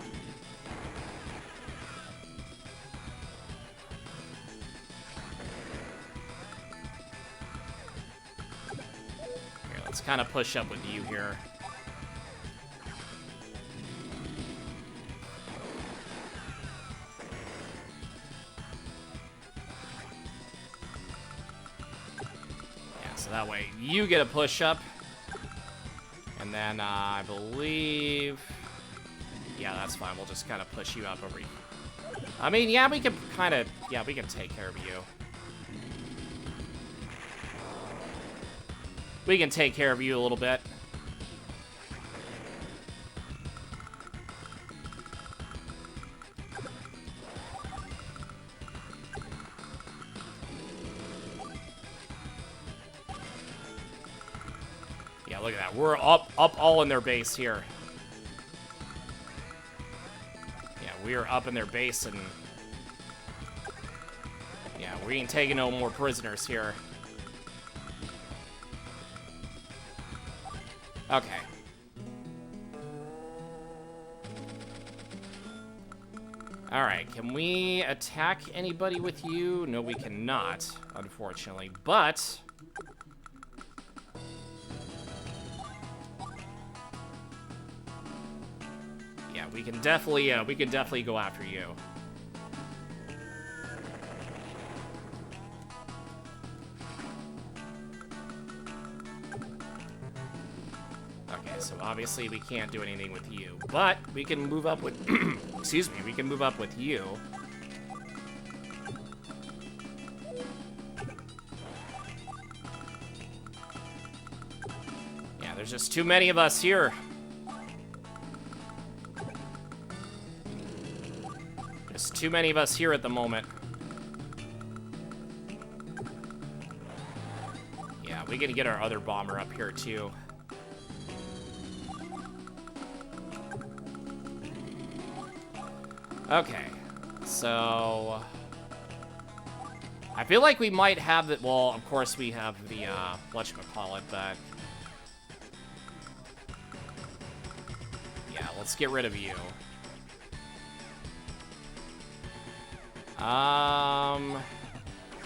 Here, let's kind of push up with you here. That way you get a push up. And then I believe... Yeah, that's fine. We'll just kind of push you up over here. I mean, yeah, we can kind of... Yeah, we can take care of you. We can take care of you a little bit. Yeah, look at that. We're up all in their base here. Yeah, we are up in their base, and... Yeah, we ain't taking no more prisoners here. Okay. Alright, can we attack anybody with you? No, we cannot, unfortunately, but... Yeah, we can definitely go after you. Okay, so obviously we can't do anything with you, but we can move up with, excuse me, we can move up with you. Yeah, there's just too many of us here. There's too many of us here at the moment. Yeah, we gotta get our other bomber up here too. Okay, so I feel like we might have the, well, of course we have the, whatchamacallit, but yeah, let's get rid of you.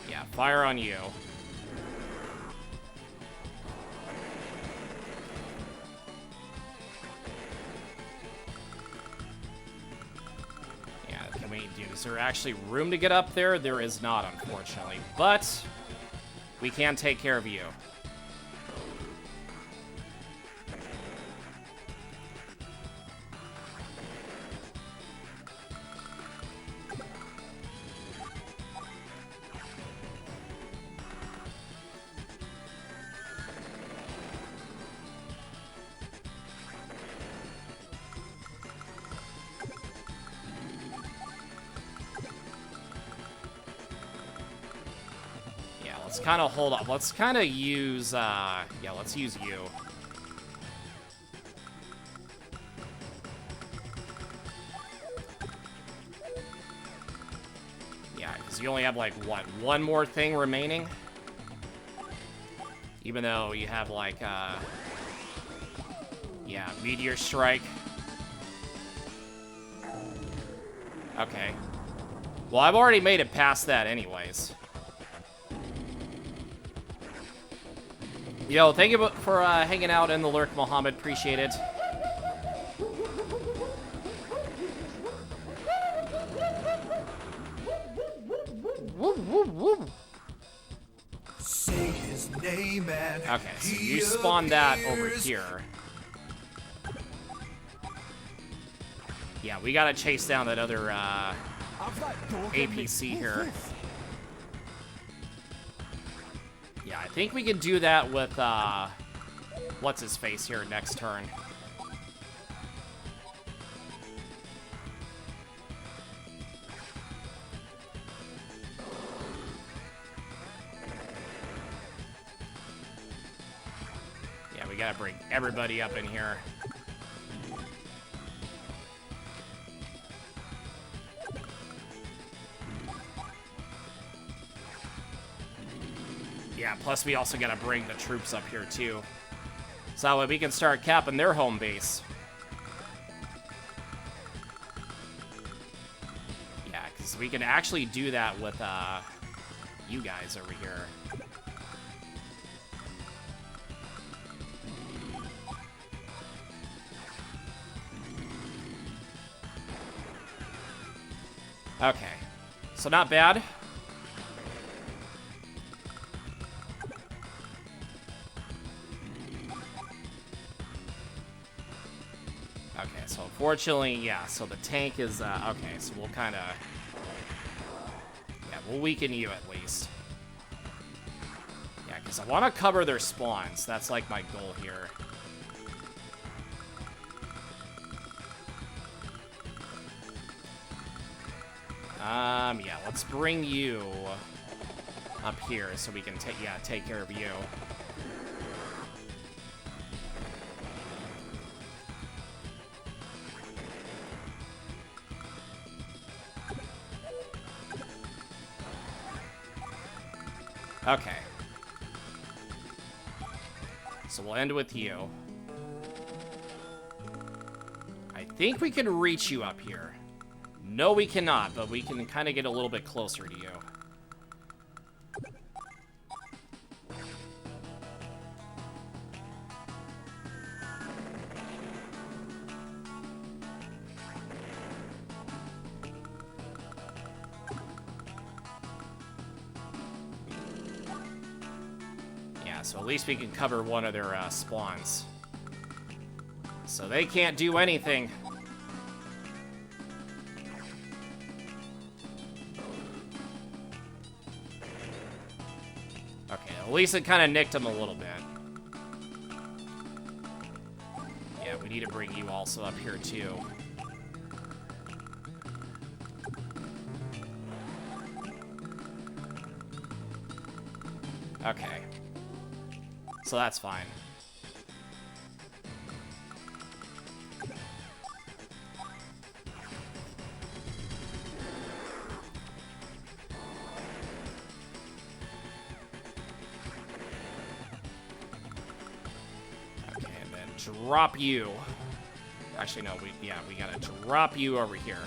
Yeah, fire on you. Is there actually room to get up there? There is not, unfortunately. But we can take care of you. Let's kind of hold on. Let's kind of use, yeah, let's use you. Yeah, because you only have, like, what, one more thing remaining? Even though you have, like, yeah, Meteor Strike. Okay. Well, I've already made it past that anyways. Yo, thank you for hanging out in the lurk, Mohammed. Appreciate it. Say his name and okay, so you spawned that over here. Yeah, we gotta chase down that other APC here. Yeah, I think we can do that with, what's-his-face here next turn. Yeah, we gotta bring everybody up in here. Yeah, plus we also gotta bring the troops up here, too. So that way we can start capping their home base. Yeah, because we can actually do that with, you guys over here. Okay. So not bad. So unfortunately, yeah, so the tank is, okay, so we'll kind of, yeah, we'll weaken you at least. Yeah, because I want to cover their spawns. That's, like, my goal here. Yeah, let's bring you up here so we can take care of you. Okay. So we'll end with you. I think we can reach you up here. No, we cannot, but we can kind of get a little bit closer to you. So at least we can cover one of their spawns. So they can't do anything. Okay, at least it kind of nicked them a little bit. Yeah, we need to bring you also up here too. Okay. So that's fine. drop you. Actually, no, we gotta drop you over here.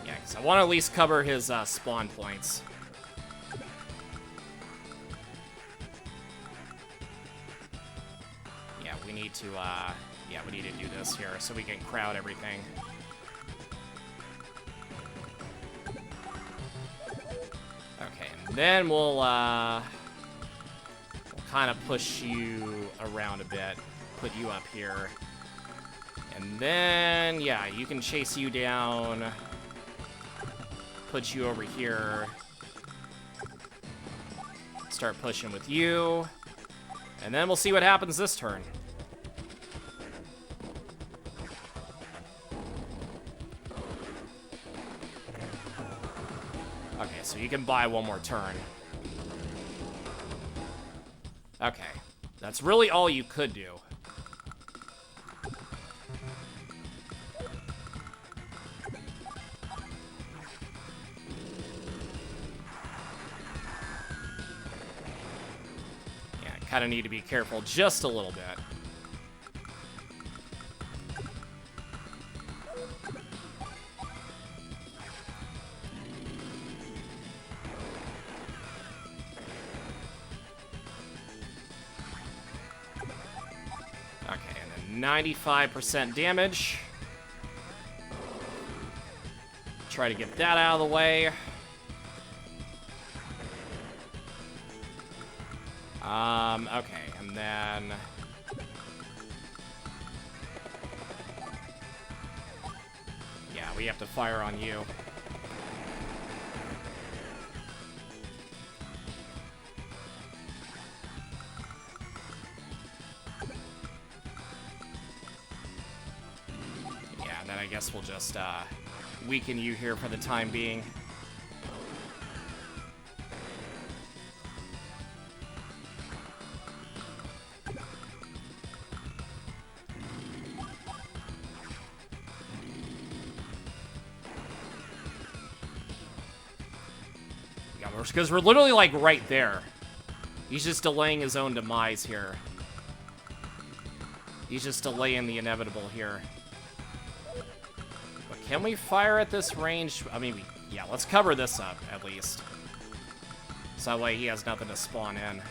Yeah, because I want to at least cover his spawn points. Yeah, we need to do this here so we can crowd everything. Okay, and then we'll kind of push you around a bit, put you up here. And then, yeah, you can chase you down, put you over here, start pushing with you, and then we'll see what happens this turn. Okay, so you can buy one more turn. Okay, that's really all you could do. Yeah, kind of need to be careful just a little bit. Okay, and then 95% damage. Try to get that out of the way. Okay, and then... yeah, we have to fire on you. Yeah, and then I guess we'll just, weaken you here for the time being. Because we're literally, like, right there. He's just delaying his own demise here. He's just delaying the inevitable here. But can we fire at this range? I mean, yeah, let's cover this up, at least. So that way he has nothing to spawn in.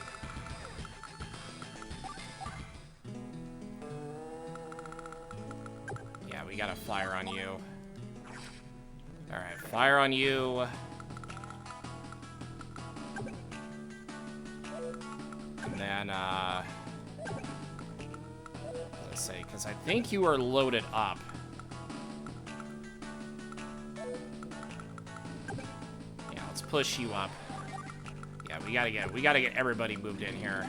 Yeah, we gotta fire on you. Alright, fire on you. And then, let's see, because I think you are loaded up. Yeah, let's push you up. Yeah, we gotta get everybody moved in here.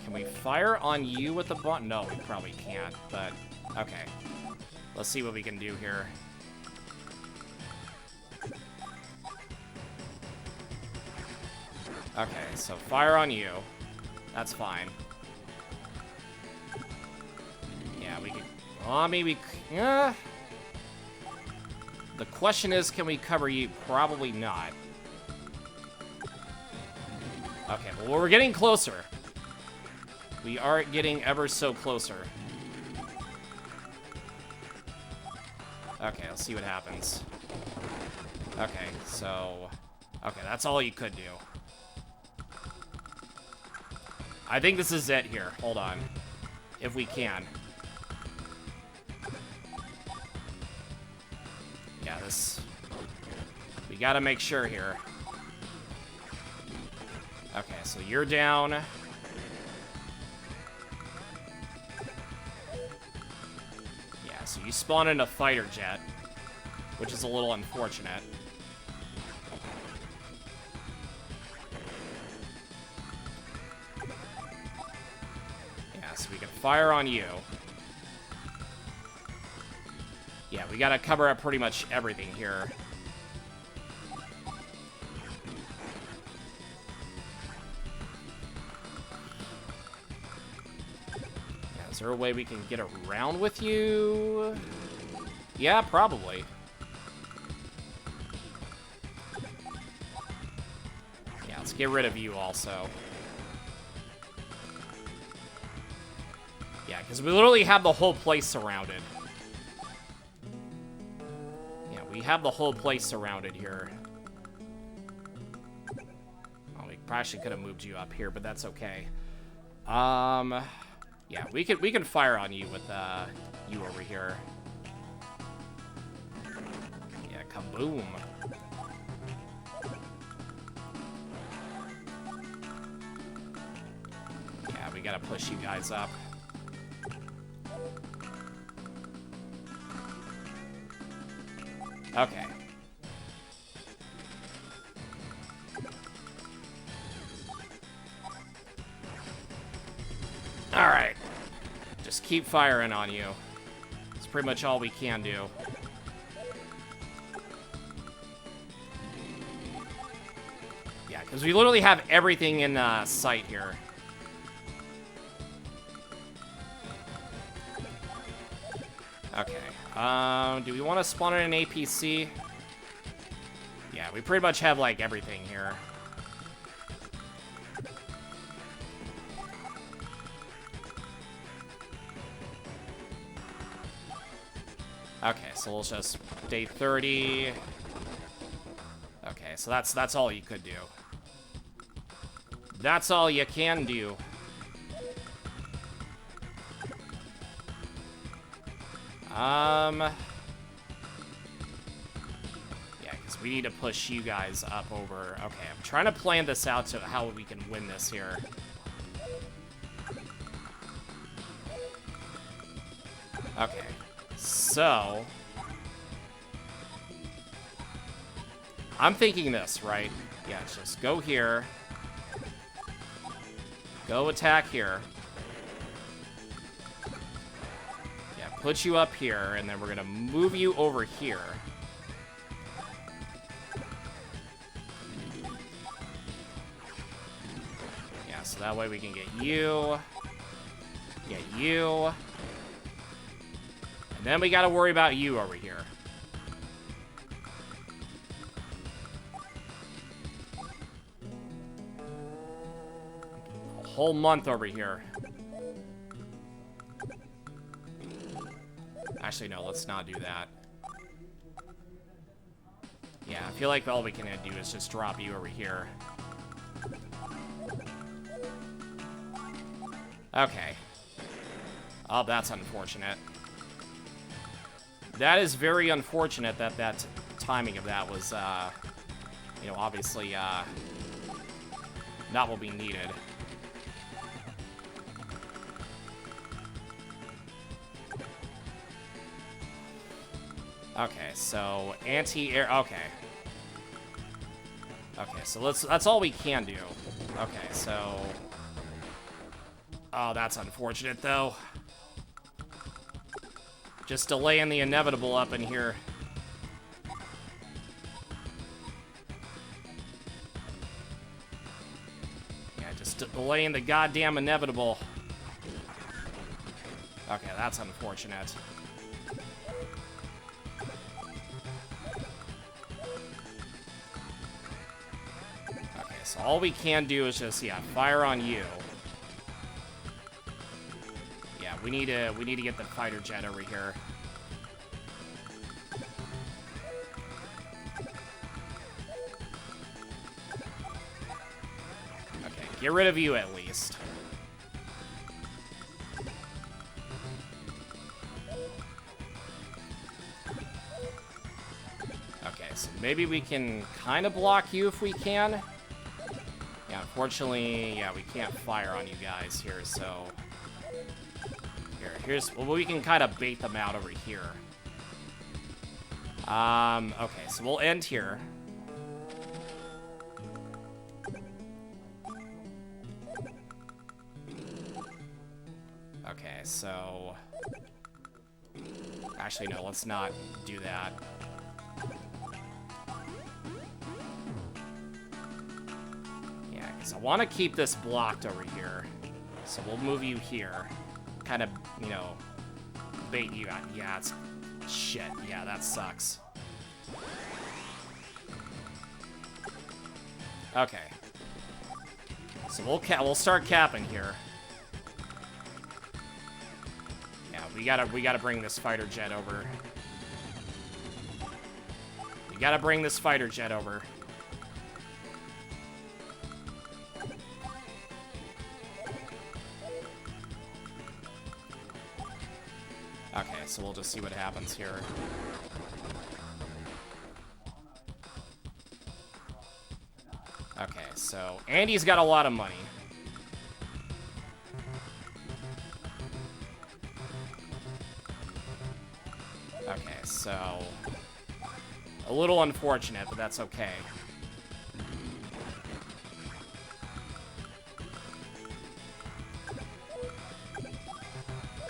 Can we fire on you with the button? No, we probably can't, but okay. Let's see what we can do here. Okay, so fire on you. That's fine. Yeah, we can... well, maybe... the question is, can we cover you? Probably not. Okay, well, we're getting closer. We are getting ever so closer. Okay, let's see what happens. Okay, so... okay, that's all you could do. I think this is it here. Hold on. If we can. Yeah, this... we gotta make sure here. Okay, so you're down. Yeah, so you spawn in a fighter jet, which is a little unfortunate. So we can fire on you. Yeah, we gotta cover up pretty much everything here. Yeah, is there a way we can get around with you? Yeah, probably. Yeah, let's get rid of you also. Yeah, because we literally have the whole place surrounded. Yeah, we have the whole place surrounded here. Oh, we actually could have moved you up here, but that's okay. Yeah, we can fire on you with you over here. Yeah, kaboom. Yeah, we gotta push you guys up. Okay. Alright. Just keep firing on you. It's pretty much all we can do. Yeah, because we literally have everything in sight here. Okay. Do we want to spawn in an APC? Yeah, we pretty much have, like, everything here. Okay, so we'll just day 30. Okay, so that's all you could do. That's all you can do. Yeah, because we need to push you guys up over. Okay, I'm trying to plan this out to how we can win this here. Okay, so I'm thinking this, right? Yeah, just go here. Go attack here. Yeah, put you up here, and then we're gonna move you over here. Yeah, so that way we can get you. Get you. And then we gotta worry about you over here. A whole month over here. Actually, no, let's not do that. Yeah, I feel like all we can do is just drop you over here. Okay. Oh, that's unfortunate. That is very unfortunate that that timing of that was, you know, obviously, not what we needed. Okay, so anti-air. Okay. Okay, so that's all we can do. Okay, so. Oh, that's unfortunate, though. Just delaying the inevitable up in here. Yeah, just delaying the goddamn inevitable. Okay, that's unfortunate. Okay, so all we can do is just, yeah, fire on you. Yeah, we need to get the fighter jet over here. Okay, get rid of you at least. Okay, so maybe we can kind of block you if we can. Yeah, unfortunately, yeah, we can't fire on you guys here, so... Here's, well, we can kind of bait them out over here. Okay, so we'll end here. Okay, so... Actually, no, let's not do that. Yeah, because I want to keep this blocked over here. So we'll move you here. Kind of, you know, bait you out. Yeah, it's Shit, yeah, that sucks. Okay. So we'll start capping here. Yeah, we gotta bring this fighter jet over. We gotta bring this fighter jet over. Okay, so we'll just see what happens here. Okay, so Andy's got a lot of money. Okay, so a little unfortunate, but that's okay.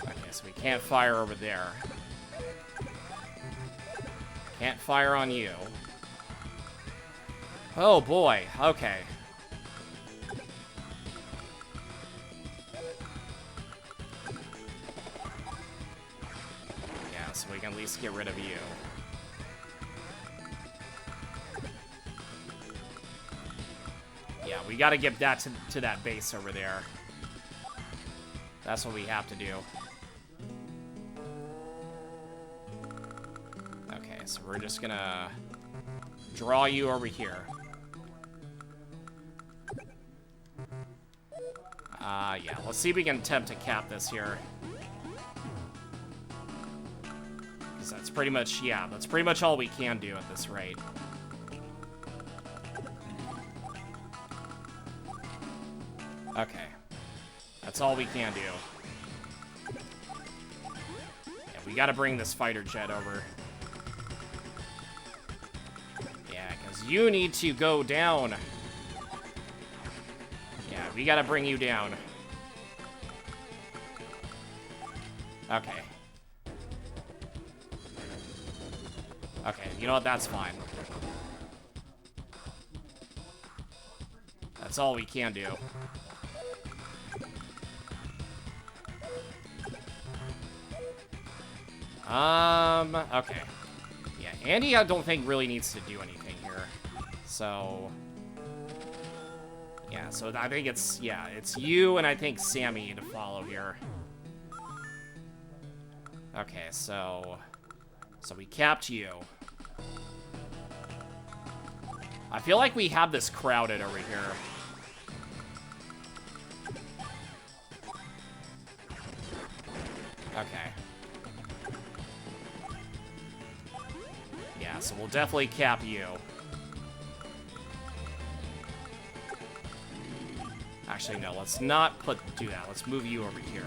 Okay, so we can't fire over there. Can't fire on you. Oh boy, okay. Yeah, so we can at least get rid of you. Yeah, we gotta get that to that base over there. That's what we have to do. Okay, so we're just gonna draw you over here. Yeah, let's see if we can attempt to cap this here. Because that's pretty much, yeah, that's pretty much all we can do at this rate. Okay. That's all we can do. Yeah, we gotta bring this fighter jet over. Yeah, because you need to go down. Yeah, we gotta bring you down. Okay. Okay, you know what? That's fine. That's all we can do. Okay. Yeah, Andy, I don't think really needs to do anything here. So... yeah, so I think it's, yeah, it's you and I think Sammy to follow here. Okay, so we capped you. I feel like we have this crowded over here. Okay. Yeah, so we'll definitely cap you. Actually, no, let's not do that. Let's move you over here.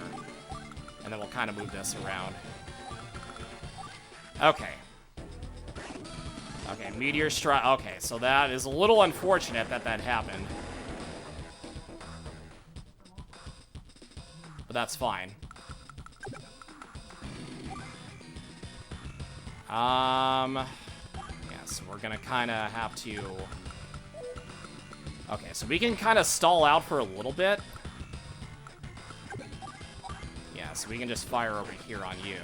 And then we'll kind of move this around. Okay. Okay, meteor strike. Okay, so that is a little unfortunate that that happened. But that's fine. Yeah, so we're gonna kind of have to... okay, so we can kind of stall out for a little bit. Yeah, so we can just fire over here on you.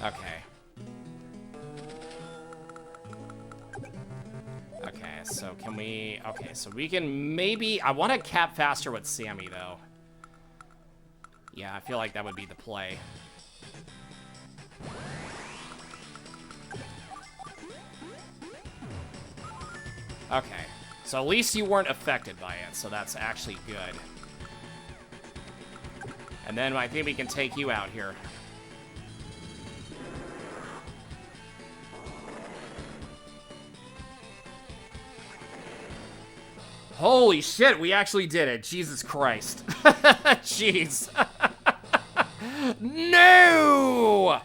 Okay. Okay, so can we... okay, so we can maybe... I want to cap faster with Sammy, though. Yeah, I feel like that would be the play. Okay, so at least you weren't affected by it, so that's actually good. And then I think we can take you out here. Holy shit, we actually did it. Jesus Christ. Jeez. No!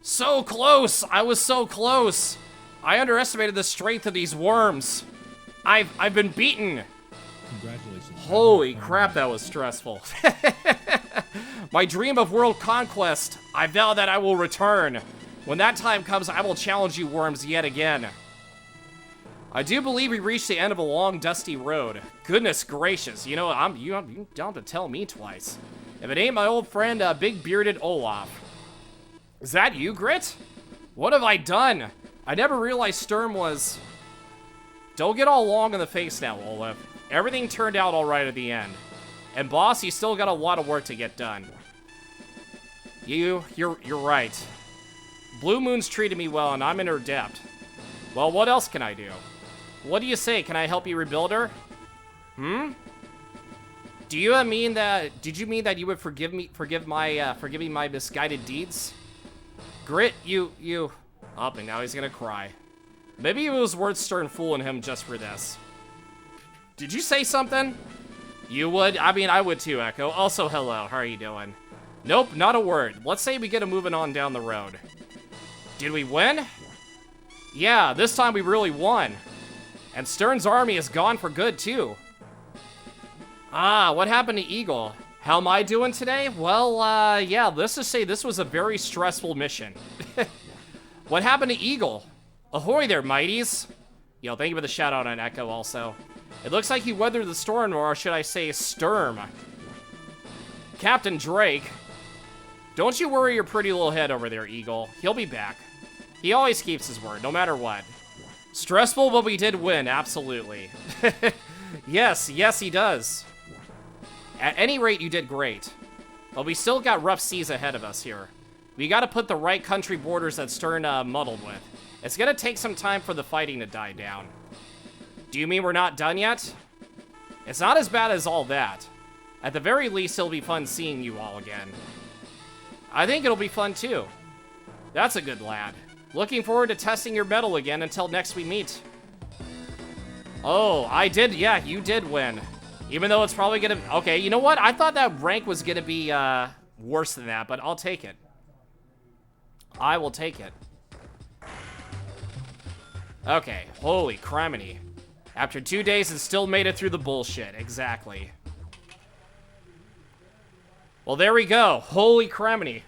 So close. I was so close. I underestimated the strength of these worms. I've been beaten. Congratulations. Holy crap, that was stressful. My dream of world conquest. I vow that I will return. When that time comes, I will challenge you worms yet again. I do believe we reached the end of a long, dusty road. Goodness gracious, you know, you don't have to tell me twice. If it ain't my old friend, Big Bearded Olaf. Is that you, Grit? What have I done? I never realized Sturm was... Don't get all long in the face now, Olaf. Everything turned out all right at the end. And boss, you still got a lot of work to get done. You're right. Blue Moon's treated me well, and I'm in her debt. Well, what else can I do? What do you say? Can I help you rebuild her? Hmm? Do you mean that? Did you mean that you would forgive me my misguided deeds? Grit, you. Up, and now he's gonna cry. Maybe it was worth Stern fooling him just for this. Did you say something? You would? I mean, I would too, Echo. Also, hello. How are you doing? Nope, not a word. Let's say we get a moving on down the road. Did we win? Yeah, this time we really won. And Stern's army is gone for good, too. Ah, what happened to Eagle? How am I doing today? Well, yeah, let's just say this was a very stressful mission. What happened to Eagle? Ahoy there, mighties. Yo, thank you for the shout out on Echo also. It looks like he weathered the storm, or should I say Sturm. Captain Drake. Don't you worry your pretty little head over there, Eagle. He'll be back. He always keeps his word, no matter what. Stressful, but we did win, absolutely. Yes, he does. At any rate, you did great. But we still got rough seas ahead of us here. We gotta put the right country borders that Stern muddled with. It's gonna take some time for the fighting to die down. Do you mean we're not done yet? It's not as bad as all that. At the very least, it'll be fun seeing you all again. I think it'll be fun too. That's a good lad. Looking forward to testing your mettle again until next we meet. Oh, I did, yeah, you did win. Even though it's probably gonna, okay, you know what? I thought that rank was gonna be worse than that, but I'll take it. I will take it. Okay, holy criminy. After 2 days, it still made it through the bullshit, exactly. Well, there we go. Holy criminy.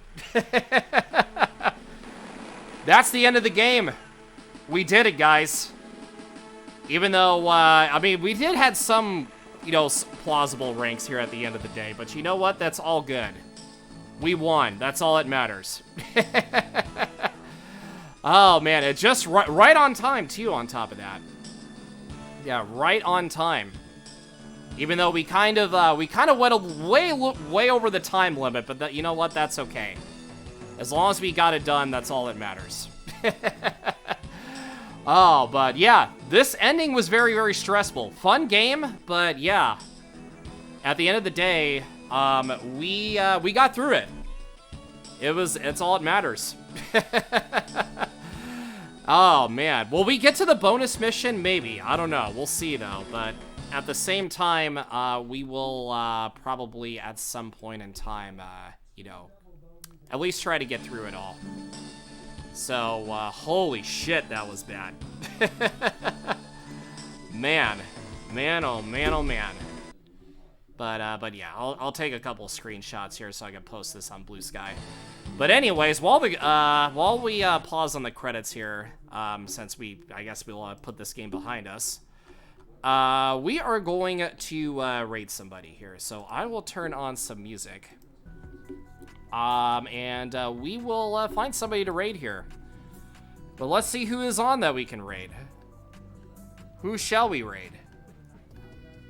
That's the end of the game. We did it, guys. Even though, I mean, we did have some, you know, plausible ranks here at the end of the day. But you know what? That's all good. We won. That's all that matters. Oh, man. It just right on time, too, on top of that. Yeah, right on time. Even though we kind of went way over the time limit, but you know what? That's okay. As long as we got it done, that's all that matters. Oh, but yeah, this ending was very, very stressful. Fun game, but yeah. At the end of the day, we got through it. It's all that matters. Oh, man. Will we get to the bonus mission? Maybe. I don't know. We'll see, though. But at the same time, we will probably at some point in time, you know, at least try to get through it all. So, holy shit, that was bad. Man, oh man, oh man. But yeah, I'll take a couple screenshots here so I can post this on Blue Sky. But anyways, while we pause on the credits here, since I guess we'll put this game behind us, we are going to raid somebody here. So I will turn on some music. And we will find somebody to raid here. But let's see who is on that we can raid. Who shall we raid?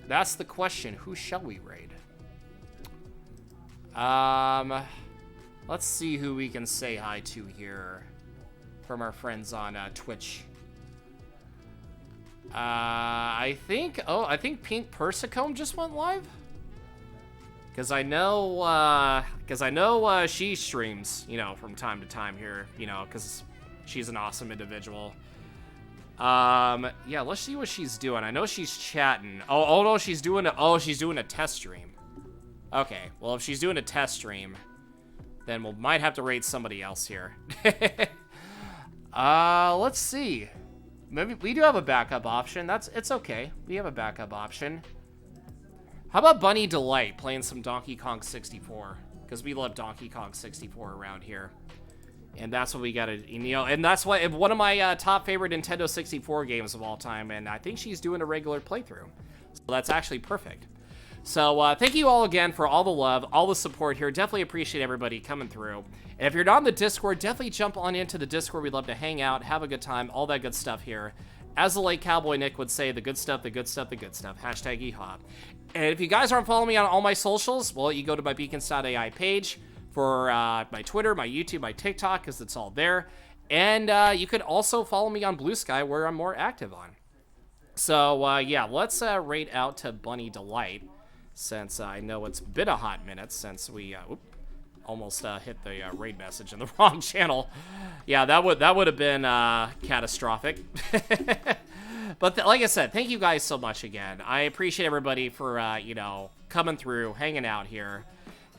That's the question. Who shall we raid? Let's see who we can say hi to here from our friends on Twitch. I think Pink Persicombe just went live. Because I know she streams, you know, from time to time here, you know, because she's an awesome individual. Yeah, let's see what she's doing. I know she's chatting. Oh no, she's doing a test stream. Okay, well, if she's doing a test stream, then we might have to raid somebody else here. Let's see. Maybe we do have a backup option. It's okay. We have a backup option. How about Bunny Delight playing some Donkey Kong 64? Because we love Donkey Kong 64 around here. And that's what we gotta, you know, and that's what one of my top favorite Nintendo 64 games of all time, and I think she's doing a regular playthrough. So that's actually perfect. So thank you all again for all the love, all the support here. Definitely appreciate everybody coming through. And if you're not on the Discord, definitely jump on into the Discord. We'd love to hang out, have a good time, all that good stuff here. As the late Cowboy Nick would say, the good stuff, the good stuff, the good stuff. Hashtag EHOP. And if you guys aren't following me on all my socials, well, you go to my beacons.ai page for my Twitter, my YouTube, my TikTok, because it's all there. And you could also follow me on Blue Sky, where I'm more active on. So, yeah, let's rate out to Bunny Delight, since I know it's been a hot minute since we almost hit the raid message in the wrong channel. Yeah, that would have been catastrophic. But like I said, thank you guys so much again. I appreciate everybody for, you know, coming through, hanging out here.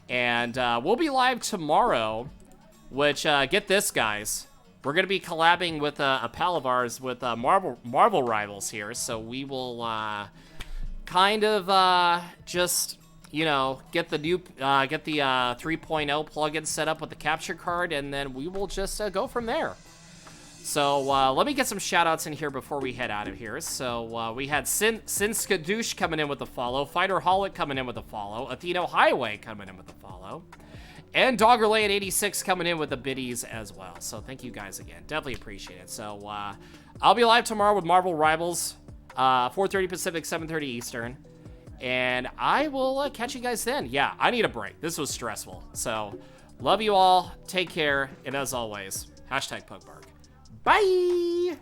And we'll be live tomorrow, which, get this, guys. We're going to be collabing with a pal of ours with Marvel Rivals here. So we will kind of just, you know, get the 3.0 plugin set up with the capture card, and then we will just go from there. So let me get some shout-outs in here before we head out of here. So we had Sin Skadoosh coming in with a follow, Fighter Holic coming in with a follow, Atheno Highway coming in with a follow, and Doggerlay at 86 coming in with the biddies as well. So thank you guys again. Definitely appreciate it. So I'll be live tomorrow with Marvel Rivals, 4:30 Pacific, 7:30 Eastern. And I will catch you guys then. Yeah, I need a break. This was stressful. So love you all. Take care. And as always, hashtag Pugbark. Bye!